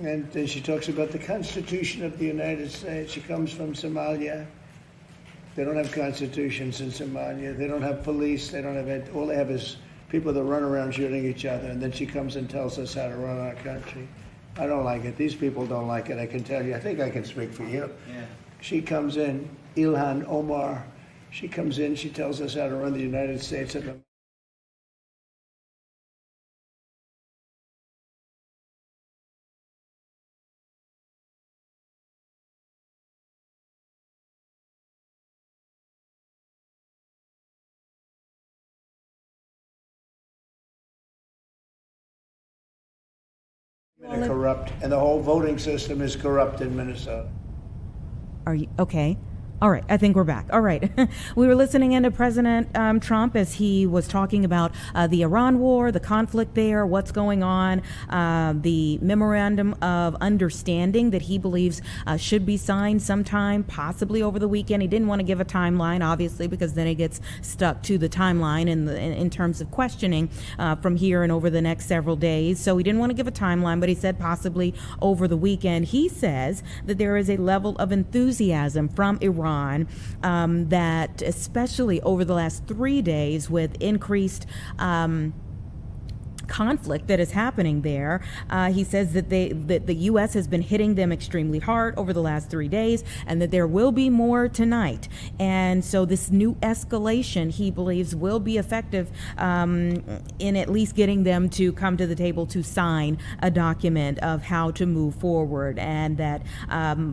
And then she talks about the Constitution of the United States. She comes from Somalia. They don't have constitutions in Somalia. They don't have police. They don't have, all they have is people that run around shooting each other. And then she comes and tells us how to run our country. I don't like it. These people don't like it. I can tell you. I think I can speak for you. Yeah. She comes in, Ilhan Omar. She comes in. She tells us how to run the United States of America. Corrupt, and the whole voting system is corrupt in Minnesota. Are you okay? All right, I think we're back. All right. We were listening into President Trump as he was talking about the Iran war, the conflict there, what's going on, the memorandum of understanding that he believes should be signed sometime, possibly over the weekend. He didn't want to give a timeline, obviously, because then it gets stuck to the timeline in terms of questioning from here and over the next several days. So he didn't want to give a timeline, but he said possibly over the weekend. He says that there is a level of enthusiasm from Iran that especially over the last 3 days with increased conflict that is happening there. He says that the U.S. has been hitting them extremely hard over the last 3 days and that there will be more tonight. And so this new escalation, he believes, will be effective in at least getting them to come to the table to sign a document of how to move forward. And that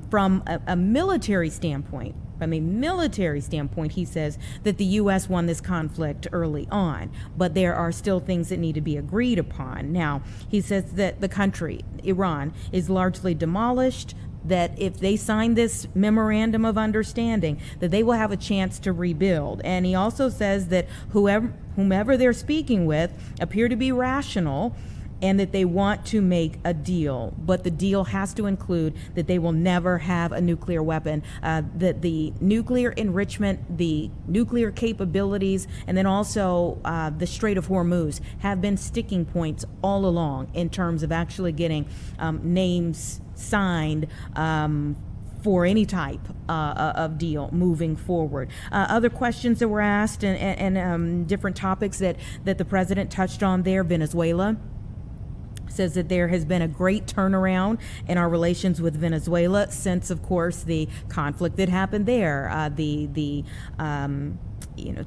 from a military standpoint, From a military standpoint, he says that the U.S. won this conflict early on, but there are still things that need to be agreed upon. Now, he says that the country, Iran, is largely demolished, that if they sign this memorandum of understanding, that they will have a chance to rebuild. And he also says that whomever they're speaking with appear to be rational, and that they want to make a deal, but the deal has to include that they will never have a nuclear weapon, that the nuclear enrichment, the nuclear capabilities, and then also the Strait of Hormuz have been sticking points all along in terms of actually getting names signed for any type of deal moving forward. Other questions that were asked and different topics that the president touched on there. Venezuela says that there has been a great turnaround in our relations with Venezuela since, of course, the conflict that happened there, the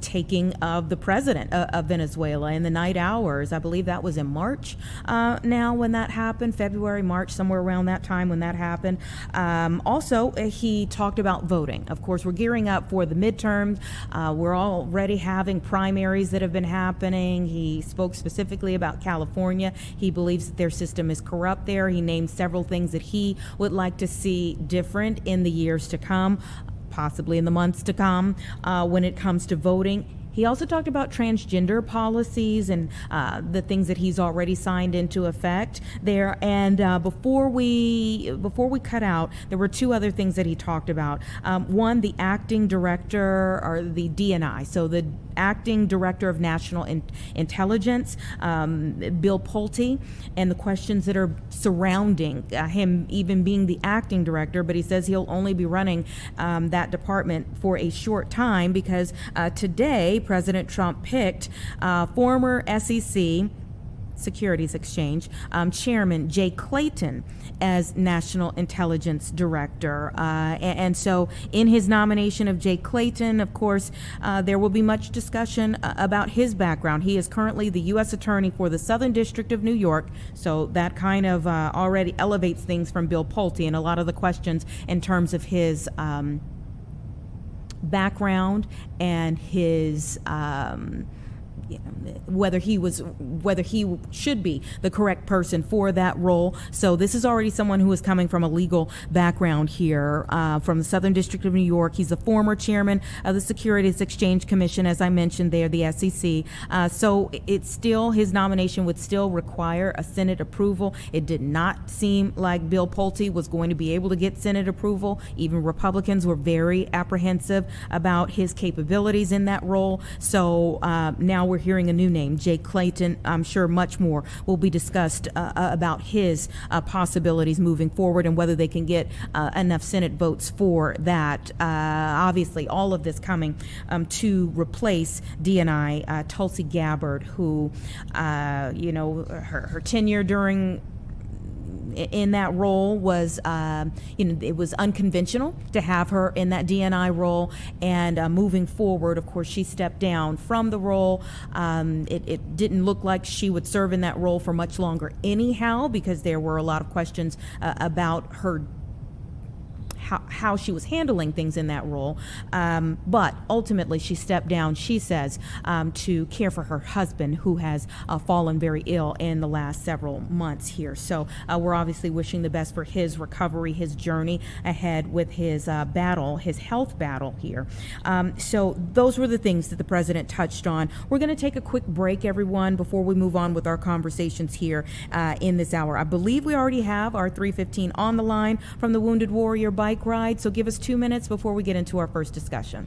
taking of the president of Venezuela in the night hours. I believe that was in March now when that happened, February, March, somewhere around that time when that happened. Also, he talked about voting. Of course, we're gearing up for the midterms. We're already having primaries that have been happening. He spoke specifically about California. He believes that their system is corrupt there. He named several things that he would like to see different in the years to come, possibly in the months to come, when it comes to voting. He also talked about transgender policies and the things that he's already signed into effect there. And before we cut out, there were two other things that he talked about. One, the acting director, or the DNI, so the acting director of national intelligence, Bill Pulte, and the questions that are surrounding him even being the acting director. But he says he'll only be running that department for a short time because today President Trump picked former SEC Securities Exchange Chairman Jay Clayton as National Intelligence Director. And so in his nomination of Jay Clayton, of course, there will be much discussion about his background. He is currently the U.S. Attorney for the Southern District of New York, so that kind of already elevates things from Bill Pulte, and a lot of the questions in terms of his background and his whether he should be the correct person for that role. So this is already someone who is coming from a legal background here, from the Southern District of New York. He's a former chairman of the Securities Exchange Commission, as I mentioned there, the SEC. So it's still, his nomination would still require a Senate approval. It did not seem like Bill Pulte was going to be able to get Senate approval. Even Republicans were very apprehensive about his capabilities in that role. So now we're hearing a new name, Jay Clayton. I'm sure much more will be discussed about his possibilities moving forward and whether they can get enough Senate votes for that. Obviously, all of this coming to replace DNI Tulsi Gabbard, who, her tenure in that role was, it was unconventional to have her in that DNI role. And moving forward, of course, she stepped down from the role. It didn't look like she would serve in that role for much longer anyhow, because there were a lot of questions about her how she was handling things in that role. But ultimately, she stepped down, she says, to care for her husband, who has fallen very ill in the last several months here. So we're obviously wishing the best for his recovery, his journey ahead with his his health battle here. So those were the things that the president touched on. We're going to take a quick break, everyone, before we move on with our conversations here in this hour. I believe we already have our 315 on the line from the Wounded Warrior bike ride, so give us 2 minutes before we get into our first discussion.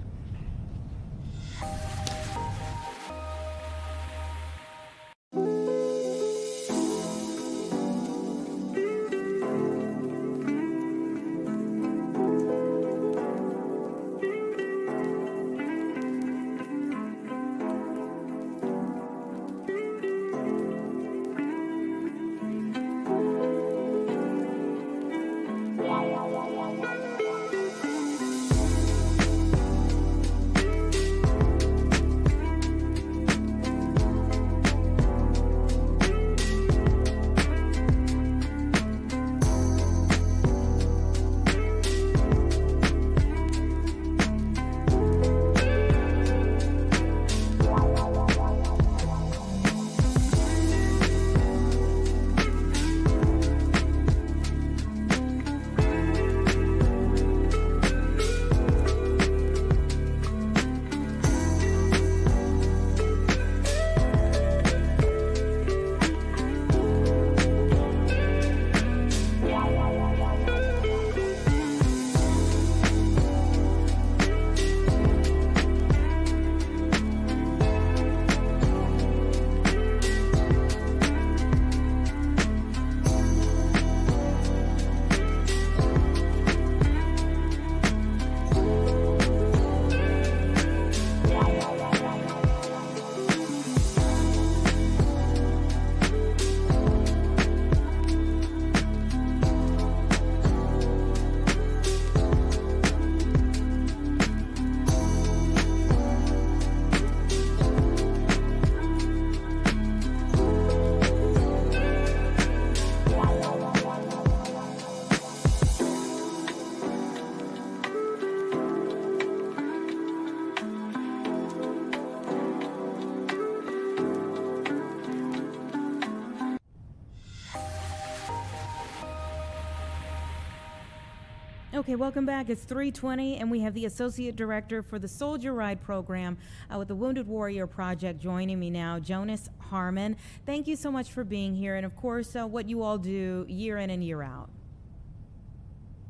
Okay, welcome back. It's 3:20, and we have the Associate Director for the Soldier Ride Program with the Wounded Warrior Project joining me now, Jonas Harmon. Thank you so much for being here, and of course, what you all do year in and year out.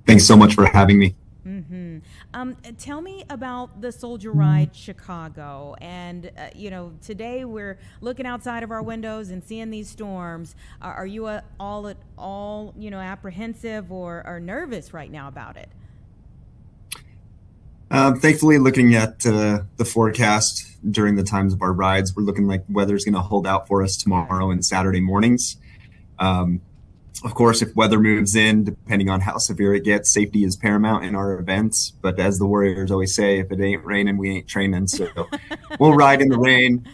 Thanks so much for having me. Tell me about the Soldier Ride Chicago. And, today we're looking outside of our windows and seeing these storms. Are you all at all, apprehensive or nervous right now about it? Thankfully, looking at the forecast during the times of our rides, we're looking like weather's going to hold out for us tomorrow and Saturday mornings. Of course, if weather moves in, depending on how severe it gets, safety is paramount in our events. But as the Warriors always say, if it ain't raining, we ain't training. So we'll ride in the rain.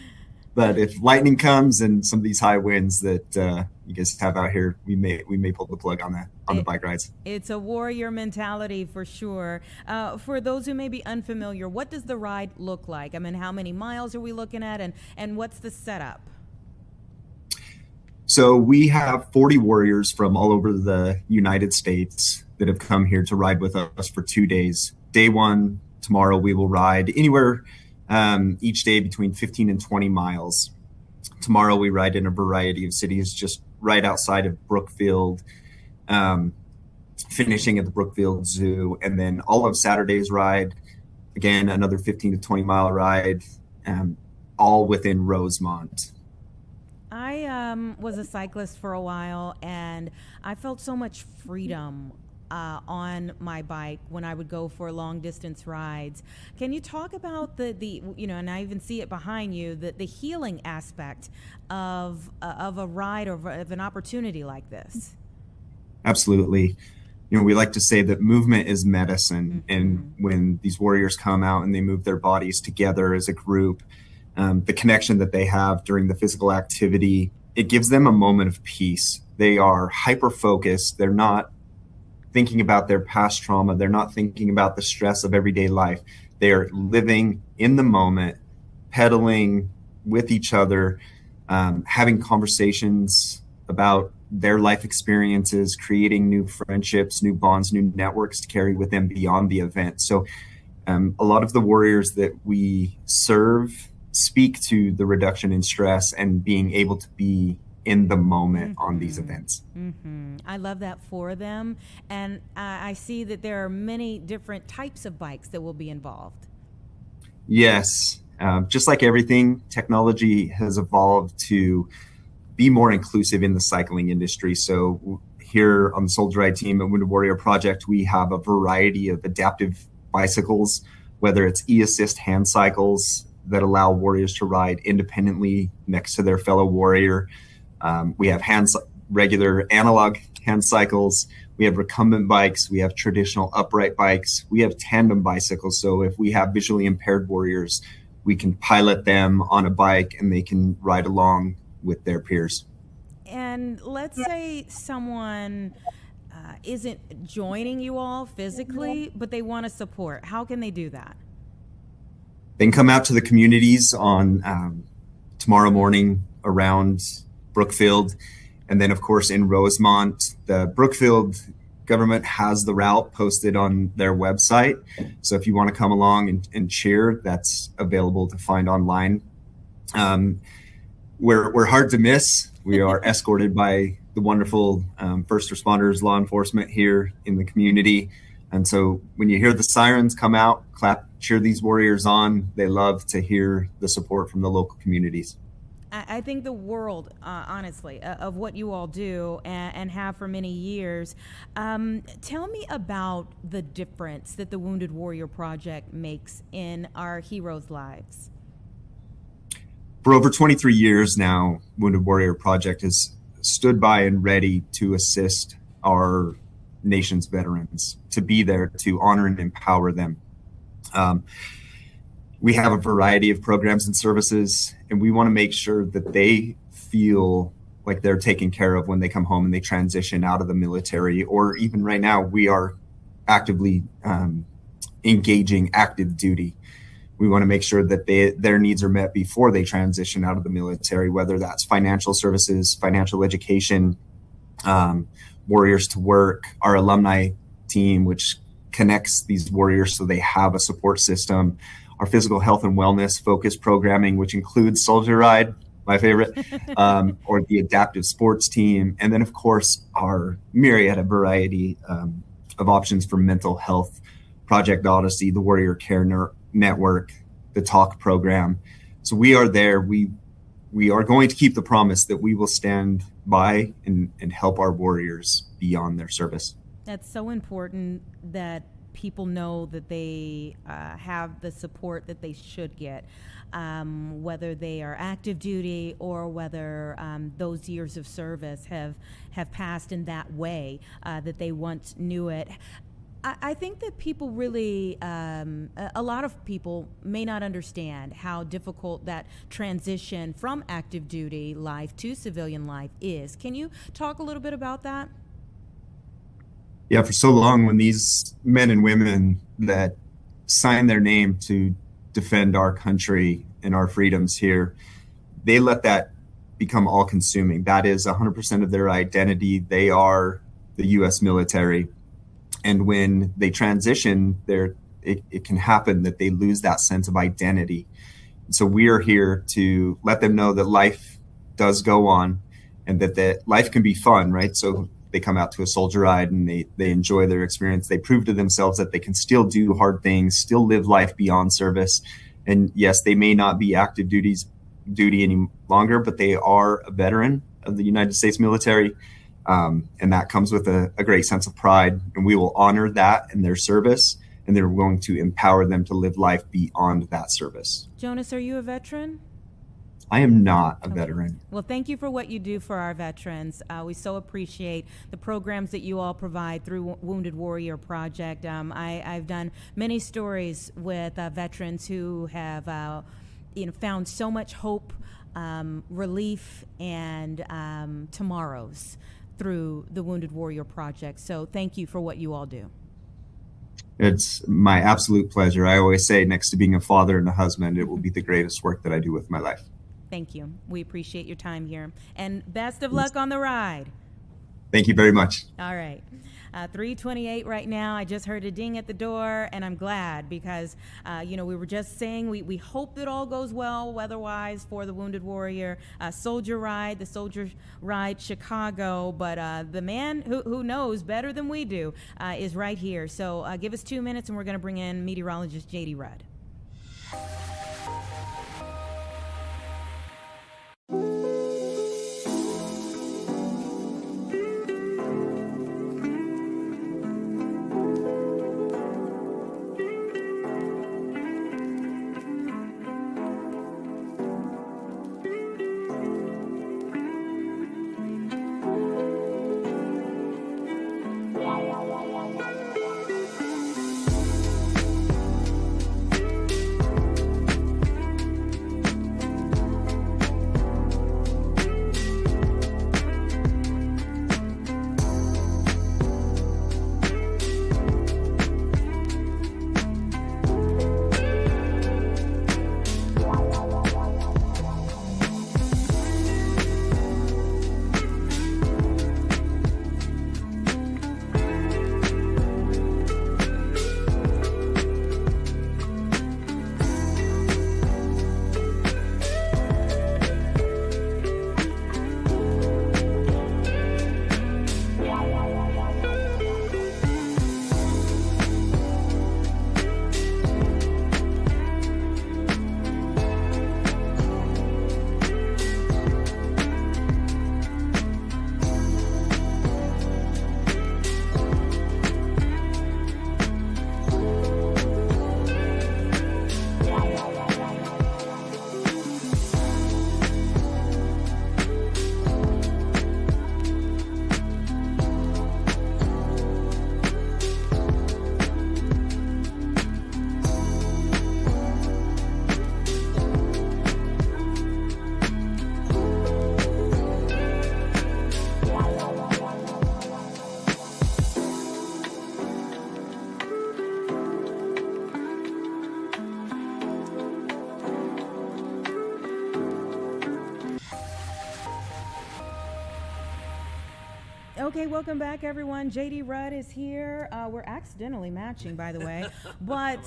But if lightning comes and some of these high winds that you guys have out here, we may pull the plug on the bike rides. It's a warrior mentality for sure. For those who may be unfamiliar, what does the ride look like? I mean, how many miles are we looking at, and what's the setup? So we have 40 warriors from all over the United States that have come here to ride with us for 2 days. Day one, tomorrow, we will ride anywhere each day between 15 and 20 miles. Tomorrow we ride in a variety of cities just right outside of Brookfield, finishing at the Brookfield Zoo. And then all of Saturday's ride, again, another 15 to 20 mile ride, all within Rosemont. I was a cyclist for a while, and I felt so much freedom on my bike when I would go for long distance rides. Can you talk about the and I even see it behind you, the healing aspect of a ride or of an opportunity like this? Absolutely. We like to say that movement is medicine. And when these warriors come out and they move their bodies together as a group, the connection that they have during the physical activity, it gives them a moment of peace. They are hyper-focused. They're not thinking about their past trauma. They're not thinking about the stress of everyday life. They are living in the moment, pedaling with each other, having conversations about their life experiences, creating new friendships, new bonds, new networks to carry with them beyond the event. So a lot of the warriors that we serve speak to the reduction in stress and being able to be in the moment on these events. I love that for them. And I see that there are many different types of bikes that will be involved. Yes. Just like everything, technology has evolved to be more inclusive in the cycling industry. So here on the Soldier Ride team at Wounded Warrior Project, we have a variety of adaptive bicycles, whether it's e-assist hand cycles that allow warriors to ride independently next to their fellow warrior. We have regular analog hand cycles. We have recumbent bikes. We have traditional upright bikes. We have tandem bicycles. So if we have visually impaired warriors, we can pilot them on a bike and they can ride along with their peers. And let's say someone isn't joining you all physically, but they want to support. How can they do that? They can come out to the communities on tomorrow morning around Brookfield. And then, of course, in Rosemont, the Brookfield government has the route posted on their website. So if you want to come along and cheer, that's available to find online. We're hard to miss. We are escorted by the wonderful first responders, law enforcement here in the community. And so when you hear the sirens come out, clap, cheer these warriors on. They love to hear the support from the local communities. I think the world, honestly, of what you all do and have for many years. Tell me about the difference that the Wounded Warrior Project makes in our heroes' lives. For over 23 years now, Wounded Warrior Project has stood by and ready to assist our nation's veterans, to be there to honor and empower them. We have a variety of programs and services, and we want to make sure that they feel like they're taken care of when they come home and they transition out of the military, or even right now, we are actively engaging active duty. We want to make sure that their needs are met before they transition out of the military, whether that's financial services, financial education, Warriors to Work, our alumni team, which connects these warriors so they have a support system. Our physical health and wellness focused programming, which includes Soldier Ride, my favorite, or the adaptive sports team. And then, of course, our myriad of variety of options for mental health, Project Odyssey, the Warrior Care Network, the Talk program. So we are there. We are going to keep the promise that we will stand by and help our warriors beyond their service. That's so important that people know that they have the support that they should get, whether they are active duty or whether those years of service have passed in that way that they once knew it. I think that people really, a lot of people may not understand how difficult that transition from active duty life to civilian life is. Can you talk a little bit about that? Yeah, for so long, when these men and women that sign their name to defend our country and our freedoms here, they let that become all consuming. That is 100% of their identity. They are the U.S. military. And when they transition, it can happen that they lose that sense of identity. So we are here to let them know that life does go on and that life can be fun, right? So they come out to a Soldier Ride and they enjoy their experience. They prove to themselves that they can still do hard things, still live life beyond service. And yes, they may not be active duty any longer, but they are a veteran of the United States military. And that comes with a great sense of pride. And we will honor that in their service. And they're going to empower them to live life beyond that service. Jonas, are you a veteran? I am not a veteran. Well, thank you for what you do for our veterans. We so appreciate the programs that you all provide through Wounded Warrior Project. I've done many stories with veterans who have found so much hope, relief, and tomorrows through the Wounded Warrior Project. So thank you for what you all do. It's my absolute pleasure. I always say, next to being a father and a husband, it will be the greatest work that I do with my life. Thank you. We appreciate your time here. And best of luck on the ride. Thank you very much. All right. 3:28 right now. I just heard a ding at the door, and I'm glad because, we were just saying we hope that all goes well weather-wise for the Wounded Warrior Soldier Ride, the Soldier Ride Chicago. But the man who knows better than we do is right here. So give us 2 minutes, and we're going to bring in meteorologist J.D. Rudd. Okay, welcome back, everyone. JD Rudd is here. We're accidentally matching, by the way. But,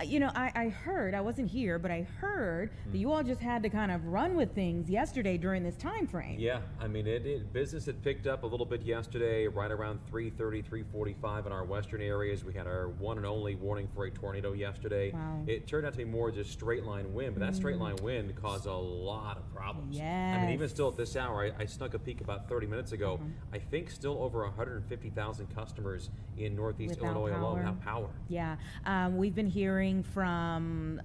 you know, I heard, I wasn't here, but I heard that you all just had to kind of run with things yesterday during this time frame. Yeah, I mean, business had picked up a little bit yesterday, right around 3:30, 3:45 in our western areas. We had our one and only warning for a tornado yesterday. Wow. It turned out to be more just straight line wind, but that straight line wind caused a lot of problems. I mean, even still at this hour, I snuck a peek about 30 minutes ago. I think still over 150,000 customers in Northeast Illinois alone without power. Yeah, we've been hearing from,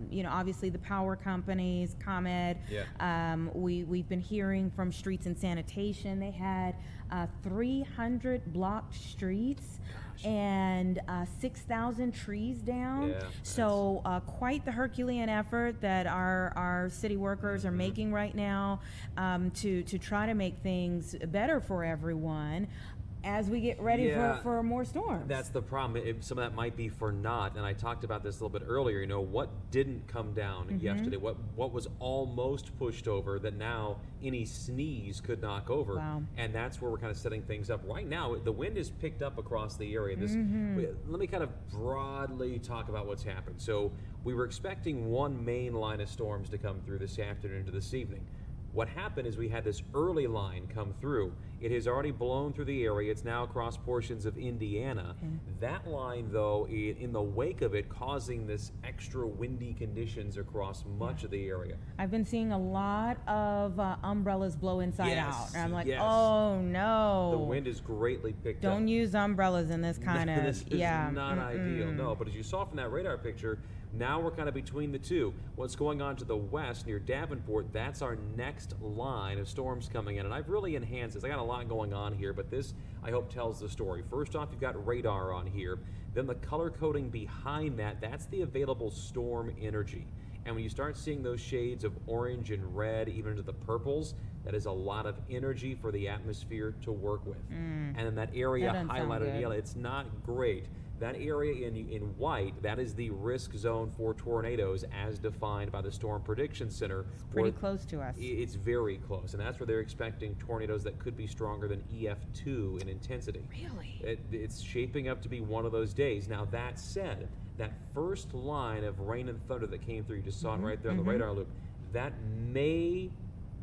you know, obviously the power companies, ComEd. Yeah. We've been hearing from Streets and Sanitation. They had 300 blocked streets and 6,000 trees down. Yeah, so quite the Herculean effort that our city workers are making right now to try to make things better for everyone as we get ready for more storms. That's the problem. Some of that might be for naught, and I talked about this a little bit earlier. You know, what didn't come down yesterday? What was almost pushed over that now any sneeze could knock over? Wow. And that's where we're kind of setting things up. Right now, the wind is picked up across the area. Let me kind of broadly talk about what's happened. So we were expecting one main line of storms to come through this afternoon to this evening. What happened is we had this early line come through. It has already blown through the area. It's now across portions of Indiana. That line, though, in the wake of it, causing this extra windy conditions across much of the area. I've been seeing a lot of umbrellas blow inside out. And I'm like, yes. oh no. The wind is greatly picked up. Don't use umbrellas in this kind of, this is not ideal, no. But as you saw from that radar picture, now we're kind of between the two. What's going on to the west near Davenport, that's our next line of storms coming in. And I've really enhanced this. I got a lot going on here, but this, I hope, tells the story. First off, you've got radar on here. Then the color coding behind that, that's the available storm energy. And when you start seeing those shades of orange and red, even into the purples, that is a lot of energy for the atmosphere to work with. And then that area highlighted in yellow, it's not great. That area in white, that is the risk zone for tornadoes as defined by the Storm Prediction Center. It's pretty close to us. It's very close, and that's where they're expecting tornadoes that could be stronger than EF2 in intensity. Really? It's shaping up to be one of those days. Now, that said, that first line of rain and thunder that came through, you just saw it right there on the radar loop, that may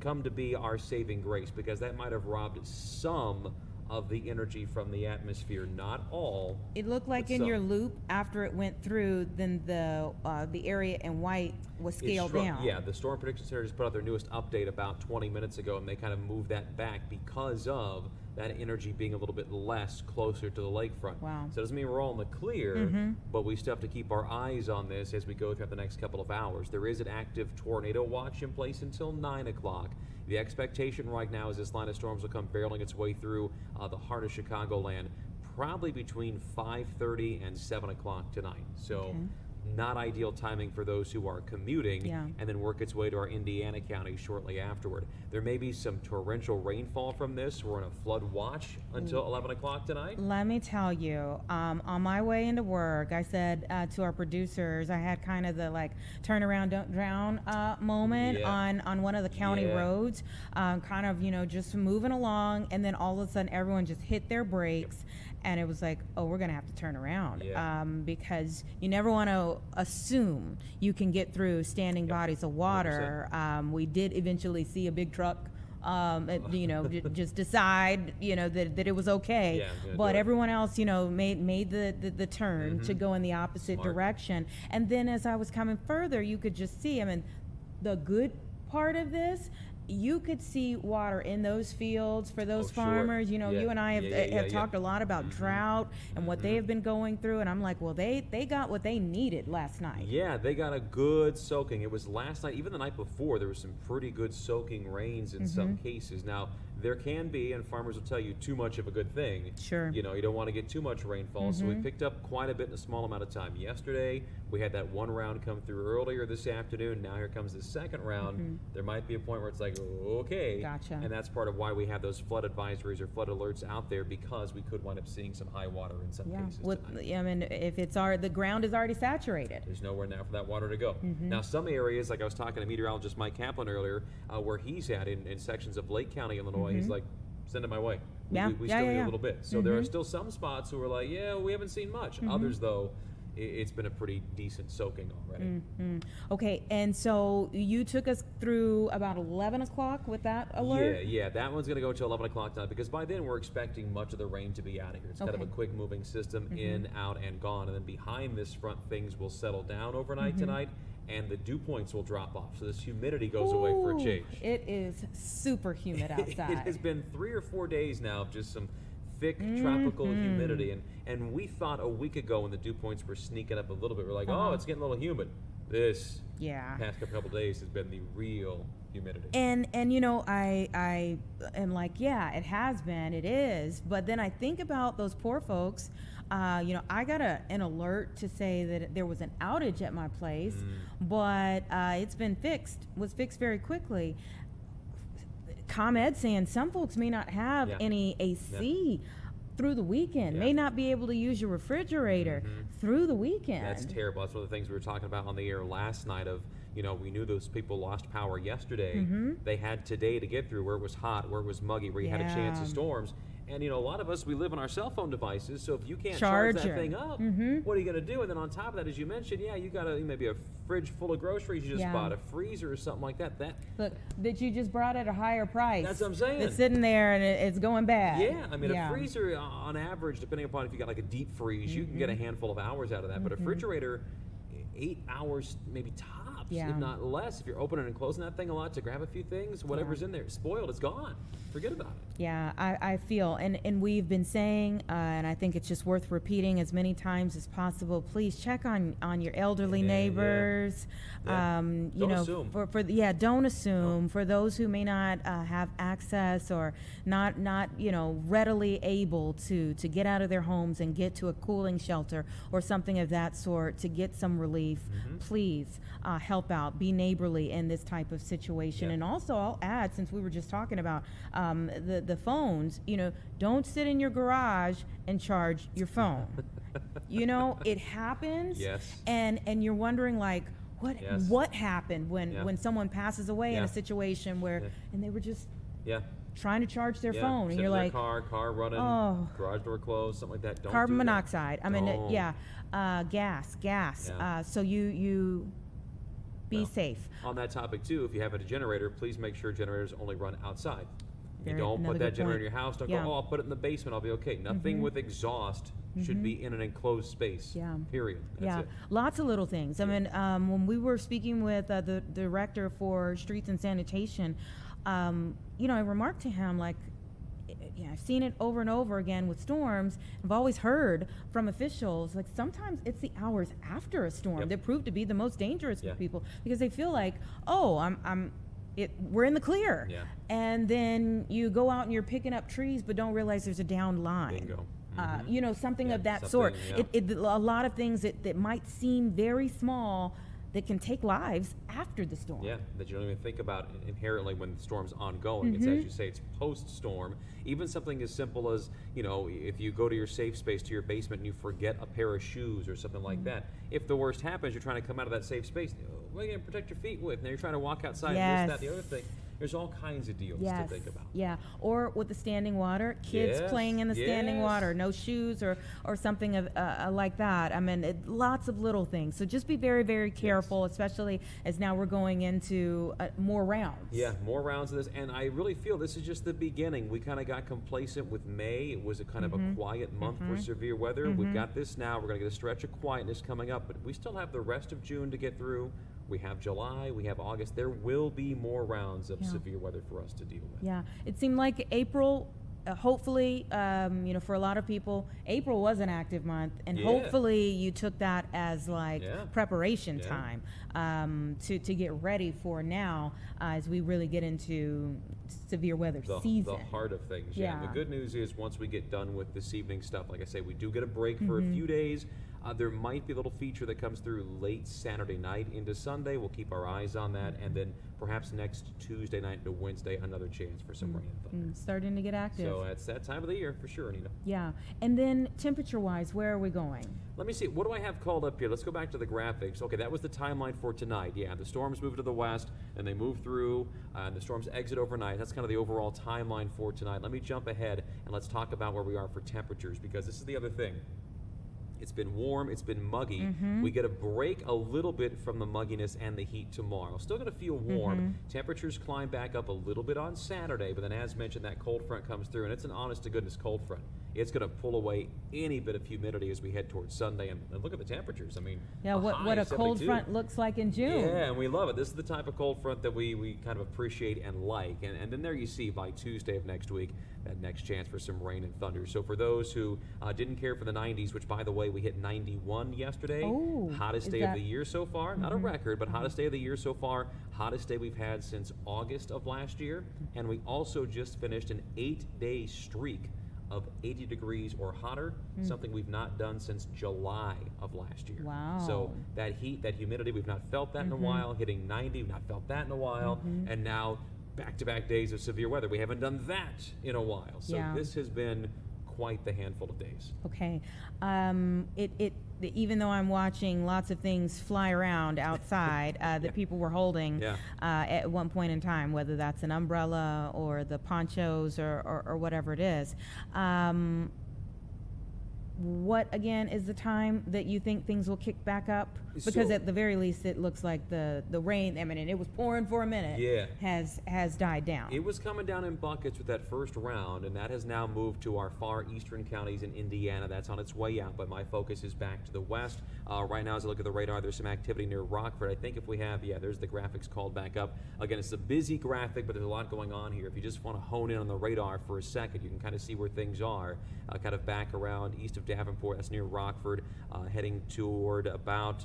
come to be our saving grace, because that might have robbed some of the energy from the atmosphere, not all. It looked like in your loop, after it went through, then the area in white was scaled down. Yeah, the Storm Prediction Center just put out their newest update about 20 minutes ago, and they kind of moved that back because of that energy being a little bit less closer to the lakefront. Wow. So it doesn't mean we're all in the clear, but we still have to keep our eyes on this as we go throughout the next couple of hours. There is an active tornado watch in place until 9 o'clock. The expectation right now is this line of storms will come barreling its way through the heart of Chicagoland probably between 5:30 and 7 o'clock tonight. So not ideal timing for those who are commuting, and then work its way to our Indiana county shortly afterward. There may be some torrential rainfall from this. We're in a flood watch until 11 o'clock tonight. Let me tell you, on my way into work, I said to our producers, I had kind of the like turn around, don't drown moment on one of the county roads, kind of, you know, just moving along, and then all of a sudden everyone just hit their brakes. And it was like, oh, we're going to have to turn around because you never want to assume you can get through standing bodies of water. We did eventually see a big truck, you know, just decide, you know, that it was okay. But everyone else, you know, made the turn to go in the opposite direction. And then as I was coming further, you could just see, I mean, the good part of this, you could see water in those fields for those farmers. You know, you and I have talked a lot about drought and what they have been going through, and I'm like, well, they got what they needed last night. Yeah, they got a good soaking. It was last night, even the night before, there was some pretty good soaking rains in some cases. Now, there can be, and farmers will tell you, too much of a good thing. Sure. You know, you don't want to get too much rainfall, so we picked up quite a bit in a small amount of time. Yesterday, we had that one round come through earlier this afternoon. Now here comes the second round. There might be a point where it's like, okay. Gotcha. And that's part of why we have those flood advisories or flood alerts out there, because we could wind up seeing some high water in some cases tonight. I mean, if it's the ground is already saturated. There's nowhere now for that water to go. Now, some areas, like I was talking to meteorologist Mike Kaplan earlier, where he's at in sections of Lake County, Illinois, he's like, send it my way. Yeah. We Yeah, still yeah, need yeah. a little bit. So there are still some spots who are like, yeah, we haven't seen much. Others, though, it's been a pretty decent soaking already. Okay, and so you took us through about 11 o'clock with that alert? Yeah, that one's going to go to 11 o'clock tonight because by then we're expecting much of the rain to be out of here. It's kind of a quick moving system, in, out, and gone. And then behind this front, things will settle down overnight tonight, and the dew points will drop off. So this humidity goes away for a change. It is super humid outside. It has been 3 or 4 days now of just some thick tropical humidity, and we thought a week ago when the dew points were sneaking up a little bit, we're like, oh, it's getting a little humid. This past couple days has been the real humidity. And you know, I am like, yeah, it has been, it is, but then I think about those poor folks. You know, I got an alert to say that there was an outage at my place, but it's been was fixed very quickly. ComEd saying some folks may not have any AC through the weekend, may not be able to use your refrigerator through the weekend. That's terrible. That's one of the things we were talking about on the air last night of, you know, we knew those people lost power yesterday. They had today to get through where it was hot, where it was muggy, where you had a chance of storms. And, you know, a lot of us, we live on our cell phone devices, so if you can't charge that thing up, what are you going to do? And then on top of that, as you mentioned, you got maybe a fridge full of groceries you just bought, a freezer or something like that. Look, that you just brought at a higher price. That's what I'm saying. It's sitting there and it's going bad. Yeah, I mean, a freezer, on average, depending upon if you got like a deep freeze, you can get a handful of hours out of that. But a refrigerator, 8 hours, maybe tops, if not less. If you're opening and closing that thing a lot to grab a few things, whatever's in there, it's spoiled, it's gone. Forget about it. Yeah, I feel, and we've been saying, and I think it's just worth repeating as many times as possible, please check on your elderly neighbors. You Don't know, assume. Don't assume. For those who may not have access or not you know, readily able to get out of their homes and get to a cooling shelter or something of that sort to get some relief, please help out, be neighborly in this type of situation. And also, I'll add, since we were just talking about the phones, you know, don't sit in your garage and charge your phone. You know, it happens. And you're wondering, like, what happened when someone passes away in a situation where and they were just trying to charge their phone, and you're like, car running, garage door closed, something like that. Don't carbon do monoxide. That. I mean, gas. So you be safe. On that topic too, if you have a generator, please make sure generators only run outside. You Very- don't put another that good generator in point. your house. Don't Yeah. go, I'll put it in the basement, I'll be okay. Nothing with exhaust should be in an enclosed space. Period. That's it. Lots of little things. I mean, when we were speaking with the director for streets and sanitation, you know, I remarked to him, like, I've seen it over and over again with storms. I've always heard from officials, like, sometimes it's the hours after a storm that prove to be the most dangerous for people, because they feel like, oh, we're in the clear. And then you go out and you're picking up trees but don't realize there's a down line. Bingo. You know, something of that sort. A lot of things that might seem very small that can take lives after the storm. That you don't even think about inherently when the storm's ongoing. It's, as you say, it's post-storm. Even something as simple as, you know, if you go to your safe space, to your basement, and you forget a pair of shoes or something like that. If the worst happens, you're trying to come out of that safe space. What are you going to protect your feet with? Now you're trying to walk outside, this, that, the other thing. There's all kinds of deals to think about. Or with the standing water, kids playing in the standing water, no shoes or something of like that. I mean, lots of little things. So just be very, very careful, especially as now we're going into more rounds. More rounds of this. And I really feel this is just the beginning. We kind of got complacent with May. It was a kind of a quiet month for severe weather. We've got this now. We're going to get a stretch of quietness coming up, but we still have the rest of June to get through. We have July, we have August. There will be more rounds of severe weather for us to deal with. It seemed like April, hopefully, you know, for a lot of people, April was an active month, and hopefully you took that as like preparation time to get ready for now as we really get into severe weather season. The heart of things. The good news is once we get done with this evening stuff, like I say, we do get a break for a few days. There might be a little feature that comes through late Saturday night into Sunday. We'll keep our eyes on that. And then perhaps next Tuesday night into Wednesday, another chance for some rain and thunder. Starting to get active. So it's that time of the year for sure, Anita. Yeah. And then temperature-wise, where are we going? Let me see. What do I have called up here? Let's go back to the graphics. Okay, that was the timeline for tonight. Yeah, the storms move to the west, and they move through, and the storms exit overnight. That's kind of the overall timeline for tonight. Let me jump ahead, and let's talk about where we are for temperatures, because this is the other thing. It's been warm, it's been muggy. We get a break a little bit from the mugginess and the heat tomorrow. Still going to feel warm. Temperatures climb back up a little bit on Saturday, but then as mentioned, that cold front comes through, and it's an honest-to-goodness cold front. It's going to pull away any bit of humidity as we head towards Sunday, and look at the temperatures. I mean, yeah, what a cold front looks like in June. Yeah, and we love it. This is the type of cold front that we kind of appreciate and like. And then there you see by Tuesday of next week, that next chance for some rain and thunder. So for those who didn't care for the 90s, which by the way, we hit 91 yesterday. Hottest day of the year so far. Not a record, but hottest day of the year so far. Hottest day we've had since August of last year. And we also just finished an 8-day streak of 80 degrees or hotter, something we've not done since July of last year. Wow. So that heat, that humidity, we've not felt that in a while. Hitting 90, we've not felt that in a while. And now back-to-back days of severe weather. We haven't done that in a while. So this has been quite the handful of days. Okay. Even though I'm watching lots of things fly around outside that people were holding at one point in time, whether that's an umbrella or the ponchos or whatever it is. What, again, is the time that you think things will kick back up? Because at the very least, it looks like the rain, I mean, and it was pouring for a minute, has died down. It was coming down in buckets with that first round, and that has now moved to our far eastern counties in Indiana. That's on its way out, but my focus is back to the west. Right now, as I look at the radar, there's some activity near Rockford. I think if we have, there's the graphics called back up. Again, it's a busy graphic, but there's a lot going on here. If you just want to hone in on the radar for a second, you can kind of see where things are. Kind of back around east of Davenport, that's near Rockford, heading toward about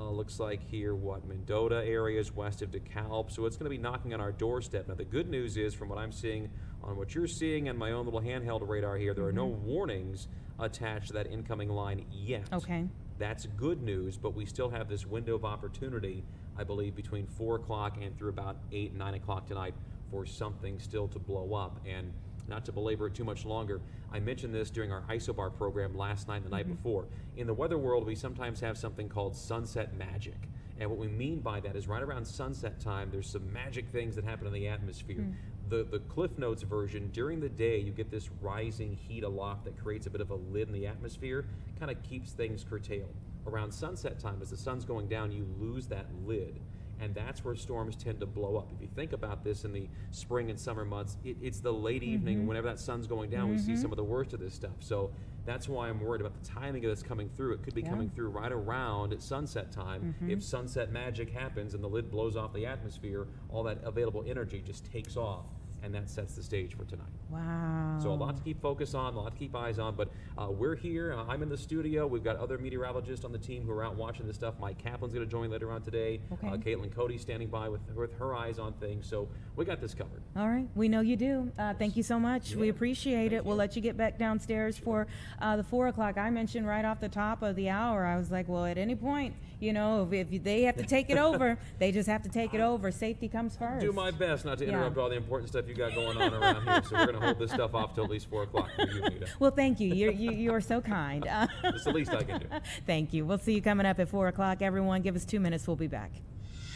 looks like here, Mendota areas west of DeKalb. So it's going to be knocking on our doorstep. Now, the good news is, from what I'm seeing on what you're seeing and my own little handheld radar here, there are no warnings attached to that incoming line yet. Okay. That's good news, but we still have this window of opportunity, I believe, between 4 o'clock and through about 8, 9 o'clock tonight for something still to blow up. And not to belabor it too much longer, I mentioned this during our Isobar program last night and the night before. In the weather world, we sometimes have something called sunset magic. And what we mean by that is right around sunset time, there's some magic things that happen in the atmosphere. The Cliff Notes version, during the day, you get this rising heat aloft that creates a bit of a lid in the atmosphere, kind of keeps things curtailed. Around sunset time, as the sun's going down, you lose that lid. And that's where storms tend to blow up. If you think about this in the spring and summer months, it's the late evening, whenever that sun's going down, we see some of the worst of this stuff. So that's why I'm worried about the timing of this coming through. It could be coming through right around at sunset time. If sunset magic happens and the lid blows off the atmosphere, all that available energy just takes off. And that sets the stage for tonight. Wow. So a lot to keep focus on, a lot to keep eyes on, but we're here. I'm in the studio. We've got other meteorologists on the team who are out watching this stuff. Mike Kaplan's going to join later on today. Okay. Caitlin Cody's standing by with her eyes on things. So we got this covered. All right. We know you do. Thank you so much. We appreciate it. We'll let you get back downstairs for the 4 o'clock. I mentioned right off the top of the hour, I was like, well, at any point, if they have to take it over, they just have to take it over. Safety comes first. Do my best not to interrupt all the important stuff you got going on around here. So we're going to hold this stuff off till at least 4 o'clock for you, Nita. Well, thank you. You are so kind. It's the least I can do. Thank you. We'll see you coming up at 4 o'clock. Everyone, give us 2 minutes. We'll be back.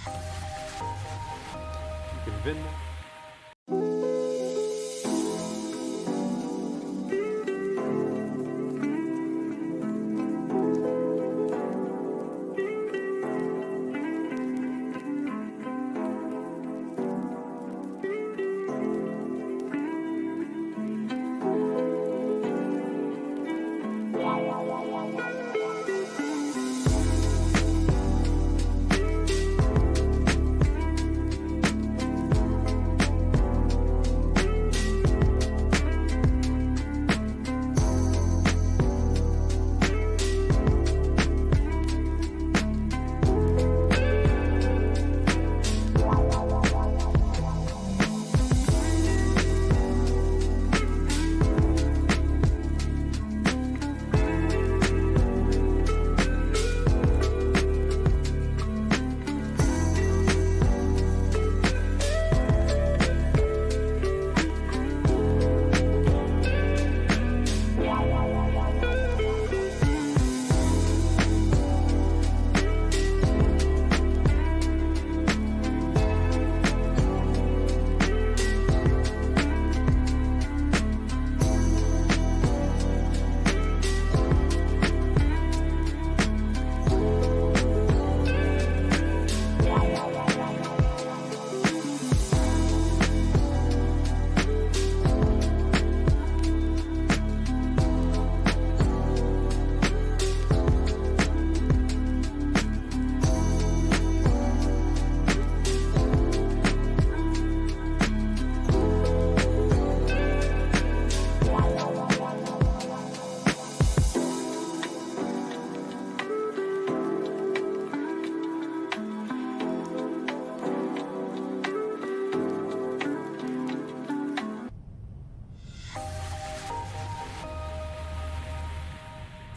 You can Venmo.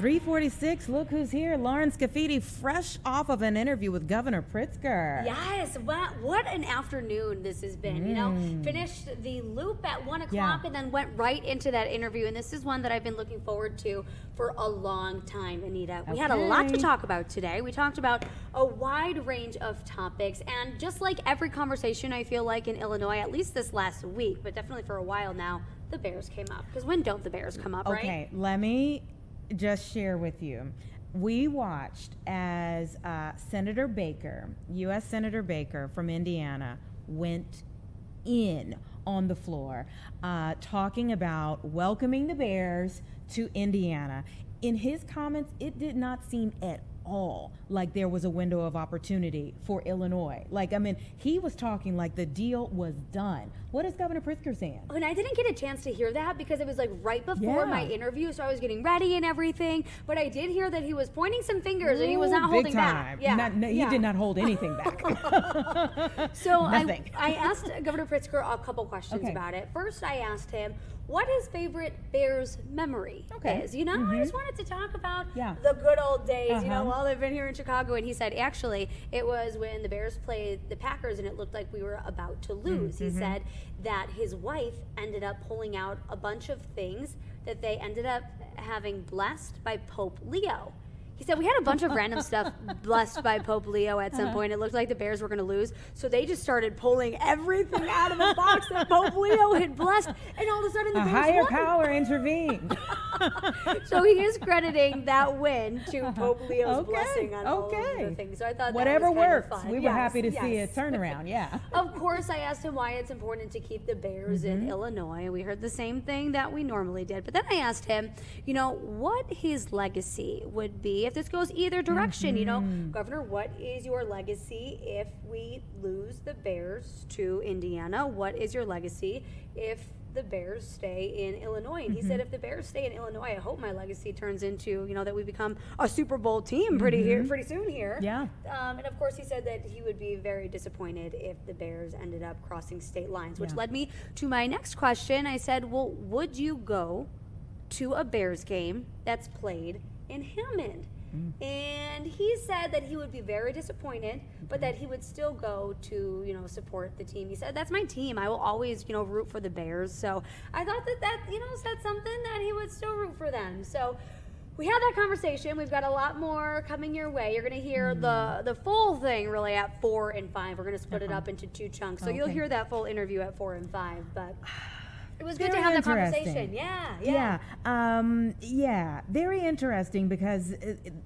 346, look who's here. Lauren Scafidi, fresh off of an interview with Governor Pritzker. Yes, what an afternoon this has been. You know, finished the loop at 1 o'clock and then went right into that interview. And this is one that I've been looking forward to for a long time, Anita. We had a lot to talk about today. We talked about a wide range of topics. And just like every conversation, I feel like in Illinois, at least this last week, but definitely for a while now, the Bears came up. Because when don't the Bears come up, right? Okay, let me just share with you. We watched as Senator Baker, U.S. Senator Baker from Indiana, went in on the floor talking about welcoming the Bears to Indiana. In his comments, it did not seem at all like there was a window of opportunity for Illinois. Like, I mean, he was talking like the deal was done. What is Governor Pritzker saying? And I didn't get a chance to hear that because it was like right before my interview, so I was getting ready and everything. But I did hear that he was pointing some fingers and he was not holding back. Yeah, he did not hold anything back. So I asked Governor Pritzker a couple questions about it. First, I asked him what his favorite Bears memory is. You know, I just wanted to talk about the good old days, you know, while they've been here in Chicago. And he said, actually, it was when the Bears played the Packers and it looked like we were about to lose. He said that his wife ended up pulling out a bunch of things that they ended up having blessed by Pope Leo. He said we had a bunch of random stuff blessed by Pope Leo at some point. It looked like the Bears were going to lose, so they just started pulling everything out of a box that Pope Leo had blessed, and all of a sudden the Bears higher won. power intervened. So he is crediting that win to Pope Leo's blessing on all of the things. So I thought whatever that was kind works. of fun. We were happy to see a turnaround. Yeah. Of course, I asked him why it's important to keep the Bears in Illinois. We heard the same thing that we normally did. But then I asked him, you know, what his legacy would be if this goes either direction. You know, Governor, what is your legacy if we lose the Bears to Indiana? What is your legacy if the Bears stay in Illinois? And he said, if the Bears stay in Illinois, I hope my legacy turns into, you know, that we become a Super Bowl team pretty soon here. Yeah. And of course, he said that he would be very disappointed if the Bears ended up crossing state lines, which led me to my next question. I said, well, would you go to a Bears game that's played in Hammond? And he said that he would be very disappointed, but that he would still go to, you know, support the team. He said, that's my team. I will always, you know, root for the Bears. So I thought that, you know, said something that he would still root for them. So we had that conversation. We've got a lot more coming your way. You're going to hear the full thing really at 4 and 5. We're going to split it up into 2 chunks. So you'll hear that full interview at 4 and 5, but it was good to have that conversation. Yeah, very interesting because,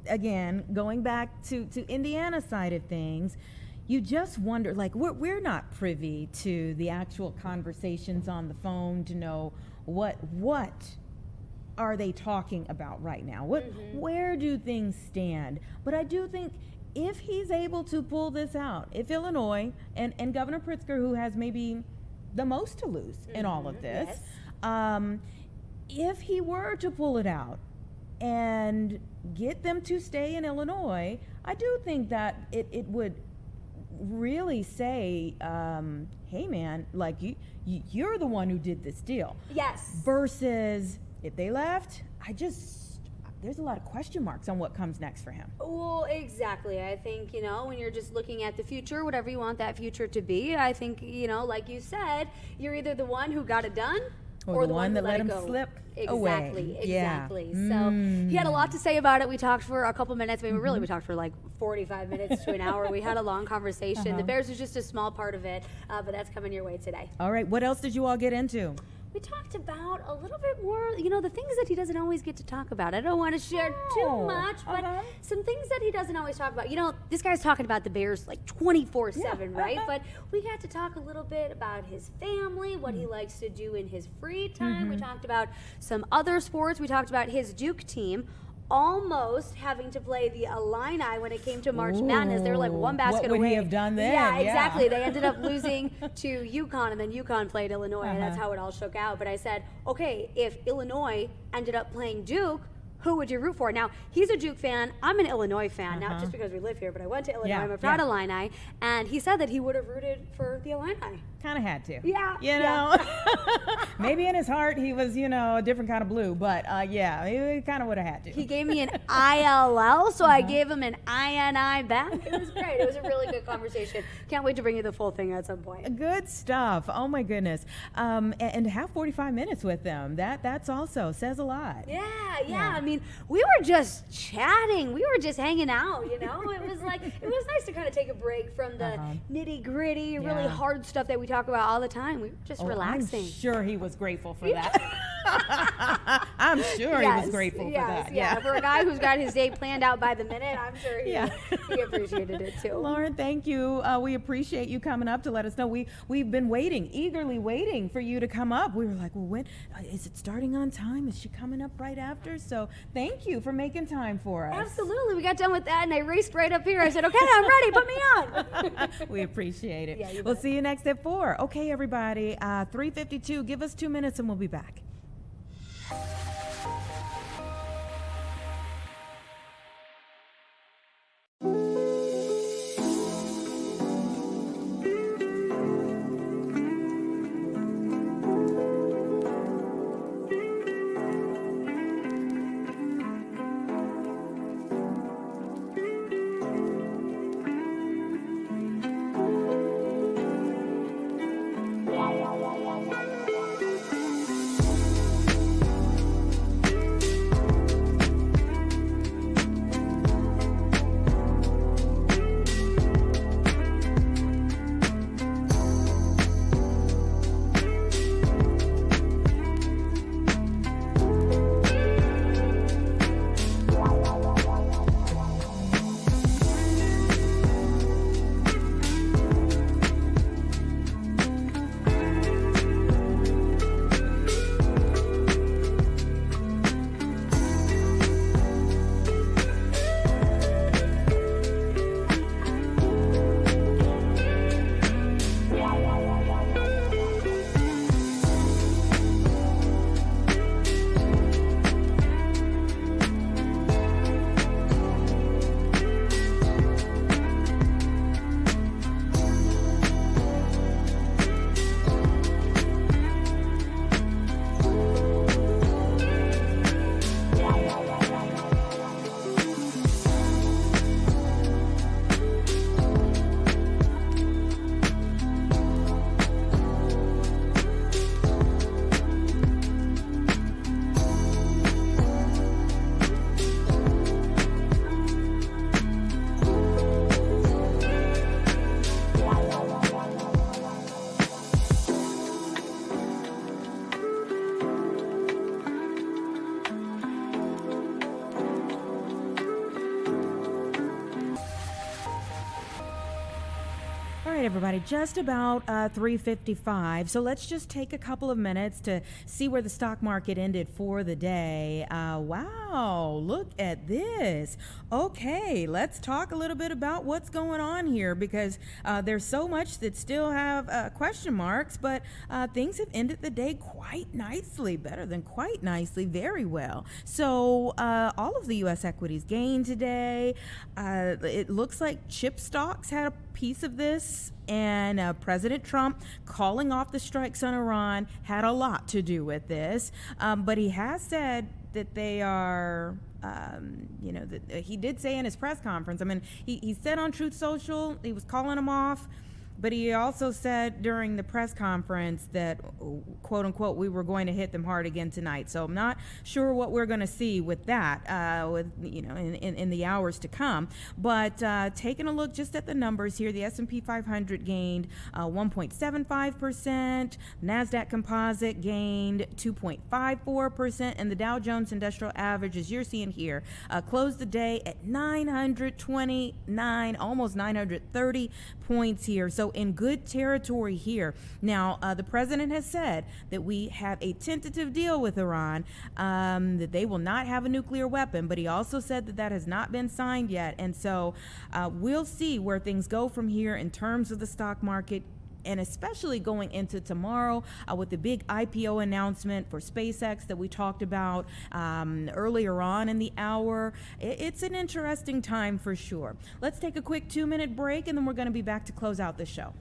again, going back to Indiana side of things, you just wonder, like, we're not privy to the actual conversations on the phone to know what are they talking about right now? Where do things stand? But I do think if he's able to pull this out, if Illinois and Governor Pritzker, who has maybe the most to lose in all of this, if he were to pull it out and get them to stay in Illinois, I do think that it would really say, hey man, like you're the one who did this deal. Yes. Versus if they left, there's a lot of question marks on what comes next for him. Well, exactly. I think, you know, when you're just looking at the future, whatever you want that future to be, I think, you know, like you said, you're either the one who got it done or the one that let him slip away. Exactly. So he had a lot to say about it. We talked for a couple minutes. I mean, we talked for like 45 minutes to an hour. We had a long conversation. The Bears was just a small part of it, but that's coming your way today. All right. What else did you all get into? We talked about a little bit more, you know, the things that he doesn't always get to talk about. I don't want to share too much, but some things that he doesn't always talk about. You know, this guy's talking about the Bears like 24/7, right? But we got to talk a little bit about his family, what he likes to do in his free time. We talked about some other sports. We talked about his Duke team almost having to play the Illini when it came to March Madness. They were like one basket away. What would he have done then? Yeah, exactly. They ended up losing to UConn, and then UConn played Illinois, and that's how it all shook out. But I said, okay, if Illinois ended up playing Duke, who would you root for? Now, he's a Duke fan. I'm an Illinois fan, not just because we live here, but I went to Illinois. I'm a proud Illini, and he said that he would have rooted for the Illini. Kind of had to. Yeah. You know, maybe in his heart he was, a different kind of blue, but yeah, he kind of would have had to. He gave me an ILL, so I gave him an INI back. It was great. It was a really good conversation. Can't wait to bring you the full thing at some point. Good stuff. Oh my goodness. And to have 45 minutes with them, that's also says a lot. Yeah. I mean, we were just chatting. We were just hanging out, It was nice to kind of take a break from the nitty gritty, really hard stuff that we talk about all the time. We were just relaxing. I'm sure he was grateful for that. I'm sure he was grateful for that. Yeah. For a guy who's got his day planned out by the minute, I'm sure he appreciated it too. Lauren, thank you. We appreciate you coming up to let us know. We've been eagerly waiting for you to come up. We were like, well, when is it starting on time? Is she coming up right after? So thank you for making time for us. Absolutely. We got done with that and I raced right up here. I said, okay, I'm ready. Put me on. We appreciate it. Yeah, we'll see you next at 4. Okay, everybody. 3:52. Give us 2 minutes and we'll be back. Everybody, just about 3:55. So let's just take a couple of minutes to see where the stock market ended for the day. Wow, look at this. Okay, let's talk a little bit about what's going on here because there's so much that still have question marks, but things have ended the day quite nicely, better than quite nicely, very well. So all of the U.S. equities gained today. It looks like chip stocks had a piece of this, and President Trump calling off the strikes on Iran had a lot to do with this, but he has said that they are he did say in his press conference, I mean, he said on Truth Social he was calling them off, but he also said during the press conference that, quote unquote, we were going to hit them hard again tonight. So I'm not sure what we're going to see with that, in the hours to come. But taking a look just at the numbers here, the S&P 500 gained 1.75%, NASDAQ Composite gained 2.54%, and the Dow Jones Industrial Average, as you're seeing here, closed the day at 929, almost 930 points here. So in good territory here. Now, the president has said that we have a tentative deal with Iran, that they will not have a nuclear weapon, but he also said that that has not been signed yet. And so we'll see where things go from here in terms of the stock market. and especially going into tomorrow with the big IPO announcement for SpaceX that we talked about earlier on in the hour. It's an interesting time for sure. Let's take a quick 2-minute break, and then we're going to be back to close out the show.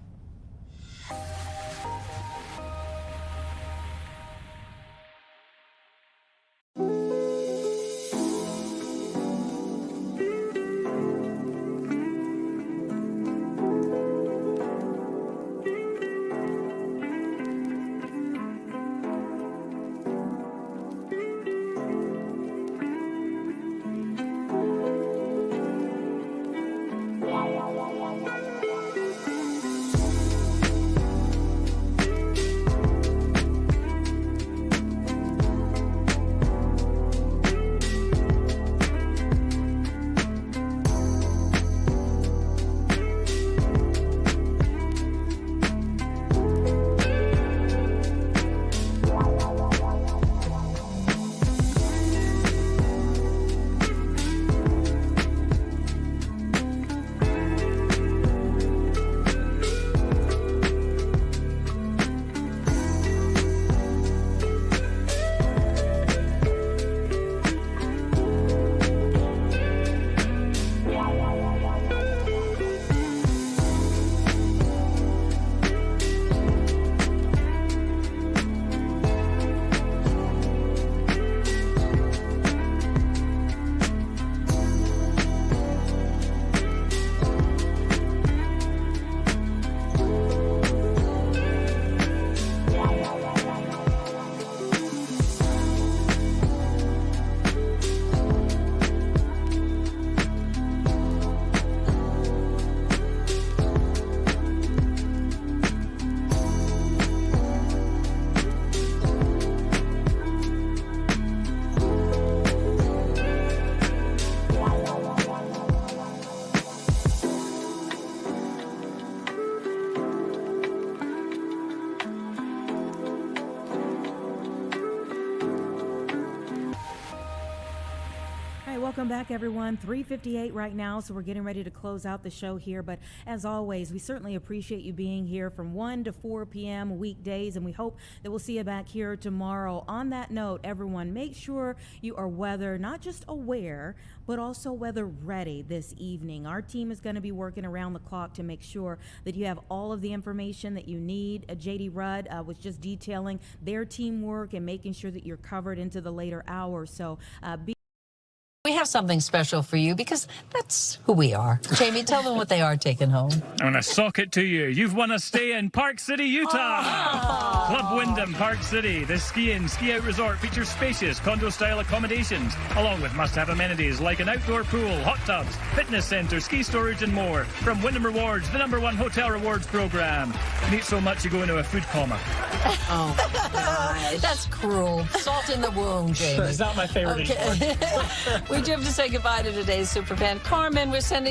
Welcome back, everyone. 3:58 right now, so we're getting ready to close out the show here. But as always, we certainly appreciate you being here from 1 to 4 p.m. weekdays, and we hope that we'll see you back here tomorrow. On that note, everyone, make sure you are weather not just aware, but also weather ready this evening. Our team is going to be working around the clock to make sure that you have all of the information that you need. JD Rudd was just detailing their teamwork and making sure that you're covered into the later hours. So we have something special for you because that's who we are. Jamie, tell them what they are taking home. I'm going to sock it to you. You've won a stay in Park City, Utah. Oh. Club Wyndham Park City. The ski-out resort features spacious condo-style accommodations, along with must-have amenities like an outdoor pool, hot tubs, fitness center, ski storage, and more. From Wyndham Rewards, the #1 hotel rewards program. You eat so much you go into a food coma. Oh, my gosh. That's cruel. Salt in the wound, Jamie. It's not my favorite anymore. We do have to say goodbye to today's superfan, Carmen. We're sending